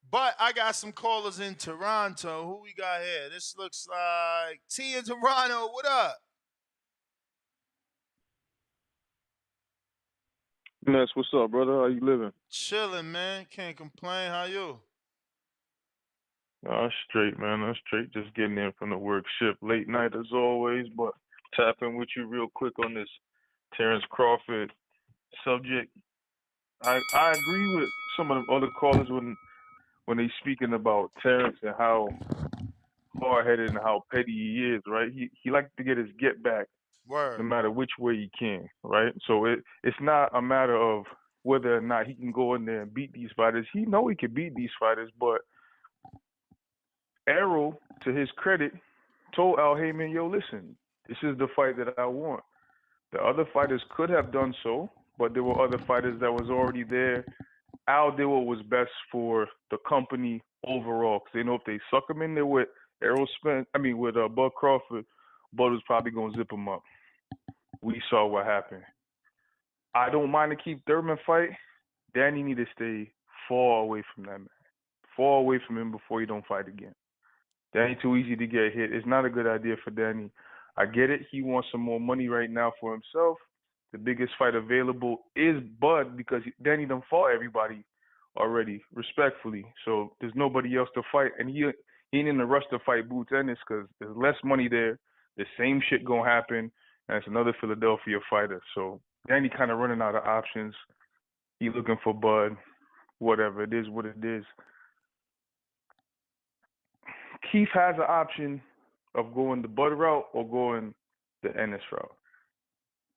But I got some callers in Toronto. Who we got here? This looks like T in Toronto. What up? Ness, what's up, brother? How you living? Chilling, man. Can't complain. How you? Straight, man. I'm straight. Just getting in from the work shift. Late night as always, but tapping with you real quick on this Terence Crawford subject. I agree with some of the other callers when they speaking about Terence and how hard-headed and how petty he is, right? He likes to get his get back. Word. No matter which way he can, right? So it's not a matter of whether or not he can go in there and beat these fighters. He know he can beat these fighters, but Errol, to his credit, told Al Heyman, yo, listen, this is the fight that I want. The other fighters could have done so, but there were other fighters that was already there. Al did what was best for the company overall, because they know if they suck him in there with with Bud Crawford, Bud was probably going to zip him up. We saw what happened. I don't mind the Keith Thurman fight. Danny need to stay far away from that man. Far away from him before he don't fight again. Danny too easy to get hit. It's not a good idea for Danny. I get it. He wants some more money right now for himself. the biggest fight available is Bud because Danny done fought everybody already, respectfully. So there's nobody else to fight, and he ain't in the rush to fight Boots Ennis because there's less money there. The same shit gonna happen, and it's another Philadelphia fighter. So Danny kind of running out of options. He looking for Bud. Whatever it is, what it is. Keith has an option of going the Bud route or going the Ennis route.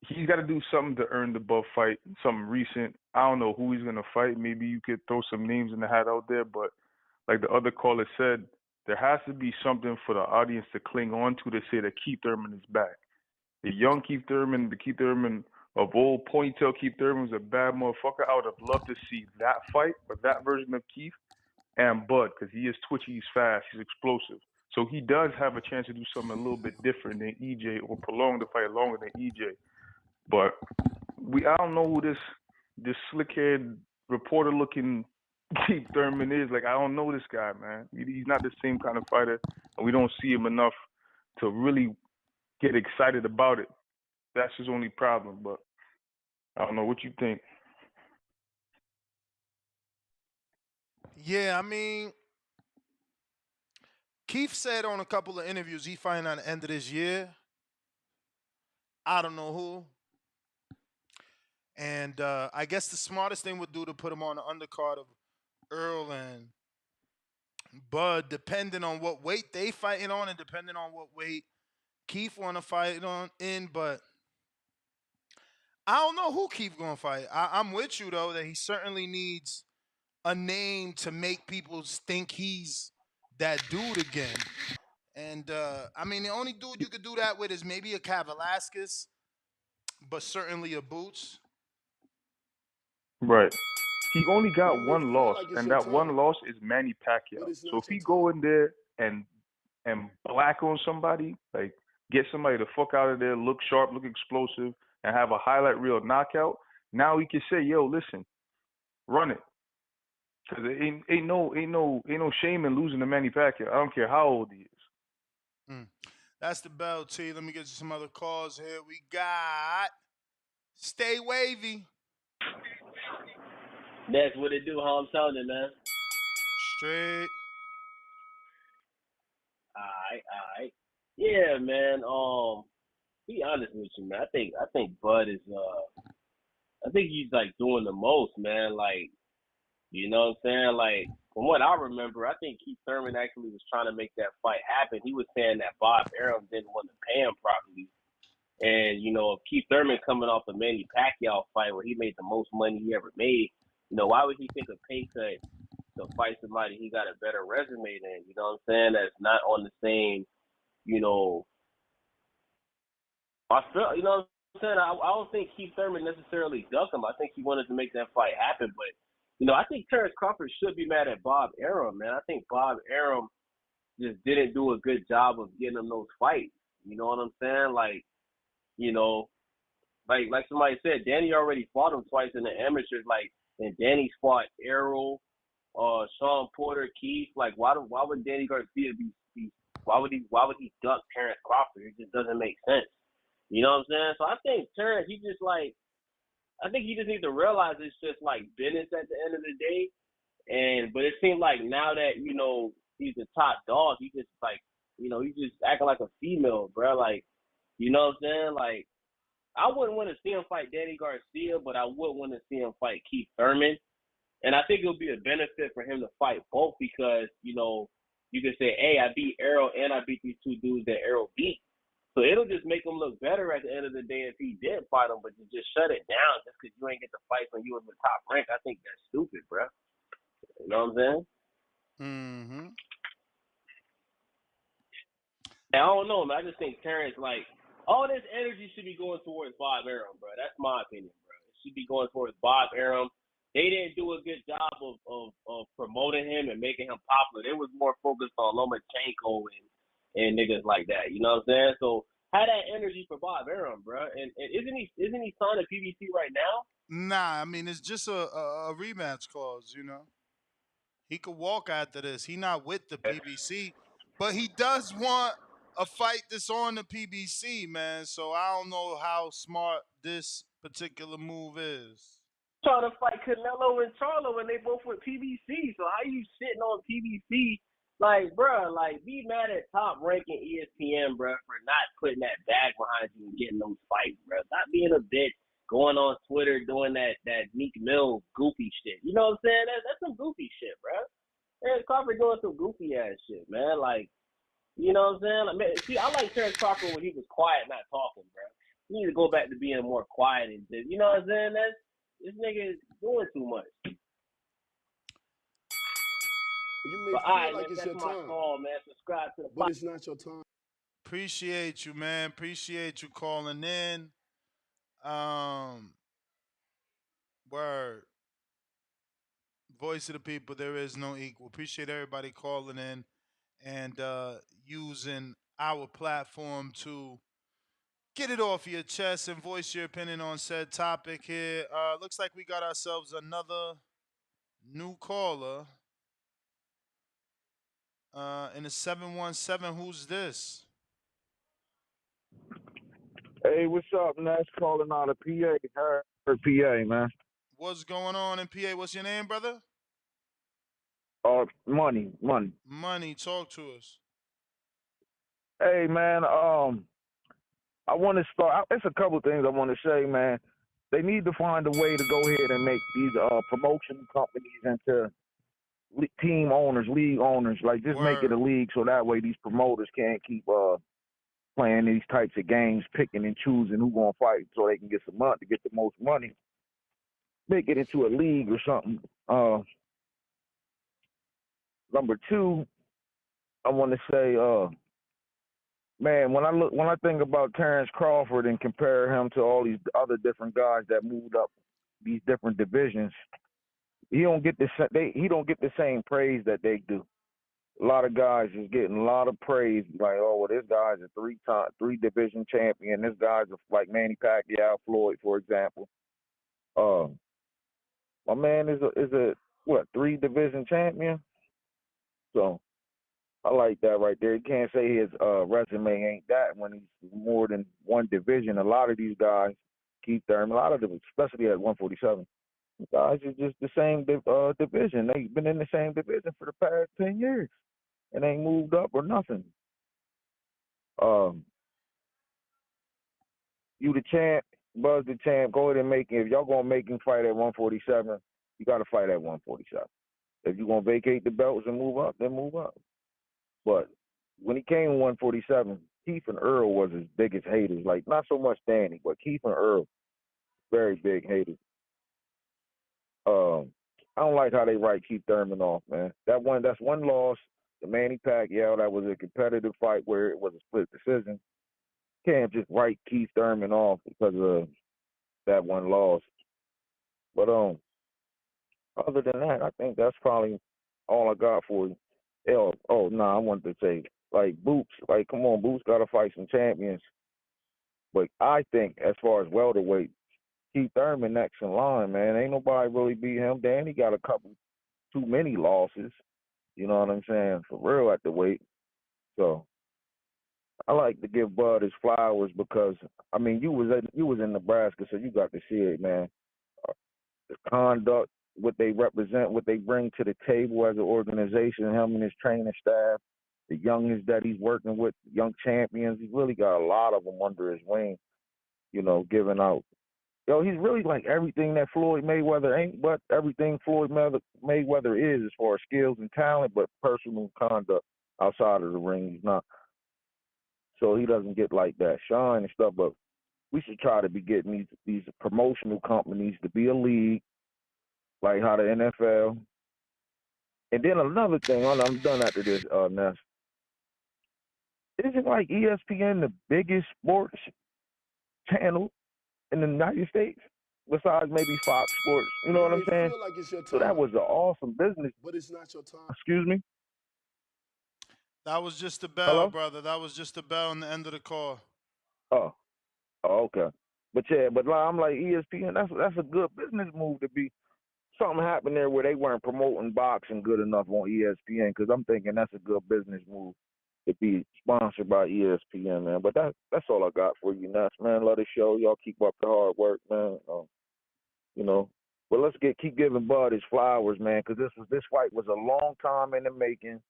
He's got to do something to earn the Bud fight, something recent. I don't know who he's going to fight. Maybe you could throw some names in the hat out there, but like the other caller said, there has to be something for the audience to cling on to say that Keith Thurman is back. The young Keith Thurman, the Keith Thurman of old, ponytail Keith Thurman was a bad motherfucker. I would have loved to see that fight, or that version of Keith and Bud, because he is twitchy, he's fast, he's explosive. So he does have a chance to do something a little bit different than EJ or prolong the fight longer than EJ. But I don't know who this slick-haired reporter-looking Keith Thurman is. Like, I don't know this guy, man. He's not the same kind of fighter, and we don't see him enough to really get excited about it. That's his only problem, but I don't know what you think. Yeah, I mean, Keith said on a couple of interviews he fighting at the end of this year. I don't know who. And I guess the smartest thing would do to put him on the undercard of Earl and Bud, depending on what weight they fighting on and depending on what weight Keith want to fight on in. But I don't know who Keith going to fight. I'm with you, though, that he certainly needs a name to make people think he's that dude again. And, I mean, the only dude you could do that with is maybe a Cat Velasquez, but certainly a Boots. Right. He only got You may one feel loss, like it's and your that one time, loss is Manny but Pacquiao. it's So not if your he time. go in there and black on somebody, like get somebody the fuck out of there, look sharp, look explosive, and have a highlight reel knockout, now he can say, "Yo, listen, run it," because ain't no shame in losing to Manny Pacquiao. I don't care how old he is. That's the bell, T. Let me get you some other calls here. We got Stay Wavy. That's what it do, how I'm telling it, man. Straight. Alright. Yeah, man. Be honest with you, man. I think Bud is I think he's like doing the most, man. Like, you know what I'm saying? Like, from what I remember, I think Keith Thurman actually was trying to make that fight happen. He was saying that Bob Arum didn't want to pay him properly. And, you know, if Keith Thurman coming off the Manny Pacquiao fight where he made the most money he ever made, you know, why would he take a pay cut to fight somebody he got a better resume than? You know what I'm saying? That's not on the same, you know, I feel, you know what I'm saying? I don't think Keith Thurman necessarily ducked him. I think he wanted to make that fight happen. But, you know, I think Terence Crawford should be mad at Bob Arum, man. I think Bob Arum just didn't do a good job of getting him those fights. You know what I'm saying? Like, you know, like somebody said, Danny already fought him twice in the amateurs. Like, and Danny's fought Errol, Sean Porter, Keith. Like, why would Danny Garcia be why would he duck Terence Crawford? It just doesn't make sense. You know what I'm saying? So I think Terence, I think he just needs to realize it's just like business at the end of the day. But it seemed like now that, you know, he's the top dog, he just like, you know, he's just acting like a female, bro. Like, you know what I'm saying? Like, I wouldn't want to see him fight Danny Garcia, but I would want to see him fight Keith Thurman. And I think it would be a benefit for him to fight both because, you know, you can say, hey, I beat Errol and I beat these two dudes that Errol beat. So it'll just make him look better at the end of the day if he did fight him, but to just shut it down just because you ain't get to fight when you was the top rank, I think that's stupid, bro. You know what I'm saying? Mm-hmm. I don't know, man. I just think Terrence, like, all this energy should be going towards Bob Arum, bro. That's my opinion, bro. It should be going towards Bob Arum. They didn't do a good job of promoting him and making him popular. They was more focused on Lomachenko and niggas like that. You know what I'm saying? So have that energy for Bob Arum, bro. And isn't he signed to PBC right now? Nah, I mean, it's just a rematch clause, you know. He could walk after this. He not with the PBC, but he does want a fight that's on the PBC, man. So I don't know how smart this particular move is? Trying to fight Canelo and Charlo, and they both with PBC. So how you sitting on PBC? Like, bro, like, be mad at top ranking ESPN, bro, for not putting that bag behind you and getting those fights, bro. Stop being a bitch, going on Twitter doing that Meek Mill goofy shit. You know what I'm saying? That's some goofy shit, bro. Terence Crawford doing some goofy ass shit, man. Like, you know what I'm saying? Like, man, see, I like Terence Crawford when he was quiet, not talking, bro. He need to go back to being more quiet and just, you know what I'm saying? This nigga is doing too much. You may But feel all right, like man, it's that's your my time, call, man. Subscribe to the but it's not your time. Appreciate you, man. Appreciate you calling in. Word. Voice of the people, there is no equal. Appreciate everybody calling in and using our platform to get it off your chest and voice your opinion on said topic here. Looks like we got ourselves another new caller. In the 717, who's this? Hey, what's up, Nash? Calling out of PA. PA, man. What's going on in PA? What's your name, brother? Money. Money, talk to us. Hey, man. I want to start. It's a couple things I want to say, man. They need to find a way to go ahead and make these promotion companies into team owners, league owners. Like, just make it a league so that way these promoters can't keep playing these types of games, picking and choosing who gonna fight so they can get some money to get the most money. Make it into a league or something. Number two, I want to say, man, when I think about Terence Crawford and compare him to all these other different guys that moved up these different divisions, he don't get the same praise that they do. A lot of guys is getting a lot of praise, like, oh, well, this guy's a three division champion. This guy's like Manny Pacquiao, Floyd, for example. My man is a what, 3 division champion. So I like that right there. You can't say his resume ain't that when he's more than one division. A lot of these guys, Keith Thurman, a lot of them, especially at 147, guys are just the same division. They've been in the same division for the past 10 years and ain't moved up or nothing. You the champ, Buzz the champ. Go ahead and make him. If y'all gonna make him fight at 147, you gotta fight at 147. If you gonna vacate the belts and move up, then move up. But when he came to 147, Keith and Earl was his biggest haters. Like, not so much Danny, but Keith and Earl, very big haters. I don't like how they write Keith Thurman off, man. That's one loss. The Manny Pacquiao, that was a competitive fight where it was a split decision. Can't just write Keith Thurman off because of that one loss. But other than that, I think that's probably all I got for you. I wanted to say, like, Boots, like, come on, Boots got to fight some champions. But I think as far as welterweight, Keith Thurman next in line, man. Ain't nobody really beat him. Danny got a couple too many losses. You know what I'm saying? For real at the weight. So I like to give Bud his flowers because, I mean, you was in Nebraska, so you got to see it, man. The conduct, what they represent, what they bring to the table as an organization, him and his training staff, the youngest that he's working with, young champions. He's really got a lot of them under his wing, you know, giving out. He's really like everything that Floyd Mayweather ain't, but everything Floyd Mayweather is as far as skills and talent, but personal conduct outside of the ring, he's not. So he doesn't get like that shine and stuff, but we should try to be getting these promotional companies to be a league, like how the NFL. And then another thing, I'm done after this, Ness. Isn't like ESPN the biggest sports channel in the United States? Besides maybe Fox Sports, you know You what I'm may saying? feel like it's your So that time, was an awesome business. but it's not your time. Excuse me? That was just the bell, Hello? brother. That was just the bell on the end of the call. Oh, okay. But I'm like ESPN. That's a good business move to be. Something happened there where they weren't promoting boxing good enough on ESPN because I'm thinking that's a good business move. to be sponsored by ESPN, man. But that's all I got for you, Nuts, man. Love the show. Y'all keep up the hard work, man. You know. But let's keep giving Bud his flowers, man, because this fight was a long time in the making,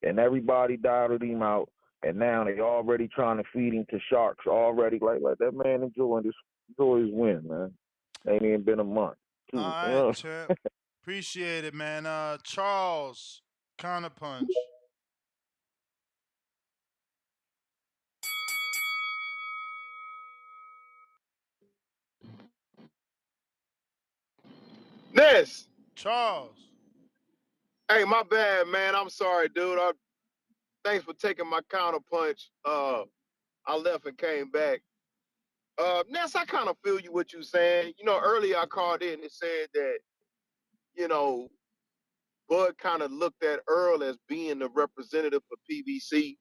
and everybody doubted him out, and now they already trying to feed him to sharks already. Like that man enjoy his win, man. Ain't even been a month. All Too, you right, know? champ. Appreciate it, man. Charles, counterpunch. Ness. Charles. Hey, my bad, man. I'm sorry, dude. Thanks for taking my counter punch. I left and came back. Ness, I kind of feel you what you saying. You know, earlier I called in and said that, you know, Bud kind of looked at Earl as being the representative for PBC.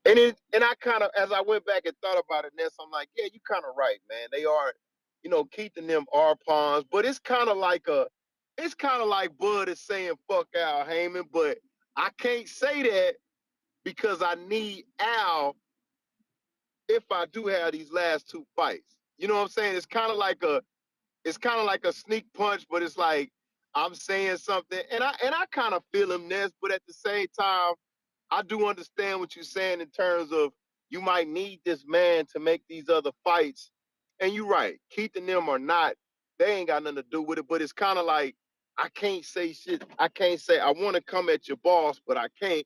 And I kind of, as I went back and thought about it, Ness, I'm like, yeah, you kind of right, man. They are, you know, Keith and them are pawns, but it's kind of like Bud is saying fuck Al Heyman, but I can't say that because I need Al if I do have these last two fights. You know what I'm saying? It's kind of like a sneak punch, but it's like I'm saying something, and I kind of feel him, Ness, but at the same time, I do understand what you're saying in terms of you might need this man to make these other fights. And you're right. Keith and them are not, they ain't got nothing to do with it, but it's kind of like, I can't say shit. I can't say, I want to come at your boss, but I can't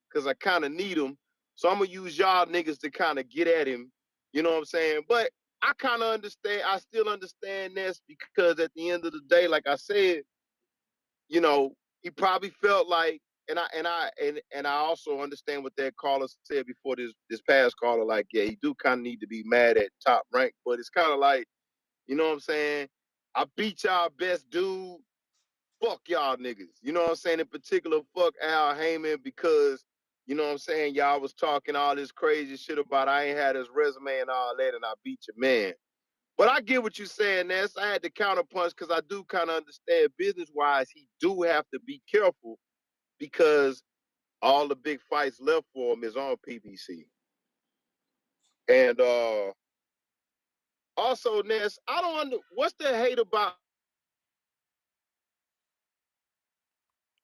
because I kind of need him. So I'm going to use y'all niggas to kind of get at him. You know what I'm saying? But I kind of understand. I still understand this because at the end of the day, like I said, you know, he probably felt like, and I also understand what that caller said before this past caller, like, yeah, he do kind of need to be mad at Top Rank, but it's kind of like, you know what I'm saying? I beat y'all best dude. Fuck y'all niggas. You know what I'm saying? In particular, fuck Al Heyman because, you know what I'm saying? Y'all was talking all this crazy shit about I ain't had his resume and all that, and I beat your man. But I get what you're saying, Ness. I had to counterpunch because I do kind of understand business-wise, he do have to be careful because all the big fights left for him is on PBC. And also, Ness, I don't what's the hate about?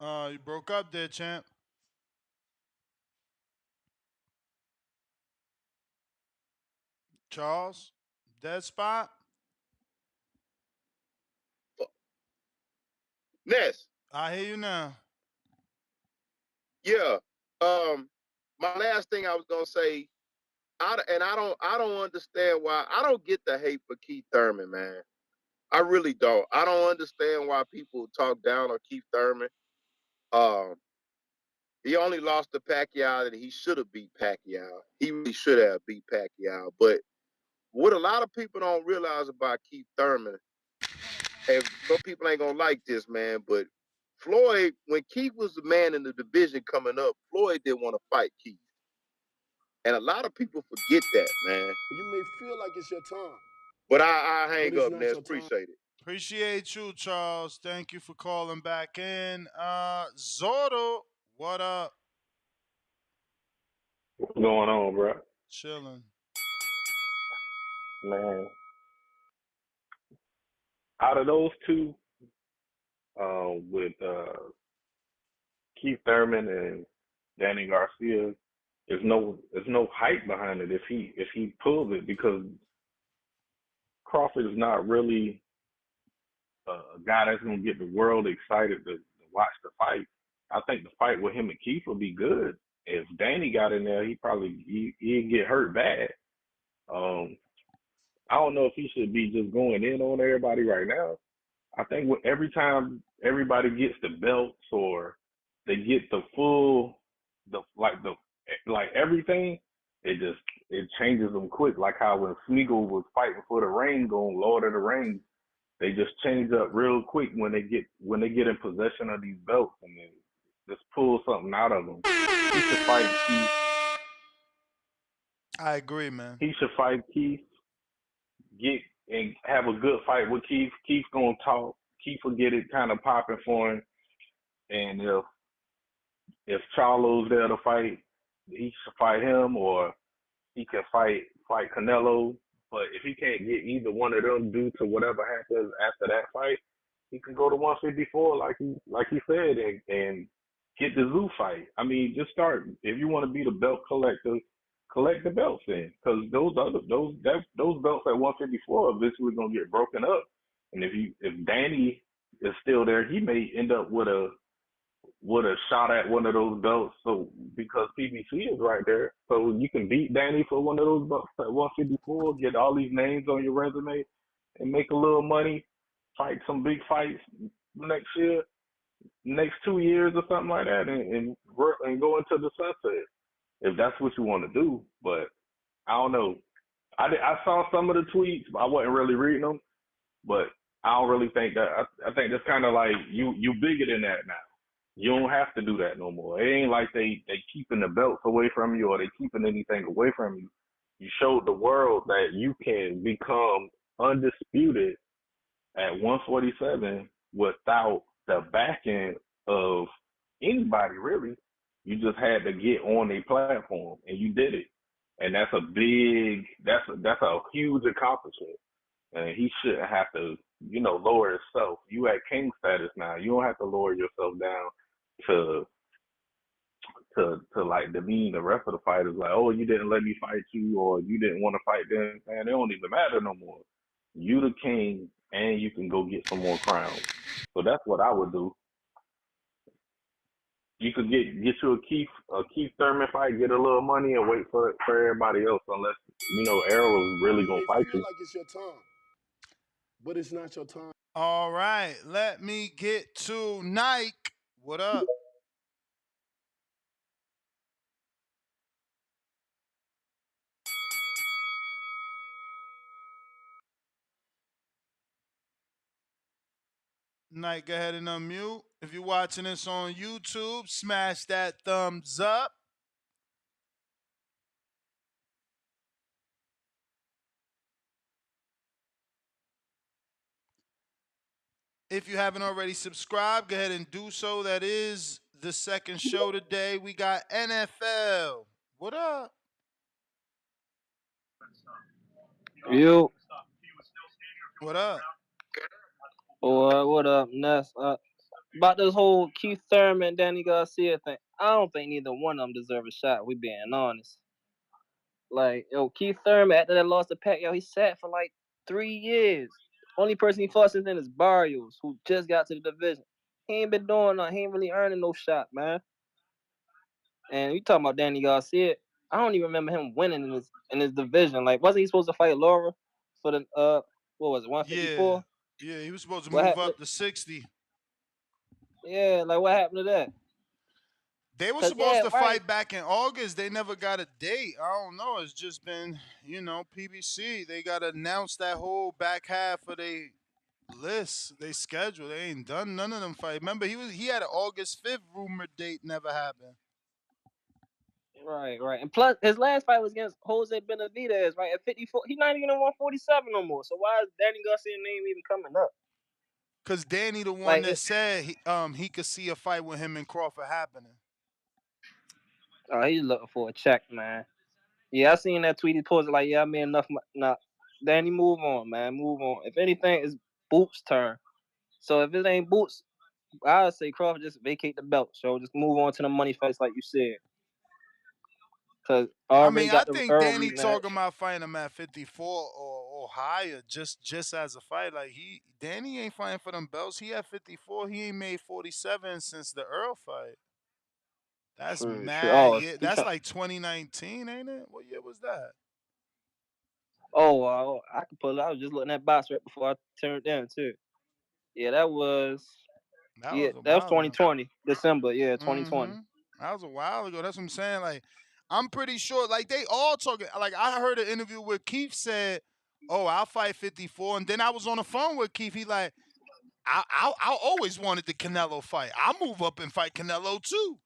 You broke up there, champ. Charles, dead spot. Ness. I hear you now. Yeah. My last thing I was gonna say, I don't understand why I don't get the hate for Keith Thurman, man. I really don't. I don't understand why people talk down on Keith Thurman. Um, he only lost to Pacquiao and he should have beat Pacquiao. He really should have beat Pacquiao. But what a lot of people don't realize about Keith Thurman, and some people ain't gonna like this, man, but Floyd, when Keith was the man in the division coming up, Floyd didn't want to fight Keith. And a lot of people forget that, man. You may feel like it's your time, But I but hang it's up, not Ness. your time. Appreciate it. Appreciate you, Charles. Thank you for calling back in. Zordo, what up? What's going on, bro? Chilling. Man, out of those two, with Keith Thurman and Danny Garcia, there's no hype behind it if he pulls it because Crawford is not really a guy that's gonna get the world excited to watch the fight. I think the fight with him and Keith will be good. If Danny got in there, he'd get hurt bad. I don't know if he should be just going in on everybody right now. I think every time everybody gets the belts or they get the full, like everything, it changes them quick. Like how when Smeagol was fighting for the ring on Lord of the Rings, they just change up real quick when they get in possession of these belts and then just pull something out of them. He should fight Keith. I agree, man. He should fight Keith. Get and have a good fight with Keith. Keith's gonna talk. Keith will get it kind of popping for him. And if Charlo's there to fight, he should fight him, or he can fight Canelo. But if he can't get either one of them due to whatever happens after that fight, he can go to 154 like he said and get the Zoo fight. I mean, just start. If you want to be the belt collector, collect the belts in, because those belts at 154 eventually gonna get broken up. And if Danny is still there, he may end up with a shot at one of those belts. So because PBC is right there, so you can beat Danny for one of those belts at 154, get all these names on your resume, and make a little money, fight some big fights next year, next 2 years or something like that, and work and go into the sunset if that's what you want to do. But I don't know. I saw some of the tweets, but I wasn't really reading them. But I don't really think that. I think that's kind of like you bigger than that now. You don't have to do that no more. It ain't like they keeping the belts away from you or they keeping anything away from you. You showed the world that you can become undisputed at 147 without the backing of anybody, really. You just had to get on a platform, and you did it. And that's a huge accomplishment. And he shouldn't have to, lower himself. You at king status now. You don't have to lower yourself down to like demean the rest of the fighters. Like, oh, you didn't let me fight you, or you didn't want to fight them. Man, it don't even matter no more. You the king, and you can go get some more crowns. So that's what I would do. You could get you a Keith Thurman fight, get a little money, and wait for everybody else, unless Errol is really gonna fight feel you. like it's your time, but it's not your time. All right, let me get to Nike. What up? Nike, go ahead and unmute. If you're watching this on YouTube, smash that thumbs up. If you haven't already subscribed, go ahead and do so. That is the second show today. We got NFL. What up? Yo. What up? What up, Ness? About this whole Keith Thurman, Danny Garcia thing, I don't think neither one of them deserve a shot. We being honest. Like, Keith Thurman, after that loss to Pacquiao, he sat for like 3 years. Only person he fought since then is Barrios, who just got to the division. He ain't been doing nothing. He ain't really earning no shot, man. And you talking about Danny Garcia? I don't even remember him winning in his division. Like, wasn't he supposed to fight Laura for the what was it, 154? Yeah, he was supposed to move up to 60. Yeah, like what happened to that? They were supposed to fight back in August. They never got a date. I don't know. It's just been, PBC. They got to announce that whole back half of their list, they schedule. They ain't done none of them fights. Remember, he had an August 5th rumored date, never happened. Right. And plus, his last fight was against Jose Benavidez, right? At 54. He's not even in 147 no more. So why is Danny Garcia's name even coming up? Because Danny the one that said he could see a fight with him and Crawford happening. Oh, he's looking for a check, man. Yeah, I seen that tweet. He posted like, yeah, I made enough. Nah, Danny, move on, man. Move on. If anything, it's Boots' turn. So if it ain't Boots, I would say Crawford just vacate the belt. So just move on to the money fights like you said. Because I think Danny talking about fighting him at 54 or higher, just as a fight. Like Danny ain't fighting for them belts. He at 54. He ain't made 47 since the Earl fight. That's mad. Oh, yeah, that's like 2019, ain't it? What year was that? Oh, I can pull it. I was just looking at box right before I turned down too. Yeah, that was 2020, December. Yeah, 2020. Mm-hmm. That was a while ago. That's what I'm saying. Like, I'm pretty sure. Like, they all talking. Like, I heard an interview where Keith said, "Oh, I'll fight 54," and then I was on the phone with Keith. He like, I always wanted the Canelo fight. I'll move up and fight Canelo too.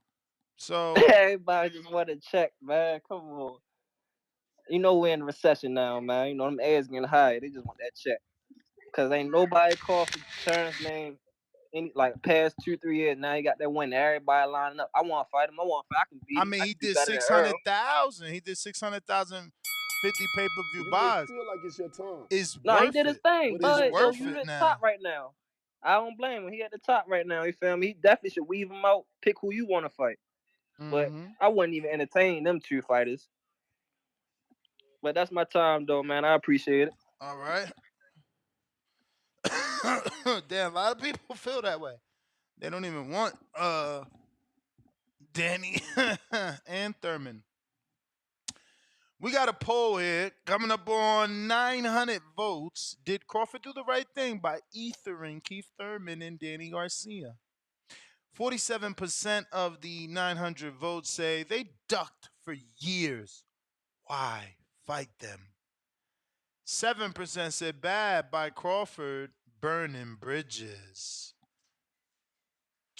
So everybody just want to check, man. Come on. You know we're in recession now, man. You know them ads getting high. They just want that check. Cause ain't nobody called for Terrence's name any like past 2-3 years. Now he got that win. Everybody lining up. I want to fight him. I can beat him. I He can do did better than Earl. 600,000. He did 600,000 50 pay-per-view You may buys. feel like it's your time, It's No, he worth did his it. thing, but it's It's but not your worth you it time. at the top now. right now. I don't blame him. He at the top right now. You feel me? He definitely should weave him out. Pick who you want to fight. But Mm-hmm. I wouldn't even entertain them two fighters. But that's my time, though, man. I appreciate it. All right. Damn, a lot of people feel that way. They don't even want Danny and Thurman. We got a poll here coming up on 900 votes. Did Crawford do the right thing by ethering Keith Thurman and Danny Garcia? 47% of the 900 votes say they ducked for years. Why fight them? 7% said bad by Crawford, burning bridges.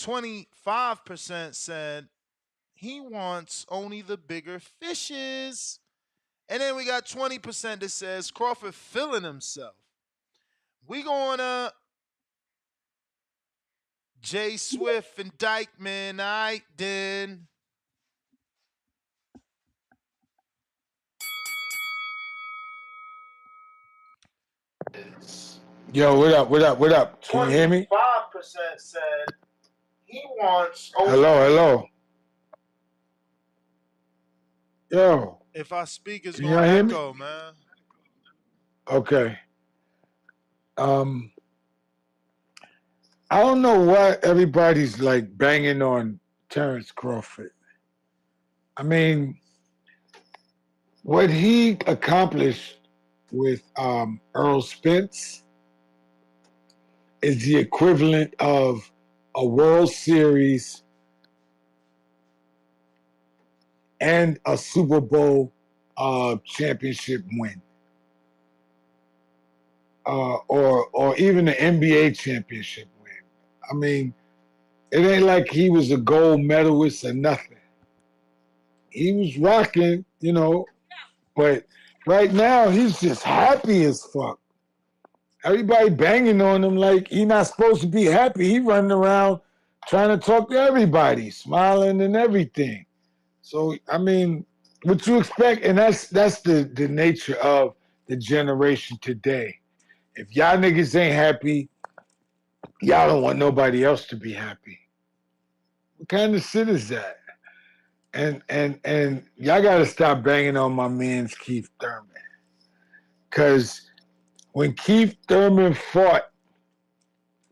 25% said he wants only the bigger fishes. And then we got 20% that says Crawford feeling himself. We going to Jay Swift and Dykeman. All right, then. Yo, what up? What up? What up? Can you hear me? 25% said he wants. Hello. Yo. If I speak, it's Can going y'all to hear me? echo, man. Okay. I don't know why everybody's like banging on Terence Crawford. I mean, what he accomplished with Earl Spence is the equivalent of a World Series and a Super Bowl championship win. Or even an NBA championship win. I mean, it ain't like he was a gold medalist or nothing. He was rocking, but right now he's just happy as fuck. Everybody banging on him like he not supposed to be happy. He running around trying to talk to everybody, smiling and everything. So I mean, what you expect, and that's the nature of the generation today. If y'all niggas ain't happy, y'all don't want nobody else to be happy. What kind of shit is that? And y'all gotta stop banging on my man's Keith Thurman. Cause when Keith Thurman fought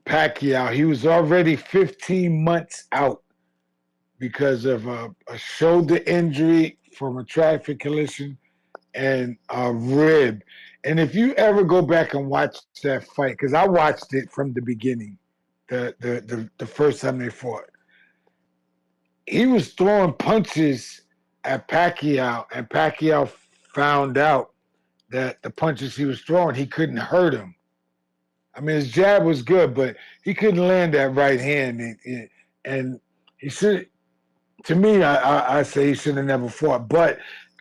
Pacquiao, he was already 15 months out because of a shoulder injury from a traffic collision and a rib. And if you ever go back and watch that fight, because I watched it from the beginning, the first time they fought, he was throwing punches at Pacquiao, and Pacquiao found out that the punches he was throwing, he couldn't hurt him. I mean, his jab was good, but he couldn't land that right hand, and he should. To me, I say he should have never fought. But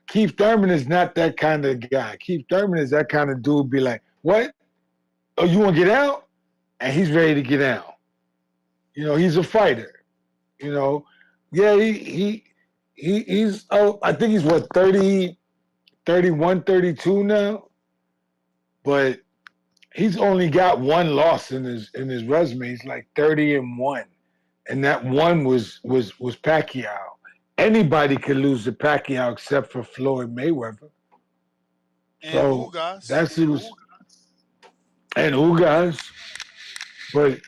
Keith Thurman is not that kind of guy. Keith Thurman is that kind of dude. Be like, what? Oh, you want to get out? And he's ready to get out. He's a fighter. Yeah, he's. Oh, I think he's what 30, 31, 32 now. But he's only got one loss in his resume. He's like 30-1, and that one was Pacquiao. Anybody could lose to Pacquiao except for Floyd Mayweather. And So Ugas. that's it was, and Ugas. But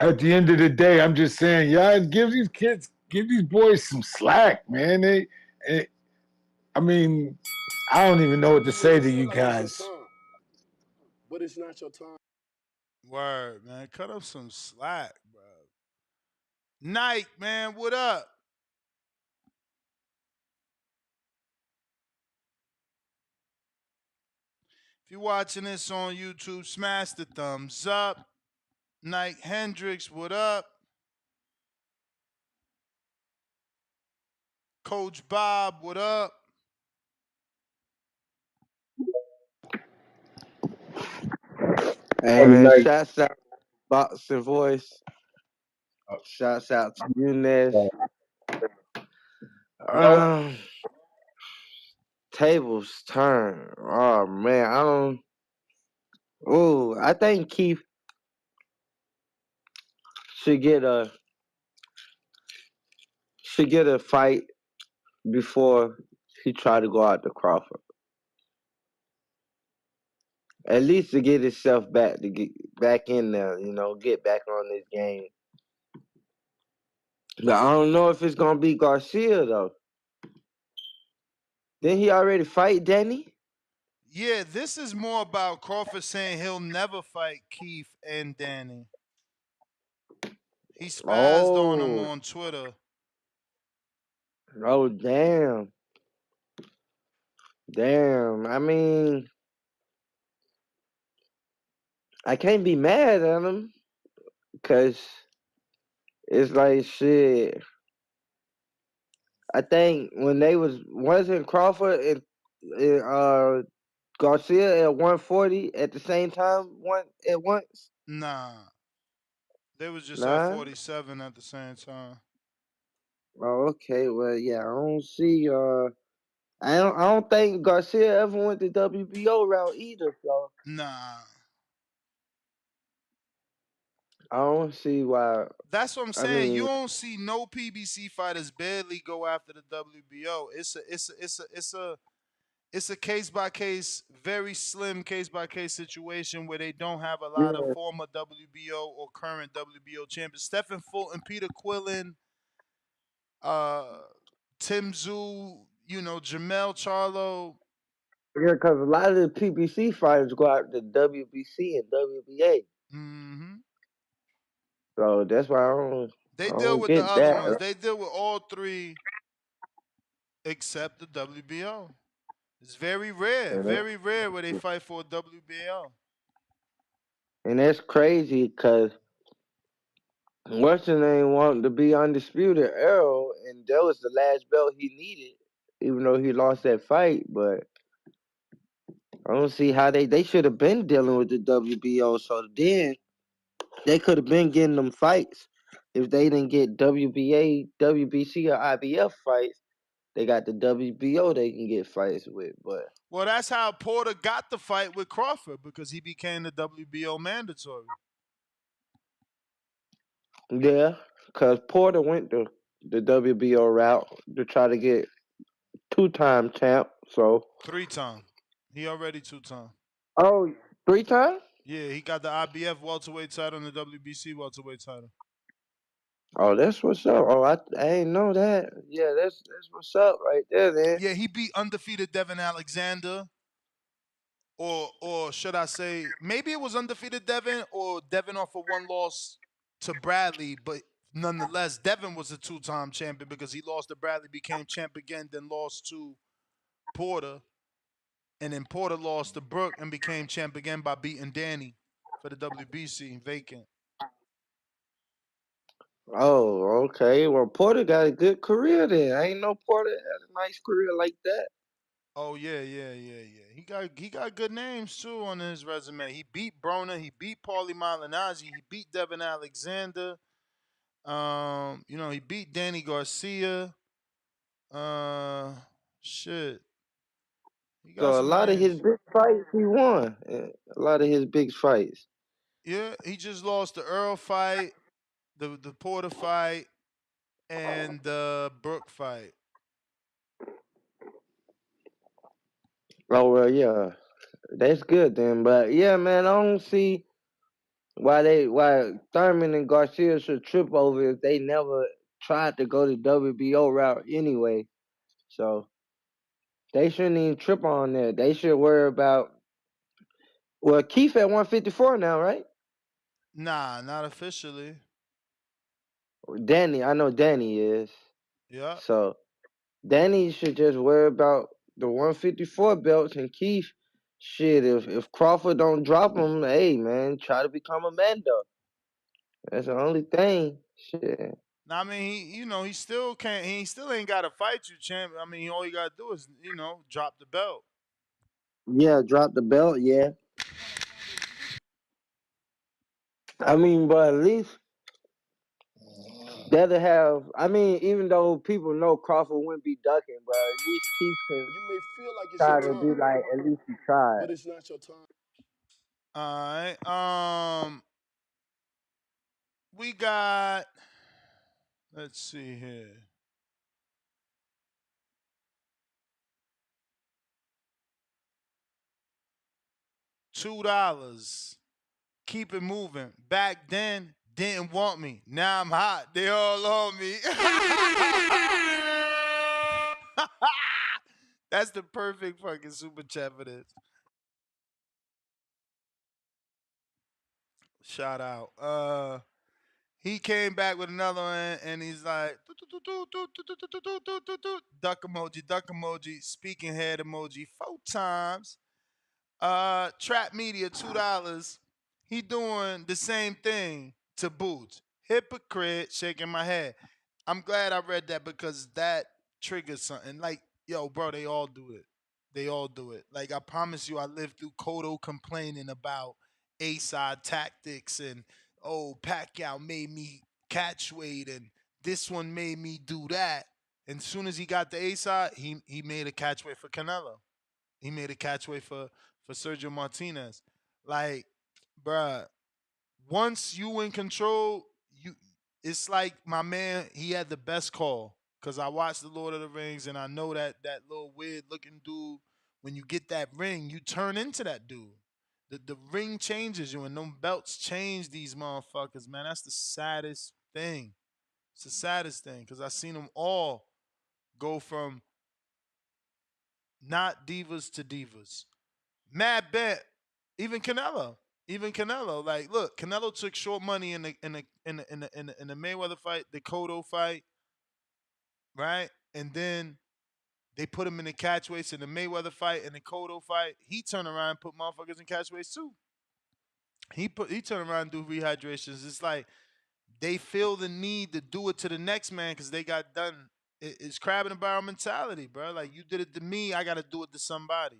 at the end of the day, I'm just saying, y'all give these boys some slack, man. I mean, I don't even know what to You may say to feel you like it's your guys. time, but it's not your time. Word, man. Cut up some slack, bro. Night, man. What up? If you're watching this on YouTube, smash the thumbs up. Night Hendricks, what up? Coach Bob, what up? Hey man, shouts out. boxing voice. Shouts out to you, Ness. Tables turn. Oh man, I don't. Oh, I think Keith should get a fight before he try to go out to Crawford. At least to get himself back to get back in there, get back on this game. But I don't know if it's gonna be Garcia though. Didn't he already fight Danny? Yeah, this is more about Crawford saying he'll never fight Keith and Danny. He spazzed on him on Twitter. Oh damn. Damn. I mean, I can't be mad at him because it's like shit. I think when they wasn't Crawford and Garcia at 140 at the same time at once? Nah. They was just at Nah. 47 at the same time. Oh, okay. Well, yeah, I don't see. I don't think Garcia ever went the WBO route either. So Nah. I don't see why. That's what I'm I saying. You mean, don't see no PBC fighters barely go after the WBO. It's a case by case, very slim case by case situation where they don't have a lot of yeah, former WBO or current WBO champions. Stephen Fulton, Peter Quillen, Tim Zoo, Jamel Charlo. yeah, because a lot of the PBC fighters go out to WBC and WBA. Mm-hmm. So that's why They I deal don't with the get other that. ones. They deal with all three except the WBO. It's very rare where they fight for a WBO. And that's crazy because what's his name wanted to be undisputed Earl, and that was the last belt he needed, even though he lost that fight. But I don't see how they should have been dealing with the WBO. So then they could have been getting them fights if they didn't get WBA, WBC, or IBF fights. They got the WBO they can get fights with. But Well, that's how Porter got the fight with Crawford because he became the WBO mandatory. yeah, because Porter went the WBO route to try to get 2-time champ. So 3-time. He already 2-time. oh, 3-time? Yeah, he got the IBF welterweight title and the WBC welterweight title. Oh, that's what's up. Oh, I ain't know that. Yeah, that's what's up right there, then. Yeah, he beat undefeated Devin Alexander. Or should I say, maybe it was undefeated Devin or Devin off of one loss to Bradley, but nonetheless, Devin was a 2-time champion because he lost to Bradley, became champ again, then lost to Porter, and then Porter lost to Brooke and became champ again by beating Danny for the WBC vacant. Oh, okay. Well, Porter got a good career then. I ain't know Porter had a nice career like that. Oh yeah. He got good names too on his resume. He beat Broner, he beat Paulie Malignaggi, he beat Devin Alexander. He beat Danny Garcia. Shit. He got So a some lot of his names. big fights he won. A lot of his big fights. Yeah, he just lost the Earl fight, the Porter fight, and the Brooke fight. Oh well, yeah, that's good then. But yeah, man, I don't see why Thurman and Garcia should trip over if they never tried to go the WBO route anyway. So they shouldn't even trip on that. They should worry about. Well, Keith at 154 now, right? Nah, not officially. Danny, I know Danny is. Yeah. So Danny should just worry about the 154 belts and Keith. Shit, if Crawford don't drop him, hey man, try to become a Mando. That's the only thing. Shit. I mean, he still can't. He still ain't got to fight you, champ. I mean, all you got to do is, drop the belt. Yeah, drop the belt. Yeah. I mean, but at least that'll have. I mean, even though people know Crawford wouldn't be ducking, but at least Keith can You may feel like it's your try to be time, like, at least he tried. but it's not your time. All right. We got. Let's see here. $2. Keep it moving. Back then, didn't want me. Now I'm hot. They all on me. That's the perfect fucking super chat for this. Shout out. He came back with another one and he's like duck emoji, speaking head emoji 4 times. Trap Media $2. He doing the same thing to Boots. Hypocrite, shaking my head. I'm glad I read that because that triggers something. Like, yo, bro, they all do it. They all do it. Like, I promise you, I lived through Cotto complaining about A-side tactics and, oh, Pacquiao made me catch weight and this one made me do that. And as soon as he got the A-side, he made a catch weight for Canelo. He made a catchway for Sergio Martinez. Like, bruh, once you in control, it's like my man, he had the best call. Cause I watched the Lord of the Rings and I know that little weird looking dude, when you get that ring, you turn into that dude. The ring changes you and them belts change these motherfuckers, man. That's the saddest thing. It's the saddest thing. Cause I seen them all go from not divas to divas. Mad bet. Even Canelo. Even Canelo. Like, look, Canelo took short money in the Mayweather fight, the Cotto fight, right? And then they put him in the catchweights in the Mayweather fight and the Cotto fight. He turned around and put motherfuckers in catchweights too. He turned around and do rehydrations. It's like they feel the need to do it to the next man because they got done. It's crab in the barrel mentality, bro. Like, you did it to me, I gotta do it to somebody.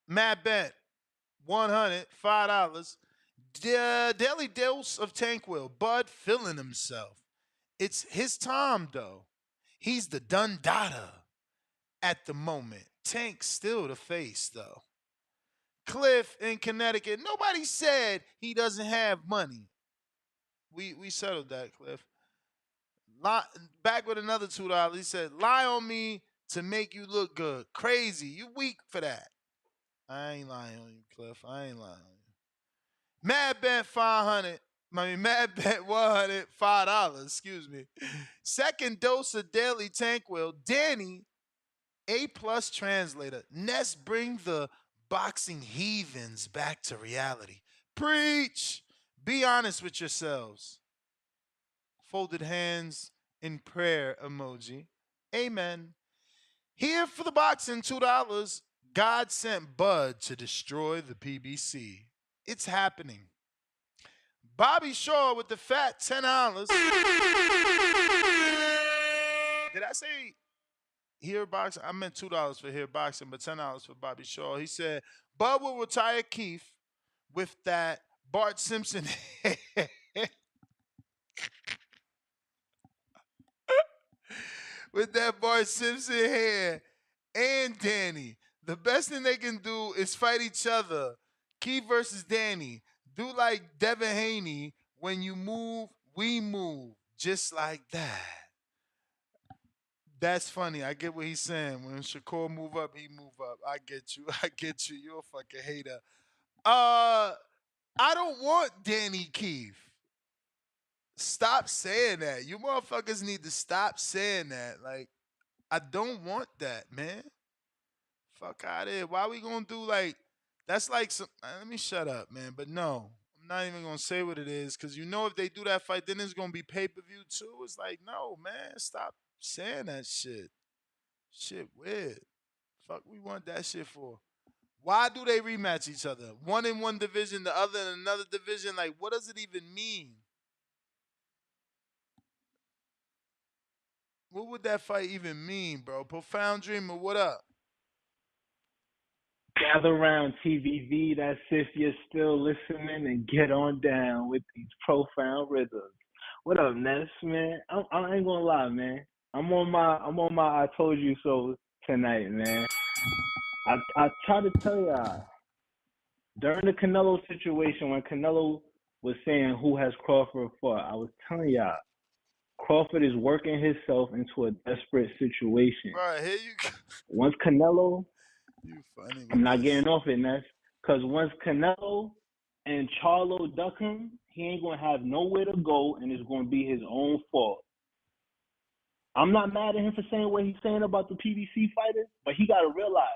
Matt Bent, $105. Daily dose of Tanquil. Bud feeling himself. It's his time, though. He's the done data at the moment. Tank still the face, though. Cliff in Connecticut. Nobody said he doesn't have money. We settled that, Cliff. Back with another $2. He said, lie on me to make you look good. Crazy. You weak for that. I ain't lying on you, Cliff. I ain't lying on you. Mad Bet 500. Mad Bet 100, $5. Excuse me. Second dose of Daily Tanquil. Danny, A+ translator. Ness, bring the boxing heathens back to reality. Preach. Be honest with yourselves. Folded hands in prayer emoji. Amen. Here for the boxing, $2. God sent Bud to destroy the PBC. It's happening. Bobby Shaw with the fat $10. Did I say here boxing? I meant $2 for here boxing, but $10 for Bobby Shaw. He said Bud will retire Keith with that Bart Simpson. With that Bart Simpson hair and Danny. The best thing they can do is fight each other. Keith versus Danny. Do like Devin Haney. When you move, we move. Just like that. That's funny. I get what he's saying. When Shakur move up, he move up. I get you. I get you. You're a fucking hater. I don't want Danny Keith. Stop saying that. You motherfuckers need to stop saying that. Like, I don't want that, man. Fuck out of here. Why we gonna do like that's like some let me shut up, man. But no, I'm not even gonna say what it is, because you know if they do that fight, then it's gonna be pay-per-view too. It's like, no, man, stop saying that shit. Shit weird. Fuck we want that shit for. Why do they rematch each other? One in one division, the other in another division. Like, what does it even mean? What would that fight even mean, bro? Profound Dreamer, what up? Gather around TVV, that's if you're still listening, and get on down with these profound rhythms. What up, Ness, man? I ain't gonna lie, man. I'm on my I told you so tonight, man. I try to tell y'all during the Canelo situation when Canelo was saying who has Crawford fought, I was telling y'all Crawford is working himself into a desperate situation. Bro, here you go. Once Canelo, you funny with I'm not this. getting off it, Ness, because once Canelo and Charlo duck him, he ain't gonna have nowhere to go, and it's gonna be his own fault. I'm not mad at him for saying what he's saying about the PBC fighters, but he gotta realize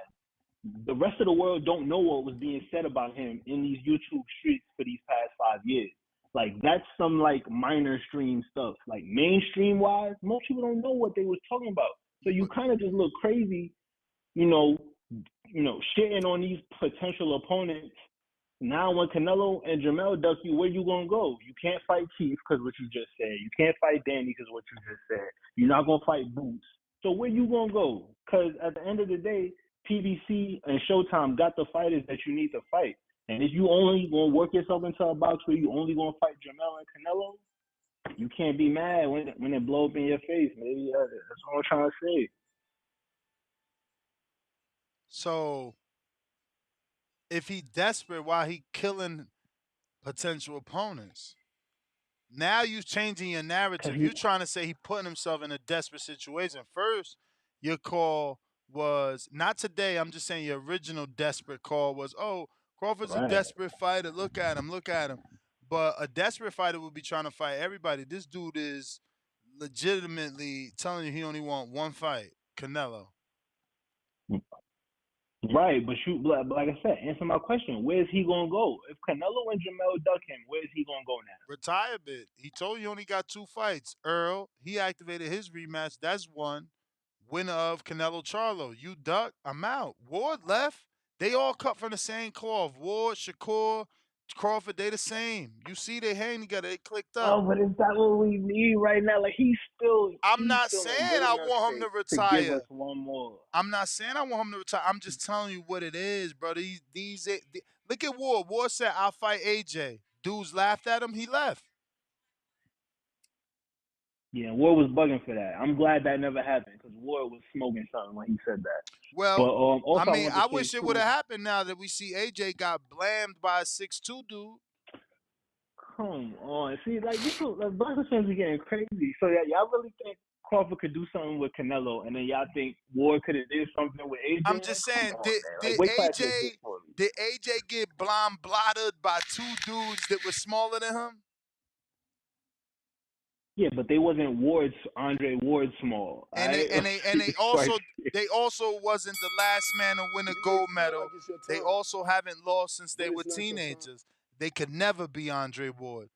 the rest of the world don't know what was being said about him in these YouTube streets for these past 5 years. Like that's some like minor stream stuff. Like mainstream wise, most people don't know what they was talking about. So you kind of just look crazy, you know, shitting on these potential opponents. Now when Canelo and Jamel duck you, where you gonna go? You can't fight Keith because what you just said. You can't fight Danny because what you just said. You're not gonna fight Boots. So where you gonna go? Because at the end of the day, PBC and Showtime got the fighters that you need to fight. And if you only gonna work yourself into a box where you only gonna fight Jamel and Canelo, you can't be mad when it blow up in your face. Maybe that's what I'm trying to say. So if he desperate, why he killing potential opponents? Now you changing your narrative. You're trying to say he putting himself in a desperate situation. First, your call was not today. I'm just saying your original desperate call was, oh, Crawford's a desperate fighter. Look at him. Look at him. But a desperate fighter would be trying to fight everybody. This dude is legitimately telling you he only want one fight, Canelo. Right, but like I said, answer my question. Where's he gonna go? If Canelo and Jamel duck him, where's he gonna go now? Retirement. He told you he only got 2 fights. Earl, he activated his rematch. That's one. Winner of Canelo Charlo. You duck, I'm out. Ward left. They all cut from the same cloth. Ward, Shakur, Crawford, they the same. You see they hang together, they clicked up. Oh, but is that what we need right now? Like he's still I'm not in saying good I enough want him shape to to give retire. us one more. I'm not saying I want him to retire. I'm just telling you what it is, bro. Look at Ward. Ward said, I'll fight AJ. Dudes laughed at him. He left. Yeah, Ward was bugging for that. I'm glad that never happened because Ward was smoking something when he said that. Well, but also I mean, want to I say wish it too, would have happened now that we see AJ got blamed by a 6'2" dude. Come on. See, like, Black fans are getting crazy. So, y'all really think Crawford could do something with Canelo, and then y'all think Ward could have did something with AJ? I'm just saying, did AJ get blotted by 2 dudes that were smaller than him? Yeah, but they wasn't Andre Ward small. And they also wasn't the last man to win a gold medal. They also haven't lost since they were teenagers. They could never be Andre Ward.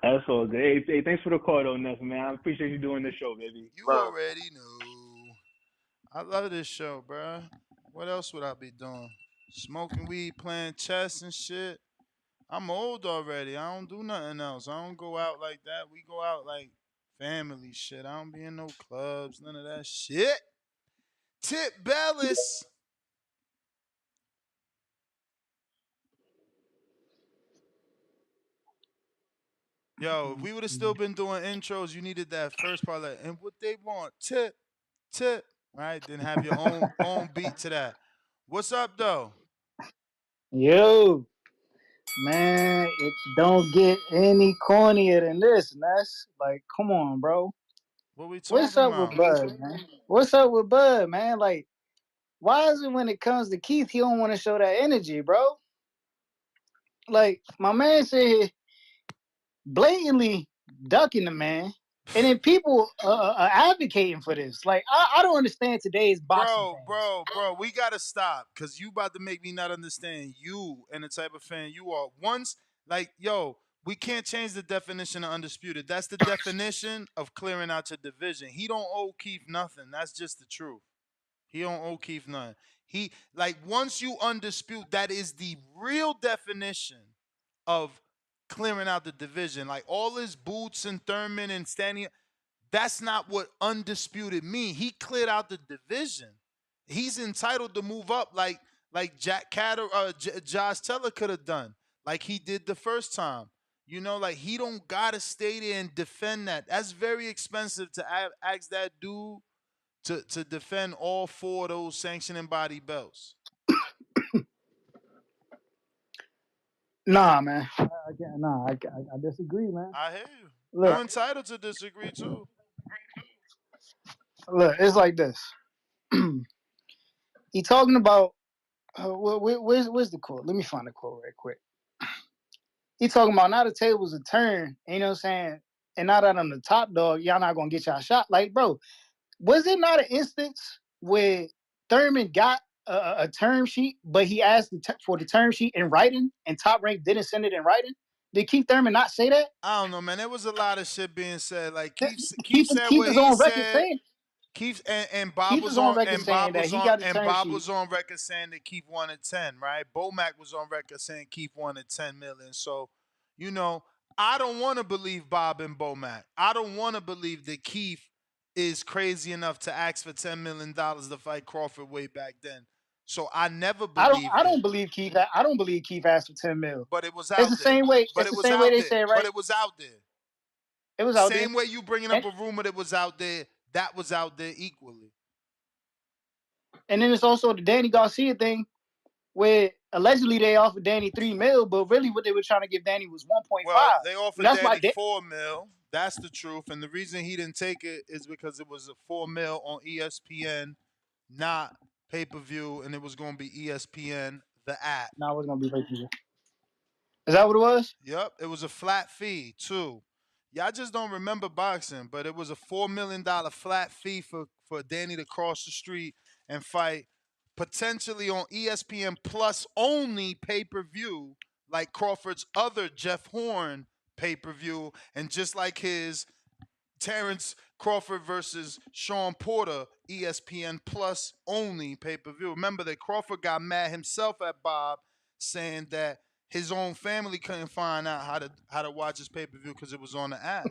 That's all good. Hey, thanks for the call, though, Ness, man. I appreciate you doing this show, baby. You already know. I love this show, bro. What else would I be doing? Smoking weed, playing chess and shit. I'm old already. I don't do nothing else. I don't go out like that. We go out like family shit. I don't be in no clubs, none of that shit. Tip Bellis. Yo, if we would have still been doing intros, you needed that first part, like, and what they want, tip, right? Then have your own beat to that. What's up, though? Yo, man, it don't get any cornier than this, Ness. Like, come on, bro. What we talking What's up about? with Bud, man? What's up with Bud, man? Like, why is it when it comes to Keith, he don't want to show that energy, bro? Like, my man said, blatantly ducking the man, and then people are advocating for this. Like, I don't understand today's boxing fans. Bro, we gotta stop because you about to make me not understand you and the type of fan you are. Once, like, yo, we can't change the definition of undisputed. That's the definition of clearing out your division. He don't owe Keith nothing. That's just the truth. He don't owe Keith nothing. He, like, once you undispute, that is the real definition of clearing out the division. Like all his Boots and Thurman and standing, that's not what undisputed mean. He cleared out the division. He's entitled to move up like Jack Catter, Josh Teller could have done, like he did the first time. You know, like he don't gotta stay there and defend that. That's very expensive to ask that dude to defend all 4 of those sanctioning body belts. Nah, man. I disagree, man. I hear you. Look, You're entitled to disagree too. look, it's like this. He talking about where's the quote? Let me find the quote right quick. He talking about now the tables are turned, you know what I'm saying? And now that I'm the top dog, y'all not gonna get y'all shot. Like, bro, was it not an instance where Thurman got a term sheet, but he asked for the term sheet in writing, and Top Rank didn't send it in writing? Did Keith Thurman not say that? I don't know, man. There was a lot of shit being said. Like Keith Keith said Keith what is he on record said. saying Keith and Bob Keith was is on on record saying that he got a term sheet. was on record saying that Keith wanted 10, right? Bomac was on record saying Keith wanted 10 million. So, you know, I don't want to believe Bob and Bomac. I don't want to believe that Keith is crazy enough to ask for $10 million to fight Crawford way back then. So I never believed I don't it. believe Keith. I don't believe Keith asked for 10 mil. But it was It's out the there. same way. But It's it the was same way out they there. say, right? But it was out there. It was out there. Same way you bringing up a rumor that was out there, that was out there equally. And then it's also the Danny Garcia thing, where allegedly they offered Danny 3 mil, but really what they were trying to give Danny was 1.5. Well, they offered That's why Danny 4 mil. That's the truth. And the reason he didn't take it is because it was a 4 mil on ESPN, not pay-per-view, and it was going to be ESPN, the app. No, it was going to be pay-per-view. Is that what it was? Yep. It was a flat fee, too. Y'all just don't remember boxing, but it was a $4 million flat fee for Danny to cross the street and fight potentially on ESPN Plus only pay-per-view, like Crawford's other Jeff Horn pay-per-view, and just like his Terence Crawford versus Sean Porter ESPN Plus only pay-per-view. Remember that Crawford got mad himself at Bob, saying that his own family couldn't find out how to watch his pay-per-view because it was on the app.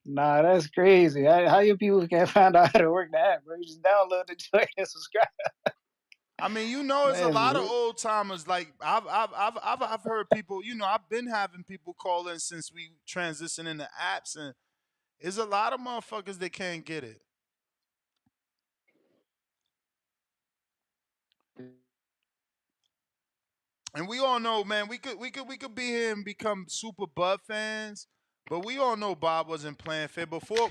Nah, that's crazy. How you people can't find out how to work the app, bro? You just download the joint and subscribe. I mean, you know, it's a lot of old timers. Like I've heard people. You know, I've been having people call in since we transitioned into apps, and there's a lot of motherfuckers that can't get it. And we all know, man, we could be here and become super Bud fans, but we all know Bob wasn't playing fair before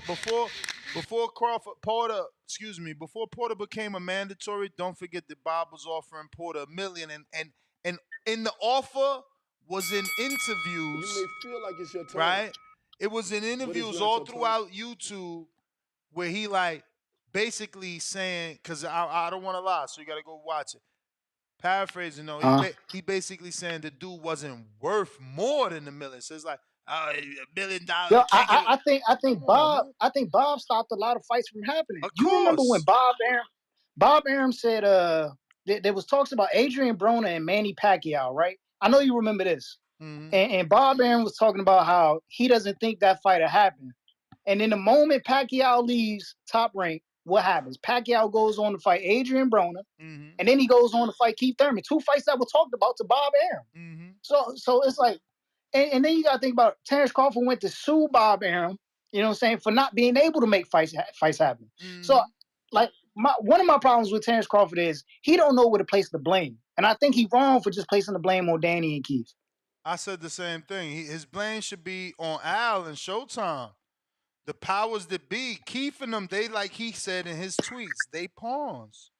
before Porter became a mandatory. Don't forget that Bob was offering Porter $1 million, and in the offer was in interviews. You may feel like it's your time, right? It was in interviews all throughout YouTube where he like basically saying, because I don't want to lie, so you got to go watch it. Paraphrasing, no, he basically saying the dude wasn't worth more than $1 million. So it's like, oh, $1 million. Yo, I think Bob stopped a lot of fights from happening. Of you course. Remember when Bob Arum said there was talks about Adrian Broner and Manny Pacquiao, right? I know you remember this. Mm-hmm. And Bob Arum was talking about how he doesn't think that fight will happen. And in the moment Pacquiao leaves Top Rank, what happens? Pacquiao goes on to fight Adrian Broner, and then he goes on to fight Keith Thurman. 2 fights that were talked about to Bob Arum. So it's like, and then you got to think about Terence Crawford went to sue Bob Arum, you know what I'm saying, for not being able to make fights happen. So, like, one of my problems with Terence Crawford is he don't know where to place the blame. And I think he's wrong for just placing the blame on Danny and Keith. I said the same thing. His blame should be on Al and Showtime. The powers that be, Keith and them, they, like he said in his tweets, they pawns.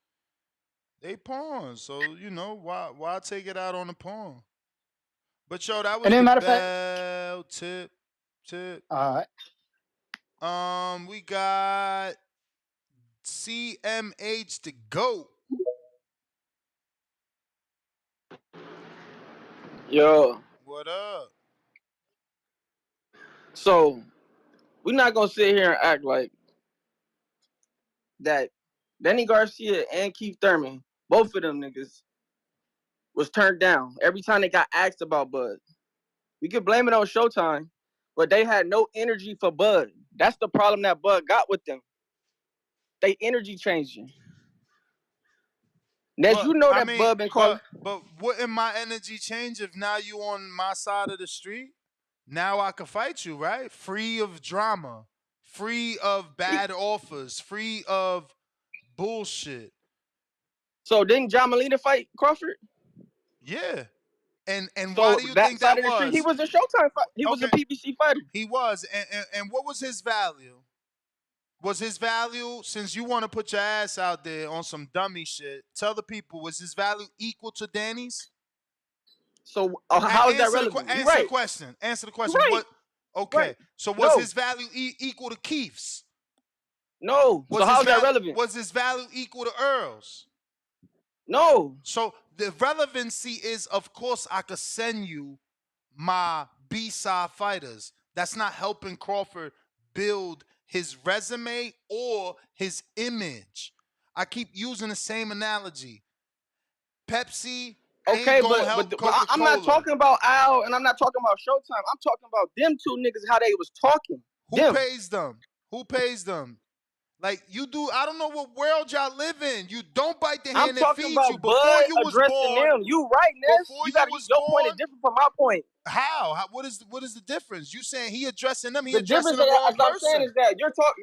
They pawns. So, you know, why take it out on the pawn? But, yo, that was the bell tip. All right. We got CMH to go. Yo. What up? So, we're not going to sit here and act like that Danny Garcia and Keith Thurman, both of them niggas, was turned down every time they got asked about Bud. We could blame it on Showtime, but they had no energy for Bud. That's the problem that Bud got with them. they energy changing. As you know that Bud been calling. But wouldn't my energy change if now you on my side of the street? Now I can fight you, right? Free of drama, free of bad offers, free of bullshit. So didn't John Molina fight Crawford? Yeah. And so why do you think side that of the street, was? he was a Showtime fight. He was a PBC fighter. He was. And what was his value? Was his value, since you want to put your ass out there on some dummy shit, tell the people, was his value equal to Danny's? So how is that relevant? Answer the question. Answer the question. Right. What? Okay. Right. So was his value equal to Keith's? No. So how is that relevant? Was his value equal to Earl's? No. So the relevancy is, of course, I could send you my B-side fighters. That's not helping Crawford build his resume or his image. I keep using the same analogy. Pepsi ain't gonna help Coca-Cola. I'm not talking about Al, and I'm not talking about Showtime. I'm talking about them two niggas, how they was talking. Who pays them? Who pays them? Like, you do, I don't know what world y'all live in. You don't bite the hand that feeds you. Before you was born. Them. You right, Ness. Before you gotta was your born, point is different from my point. How? What is the difference? You saying he addressing them? He the addressing difference the wrong person. I'm saying is that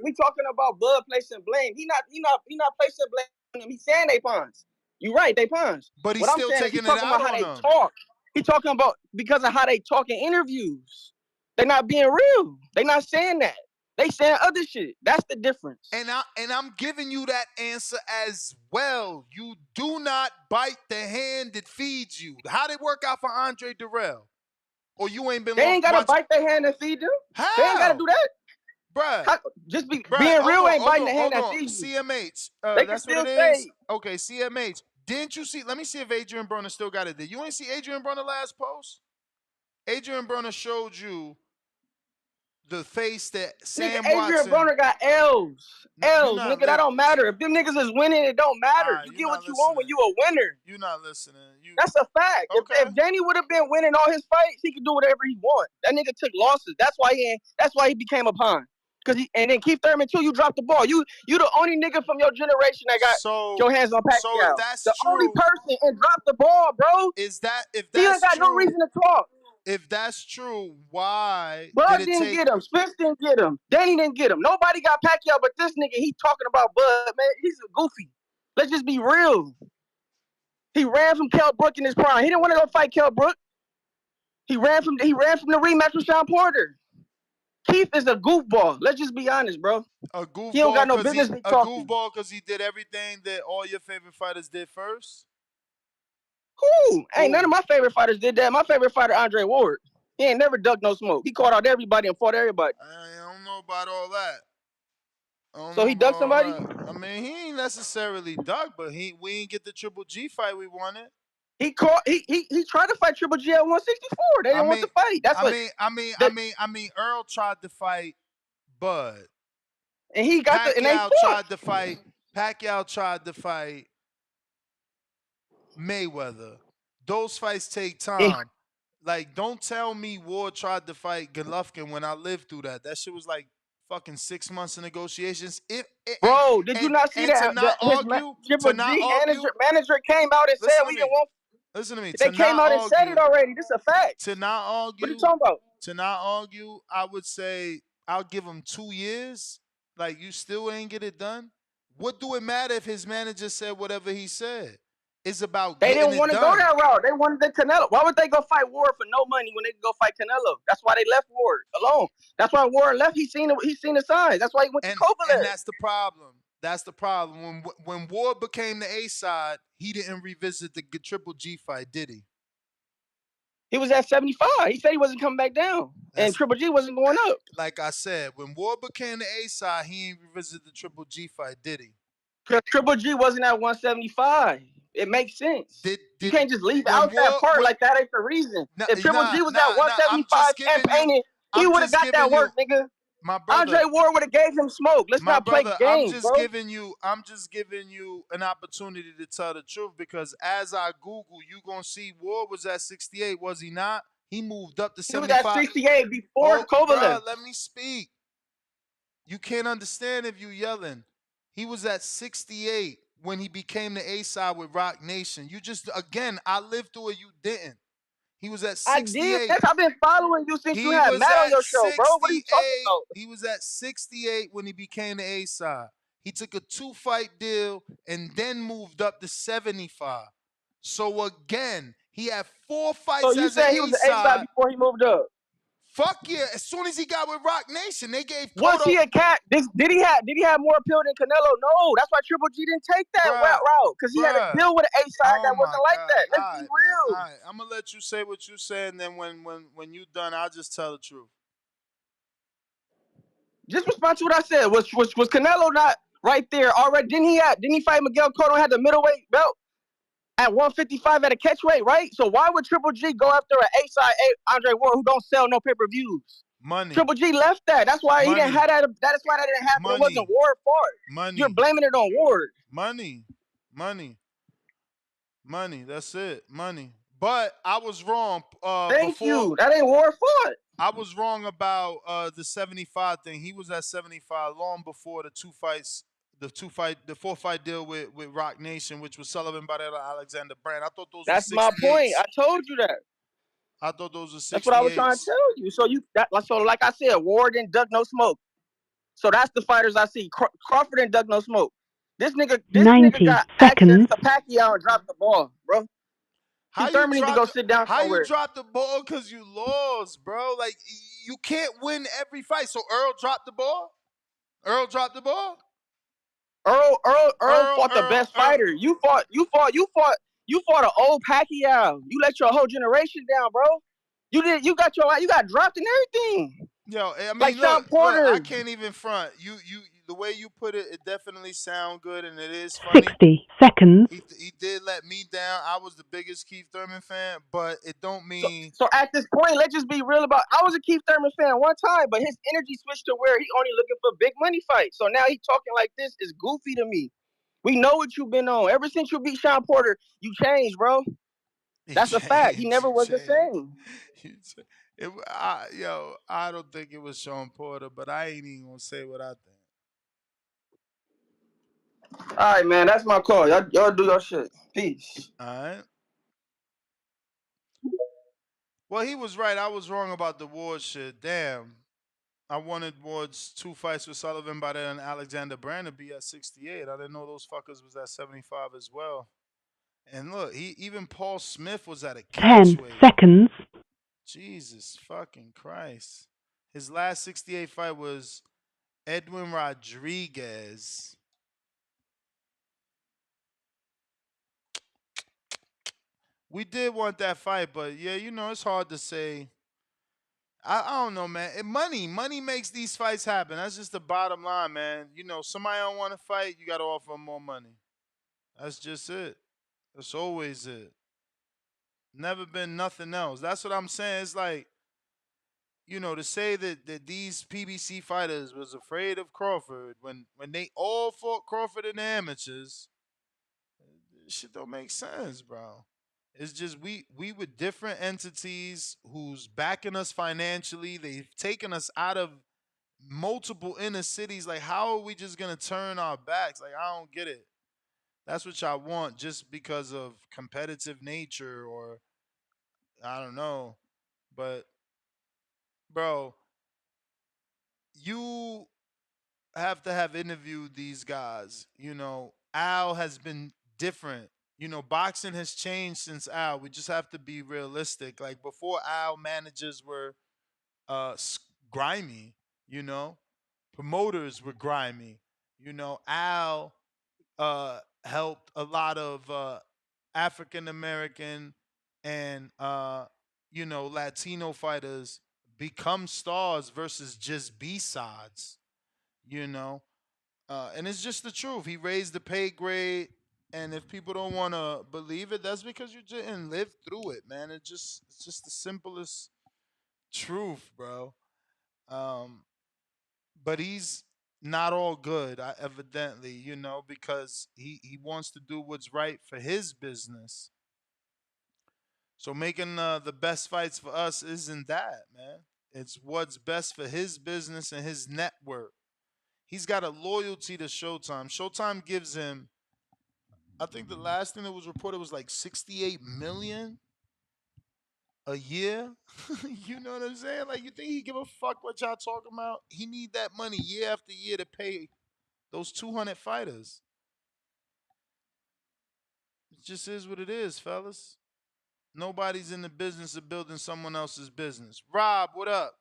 we talking about Bud placing blame. He not placing blame on them. He's saying they pawns. You right, they pawns. But he's still taking it out about how on they them. talk. He talking about because of how they talk in interviews. They're not being real. They not saying that. They saying other shit. That's the difference. And I'm giving you that answer as well. You do not bite the hand that feeds you. How'd it work out for Andre Durrell? Or you ain't been. They ain't gotta bite their hand and feed them. How? They ain't gotta do that. Bruh. Just being real ain't biting the hand that feeds you. CMH. They That's can what still it is. say. Okay, CMH. Didn't you see? Let me see if Adrian Broner still got it there. You ain't see Adrian Broner last post? Adrian Broner showed you the face that Sam Watson. Adrian Broner got L's. L's, nigga, that don't matter. If them niggas is winning, it don't matter. You get what you want when you a winner. You're not listening. That's a fact. Okay. If Danny would have been winning all his fights, he could do whatever he want. That nigga took losses. That's why he became a pawn. And then Keith Thurman too, you dropped the ball. You the only nigga from your generation that got your hands on Pacquiao. So if that's the true, only person and dropped the ball, bro. If that's he ain't got no reason to talk. If that's true, why Bud didn't get him. Spence didn't get him. Danny didn't get him. Nobody got Pacquiao but this nigga. He talking about Bud, man. He's a goofy. Let's just be real. He ran from Kell Brook in his prime. He didn't want to go fight Kell Brook. He ran from the rematch with Sean Porter. Keith is a goofball. Let's just be honest, bro. A goofball. He don't got no business be talking. A goofball because he did everything that all your favorite fighters did first? Who? Ain't none of my favorite fighters did that. My favorite fighter, Andre Ward. He ain't never ducked no smoke. He caught out everybody and fought everybody. I don't know about all that. So he ducked somebody? I mean, he ain't necessarily ducked, but we ain't get the Triple G fight we wanted. He tried to fight Triple G at 164. They didn't want to fight. That's I mean, Earl tried to fight Bud. And he got Pacquiao tried to fight. Pacquiao tried to fight Mayweather. Those fights take time. Like, don't tell me Ward tried to fight Golovkin when I lived through that. That shit was like fucking 6 months of negotiations. Bro, did you not see that? To not argue, manager came out and said we didn't want. Listen to me. They came out and said it already. This is a fact. To not argue. What are you talking about? To not argue, I would say I'll give him 2 years. Like, you still ain't get it done. What do it matter if his manager said whatever he said? It's about they getting didn't want to go that route. They wanted the Canelo. Why would they go fight Ward for no money when they could go fight Canelo? That's why they left Ward alone. That's why Ward left. He seen the signs. That's why he went to Kovalev. And that's the problem. That's the problem. When Ward became the A side, he didn't revisit the Triple G fight, did he? He was at 75. He said he wasn't coming back down. And Triple G wasn't going up. Like I said, when Ward became the A side, he ain't revisited the Triple G fight, did he? Because Triple G wasn't at 175. It makes sense. You can't just leave out that part like that ain't the reason. If Triple G was at 175 campaigning, he would have got that work, nigga. My brother, Andre Ward would have gave him smoke. Let's not play games, I'm just giving you an opportunity to tell the truth, because as I Google, you gonna see Ward was at 68, was he not? He moved up to 75. He was at 68 before Kovalev. Let me speak. You can't understand if you yelling. He was at 68 when he became the A side with Rock Nation. You just again, I lived through it. You didn't. He was at I did. 68. I've been following you since you He had was Matt on at your show, bro. What are you talking 68. about? He was at 68 when he became the A side. He took a 2-fight deal and then moved up to 75. So again, he had 4 So fights you as an saying he A was the A side side. before he moved up? Fuck yeah! As soon as he got with Rock Nation, they gave Was Cotto. he a cat? Did he have more appeal than Canelo? No, that's why Triple G didn't take that route because he had a Bruh. deal with an A side Oh that my wasn't like God. that. All Let's be right, man. All real. right. I'm gonna let you say what you say, and then when you done, I'll just tell the truth. Just respond to what I said. Was Canelo not right there already? Didn't he fight Miguel Cotto and had the middleweight belt at 155 at a catchweight, right? So why would Triple G go after an A side Andre Ward who don't sell no pay-per-views? Money. Triple G left that. That's why he didn't have that. That's why that didn't happen. It wasn't Ward's fault. You're Money. blaming it on Ward. Money. That's it. Money. But I was wrong. Thank you. That ain't Ward's fault. I was wrong about the 75 thing. He was at 75 long before the 4-fight deal with Rock Nation, which was Sullivan Barrera, Alexander Brand. I thought those That's were my 68s. point. I told you that. I thought those were 68s. That's what I was trying to tell you. So like I said, Ward didn't duck no smoke. So that's the fighters I see. Crawford didn't duck no smoke. This nigga got access to Pacquiao and dropped the ball, bro. Keith Thurman need to go sit down somewhere. How you dropped the ball because you lost, bro? Like, you can't win every fight. So Earl dropped the ball? Earl dropped the ball? Earl fought the best fighter. You fought an old Pacquiao. You let your whole generation down, bro. You got dropped and everything. Yo, I mean, like Sean look, Porter. I can't even front. You the way you put it, it definitely sound good and it is funny. 60 seconds. He did let me down. I was the biggest Keith Thurman fan, but it don't mean. So at this point, let's just be real about. I was a Keith Thurman fan one time, but his energy switched to where he only looking for big money fights. So now he talking like this is goofy to me. We know what you've been on. Ever since you beat Sean Porter, you changed, bro. That's a fact. He never was the same. I don't think it was Sean Porter, but I ain't even gonna say what I think. All right, man. That's my call. Y'all do your shit. Peace. All right. Well, he was right. I was wrong about the Ward shit. Damn. I wanted Ward's 2 fights with Sullivan Barrera and Alexander Brand to be at 68. I didn't know those fuckers was at 75 as well. And look, even Paul Smith was at a 10 catchweight. seconds. Jesus fucking Christ. His last 68 fight was Edwin Rodriguez. We did want that fight, but yeah, it's hard to say. I don't know, man. Money makes these fights happen. That's just the bottom line, man. Somebody don't want to fight, you got to offer them more money. That's just it. That's always it. Never been nothing else. That's what I'm saying. It's like, to say that these PBC fighters was afraid of Crawford when they all fought Crawford in the amateurs, shit don't make sense, bro. It's just we were different entities who's backing us financially. They've taken us out of multiple inner cities. Like, how are we just gonna turn our backs? Like, I don't get it. That's what y'all want just because of competitive nature, or I don't know. But bro, you have to have interviewed these guys. Al has been different. Boxing has changed since Al. We just have to be realistic. Like, before Al, managers were grimy, promoters were grimy. Al helped a lot of African American and Latino fighters become stars versus just B-sides, and it's just the truth. He raised the pay grade, and if people don't want to believe it, that's because you didn't live through it, man. It's just the simplest truth, bro. But he's not all good, evidently, because he wants to do what's right for his business. So making the best fights for us isn't that, man. It's what's best for his business and his network. he's got a loyalty to Showtime. Showtime gives him, I think the last thing that was reported was like 68 million a year. You know what I'm saying? Like, you think he give a fuck what y'all talking about? He need that money year after year to pay those 200 fighters. It just is what it is, fellas. Nobody's in the business of building someone else's business. Rob, what up?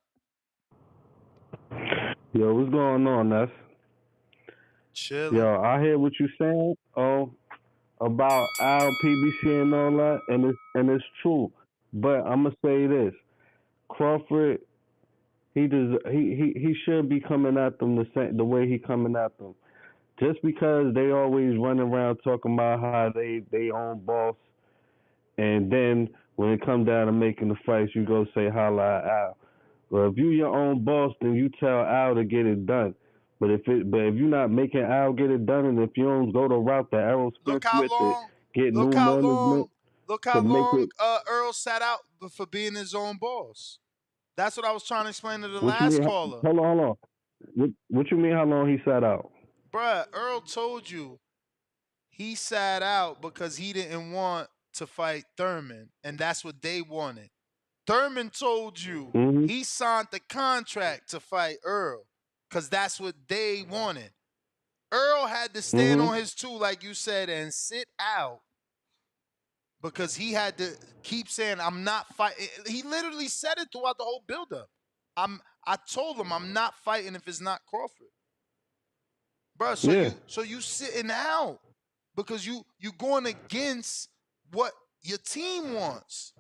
Yo, what's going on, Ness? Chilling. Yo, I hear what you're saying. About our PBC and all that, and it's true. But I'm gonna say this: Crawford, he should be coming at them the way he coming at them. Just because they always run around talking about how they own boss, and then when it come down to making the fights, you go say holla at Al. Well, if you your own boss, then you tell Al to get it done. But if you're not making Al get it done, and if you don't go the route that Errol Spence went to get new management Look how to make long it. Earl sat out for being his own boss. That's what I was trying to explain to the What you last mean? caller. Hold on. What you mean? How long he sat out? Bruh, Earl told you he sat out because he didn't want to fight Thurman, and that's what they wanted. Thurman told you he signed the contract to fight Earl because that's what they wanted. Earl had to stand on his two, like you said, and sit out because he had to keep saying, I'm not fighting. He literally said it throughout the whole buildup. I told him I'm not fighting if it's not Crawford. Bro, so you sitting out because you going against what your team wants.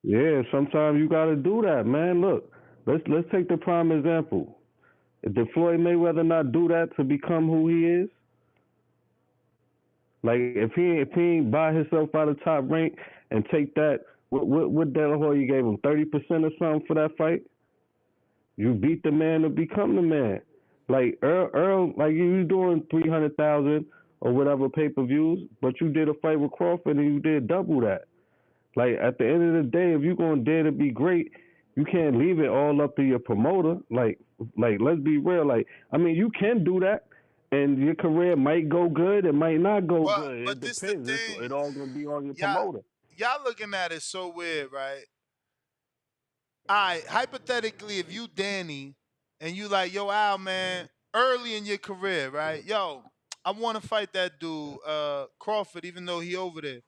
Yeah, sometimes you got to do that, man. Look, let's take the prime example. Did Floyd Mayweather not do that to become who he is? Like if he ain't buy himself out of Top Rank and take that, what De La Hoya gave him 30% or something for that fight? You beat the man to become the man. Like Earl, like you doing 300,000 or whatever pay-per-views, but you did a fight with Crawford and you did double that. Like at the end of the day, if you're gonna dare to be great, you can't leave it all up to your promoter. Like let's be real. Like I mean, you can do that, and your career might go good, it might not go good. But It this depends. the thing. It all gonna be on your promoter. Y'all looking at it so weird, right? All right, hypothetically, if you Danny and you like, yo, Al, man, early in your career, right? Yo, I want to fight that dude, Crawford, even though he over there.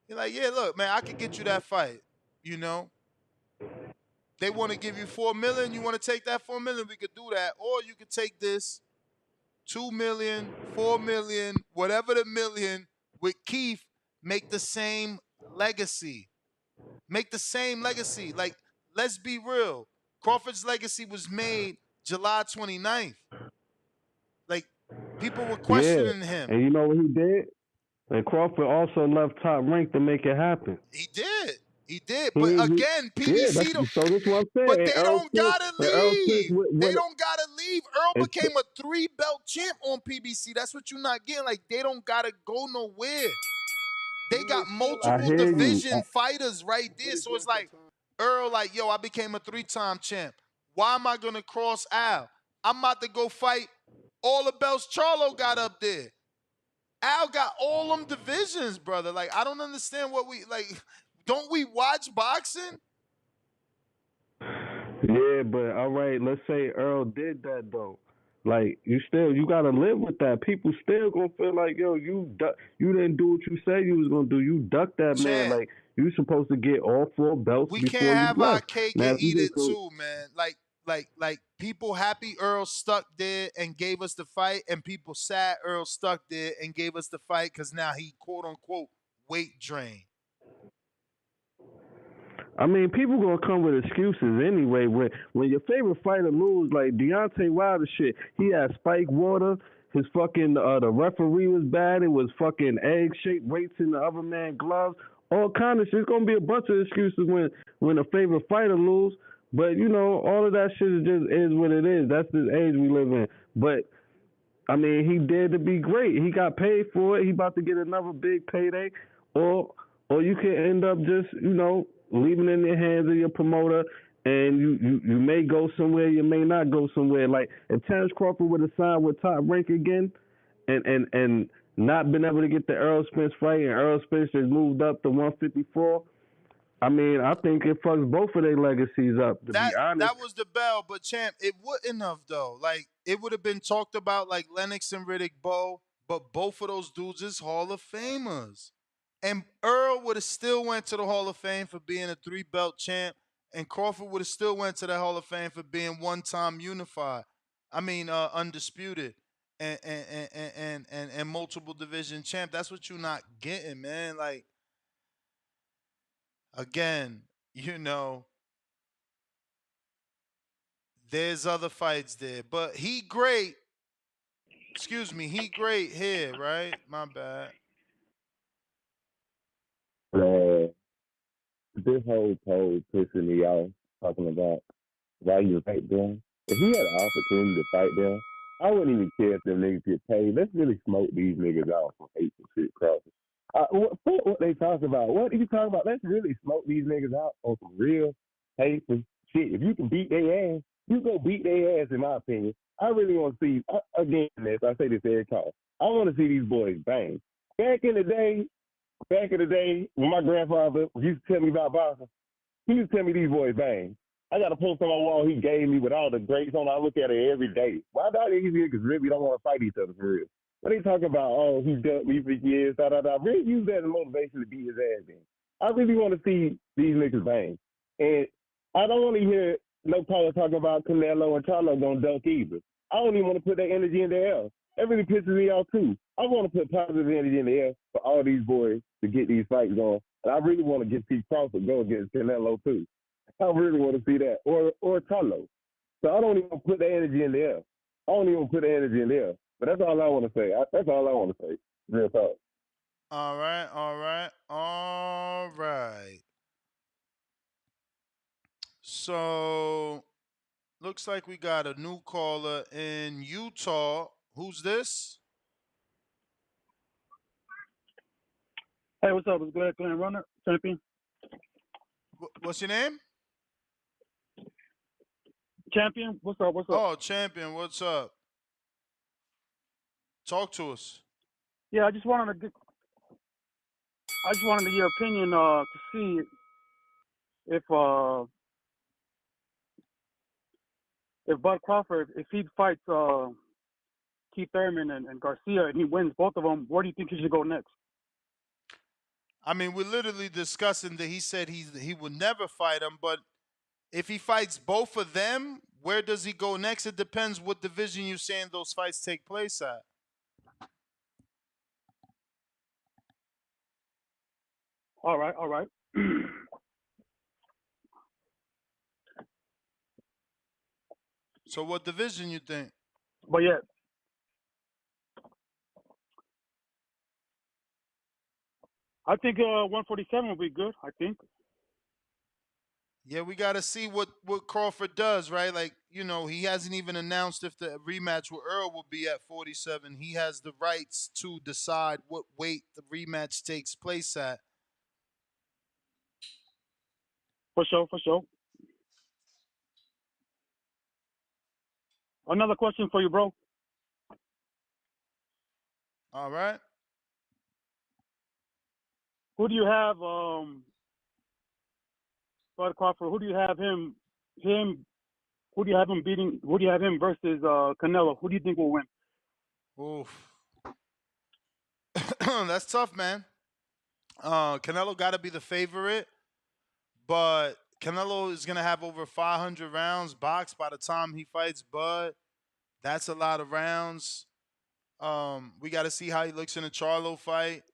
You're like, yeah, look, man, I could get you that fight. You know, they want to give you $4 million. You want to take that $4 million? We could do that, or you could take this $2 million, $4 million, whatever the million with Keith. Make the same legacy. Make the same legacy. Like, let's be real. Crawford's legacy was made July 29th. Like, people were questioning him. And you know what he did? And Crawford also left Top Rank to make it happen. He did. But again, PBC so this what I'm saying. But they don't gotta leave. They don't gotta leave. Earl became a 3-belt champ on PBC. That's what you're not getting. Like, they don't gotta go nowhere. They got multiple division fighters right there. So it's like Earl, like, yo, I became a 3-time champ. Why am I gonna cross Al? I'm about to go fight all the belts Charlo got up there. Al got all them divisions, brother. Like, I don't understand what we like. Don't we watch boxing? Yeah, but all right, let's say Earl did that though. Like you gotta live with that. People still gonna feel like, yo, you didn't do what you said you was gonna do. You ducked that man. Like you supposed to get all 4 belts we before can't you have left. our cake and eat it too, man. Like people happy Earl stuck there and gave us the fight, and people sad Earl stuck there and gave us the fight because now he quote unquote weight drained. I mean, people gonna come with excuses anyway. When your favorite fighter lose, like Deontay Wilder shit, he had spiked water. His fucking the referee was bad. It was fucking egg-shaped weights in the other man's gloves. All kind of shit. It's gonna be a bunch of excuses when a favorite fighter lose. But you know, all of that shit is what it is. That's the age we live in. But I mean, he did to be great. He got paid for it. He about to get another big payday, or you could end up just leaving it in the hands of your promoter and you may go somewhere, you may not go somewhere. Like if Terence Crawford would have signed with Top Rank again, and not been able to get the Errol Spence fight, and Errol Spence has moved up to 154. I mean, I think it fucks both of their legacies up. To be honest, That was the bell, but champ, it wouldn't have though. Like it would have been talked about like Lennox and Riddick Bowe, but both of those dudes is Hall of Famers. And Earl would have still went to the Hall of Fame for being a 3-belt champ, and Crawford would have still went to the Hall of Fame for being one-time unified. I mean, undisputed and multiple division champ. That's what you're not getting, man. Like again, you know, there's other fights there, but he great. Excuse me, he great here, right? My bad. Man, this whole poll pissing me off talking about why you fight them. If he had an opportunity to fight them, I wouldn't even care if them niggas get paid. Let's really smoke these niggas out for hate and shit, Crawford. What they talk about? What are you talking about? Let's really smoke these niggas out on some real hateful shit. If you can beat their ass, you go beat their ass. In my opinion, I really want to see again. This I say this every time. I want to see these boys bang. Back in the day, when my grandfather used to tell me about boxing, he used to tell me these boys bang. I got a post on my wall he gave me with all the greats on. I look at it every day. Why not these niggas really don't want to fight each other for real? What they talking about? Oh, he ducked me for years, da da da. Really use that as motivation to beat his ass in. I really want to see these niggas bang. And I don't want to hear no caller talking about Canelo and Charlo gonna dunk either. I don't even want to put that energy in the air. That really pisses me off too. I want to put positive energy in the air for all these boys to get these fights going. And I really want to get Keith Crawford go against Canelo too. I really want to see that. Or Charlo. So I don't even put the energy in the air. I don't even put the energy in the air. But that's all I want to say. That's all I want to say. Real talk. All right, all right, all right. So looks like we got a new caller in Utah. Who's this? Hey, what's up? It's Glenn Runner, champion. What's your name? Champion. What's up? What's up? Oh, champion. What's up? Talk to us. Yeah, I just wanted to get your opinion to see if Bud Crawford, if he fights Keith Thurman and Garcia and he wins both of them, where do you think he should go next? I mean, we're literally discussing that he said he would never fight him, but if he fights both of them, where does he go next? It depends what division you're saying those fights take place at. All right, all right. So what division you think? But yeah, I think 147 would be good. I think. Yeah, we got to see what Crawford does, right? Like, you know, he hasn't even announced if the rematch with Earl will be at 47. He has the rights to decide what weight the rematch takes place at. For sure. Another question for you, bro. All right. Who do you have, Bud Crawford? Who do you have him? Who do you have him beating? Who do you have him versus Canelo? Who do you think will win? Oof. That's tough, man. Canelo got to be the favorite, but Canelo is going to have over 500 rounds boxed by the time he fights Bud. That's a lot of rounds. We got to see how he looks in a Charlo fight.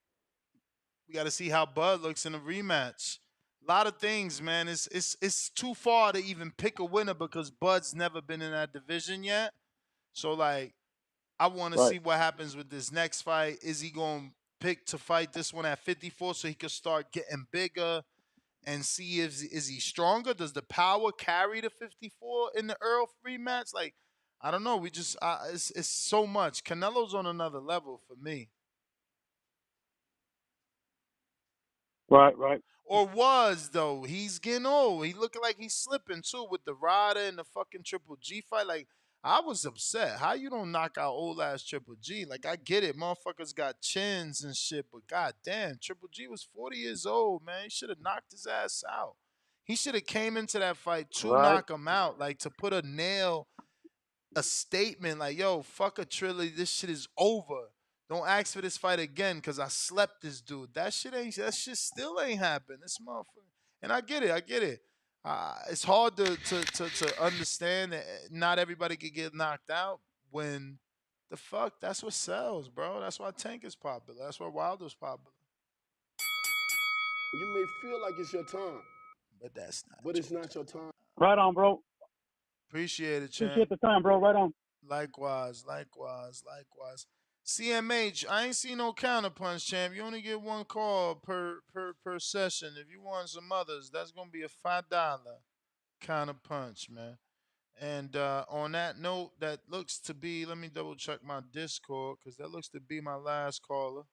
We got to see how Bud looks in a rematch. A lot of things, man. It's too far to even pick a winner because Bud's never been in that division yet. So, like, I want to see what happens with this next fight. Is he going to pick to fight this one at 54 so he can start getting bigger and see if is he stronger? Does the power carry the 54 in the Earl rematch? Like, I don't know. We just it's so much. Canelo's on another level for me. Right. Or was, though. He's getting old. He looking like he's slipping, too, with the Rada and the fucking Triple G fight. Like, I was upset. How you don't knock out old-ass Triple G? Like, I get it. Motherfuckers got chins and shit, but goddamn, Triple G was 40 years old, man. He should have knocked his ass out. He should have came into that fight to Right. knock him out, like, to put a nail, a statement like, yo, fuck a trilogy. This shit is over. Don't ask for this fight again because I slept this dude. That shit still ain't happened. This motherfucker. And I get it. It's hard to understand that not everybody could get knocked out when the fuck, that's what sells, bro. That's why Tank is popular. That's why Wilder's popular. You may feel like it's your time, But that's not. but it's not your time. Right on, bro. Appreciate it, champ. Appreciate the time, bro. Right on. Likewise. CMH, I ain't seen no counterpunch, champ. You only get one call per session. If you want some others, that's gonna be a $5 counterpunch, man. And on that note, that looks to be. Let me double check my Discord because that looks to be my last caller.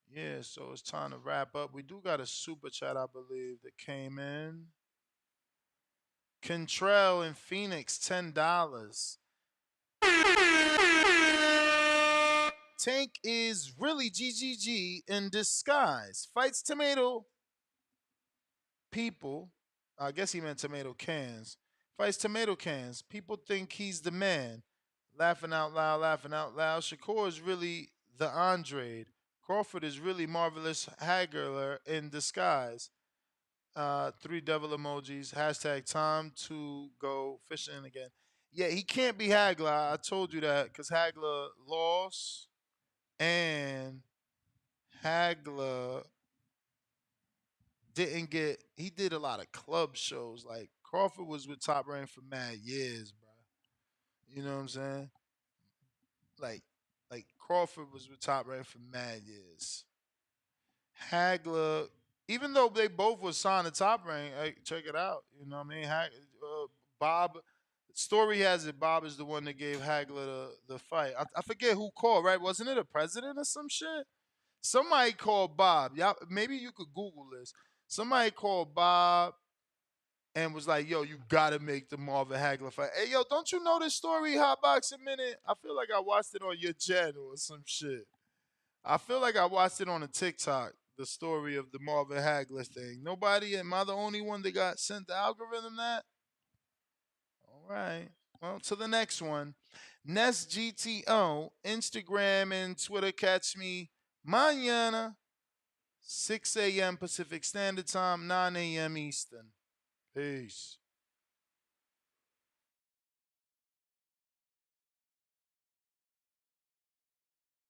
Yeah, so it's time to wrap up. We do got a super chat, I believe, that came in. Contrell in Phoenix, $10. Tank is really GGG in disguise. Fights tomato people. I guess he meant tomato cans. Fights tomato cans. People think he's the man. Laughing out loud, laughing out loud. Shakur is really the Andre. Crawford is really marvelous haggler in disguise. 3 devil emojis. Hashtag time to go fishing again. Yeah, he can't be Hagler. I told you that because Hagler lost. And Hagler didn't get. He did a lot of club shows. Like Crawford was with Top Rank for mad years, bro. You know what I'm saying? Like Crawford was with Top Rank for mad years. Hagler, even though they both were signed to Top Rank, hey, check it out. You know what I mean? Bob. Story has it Bob is the one that gave Hagler the fight. I forget who called, right? Wasn't it a president or some shit? Somebody called Bob. Y'all, maybe you could Google this. Somebody called Bob and was like, yo, you gotta make the Marvin Hagler fight. Hey, yo, don't you know this story, Hot Boxing Minute? I feel like I watched it on your channel or some shit. I feel like I watched it on a TikTok, the story of the Marvin Hagler thing. Nobody, am I the only one that got sent the algorithm that? All right. Well, to the next one. Nest GTO, Instagram and Twitter. Catch me mañana, 6 a.m. Pacific Standard Time, 9 a.m. Eastern. Peace.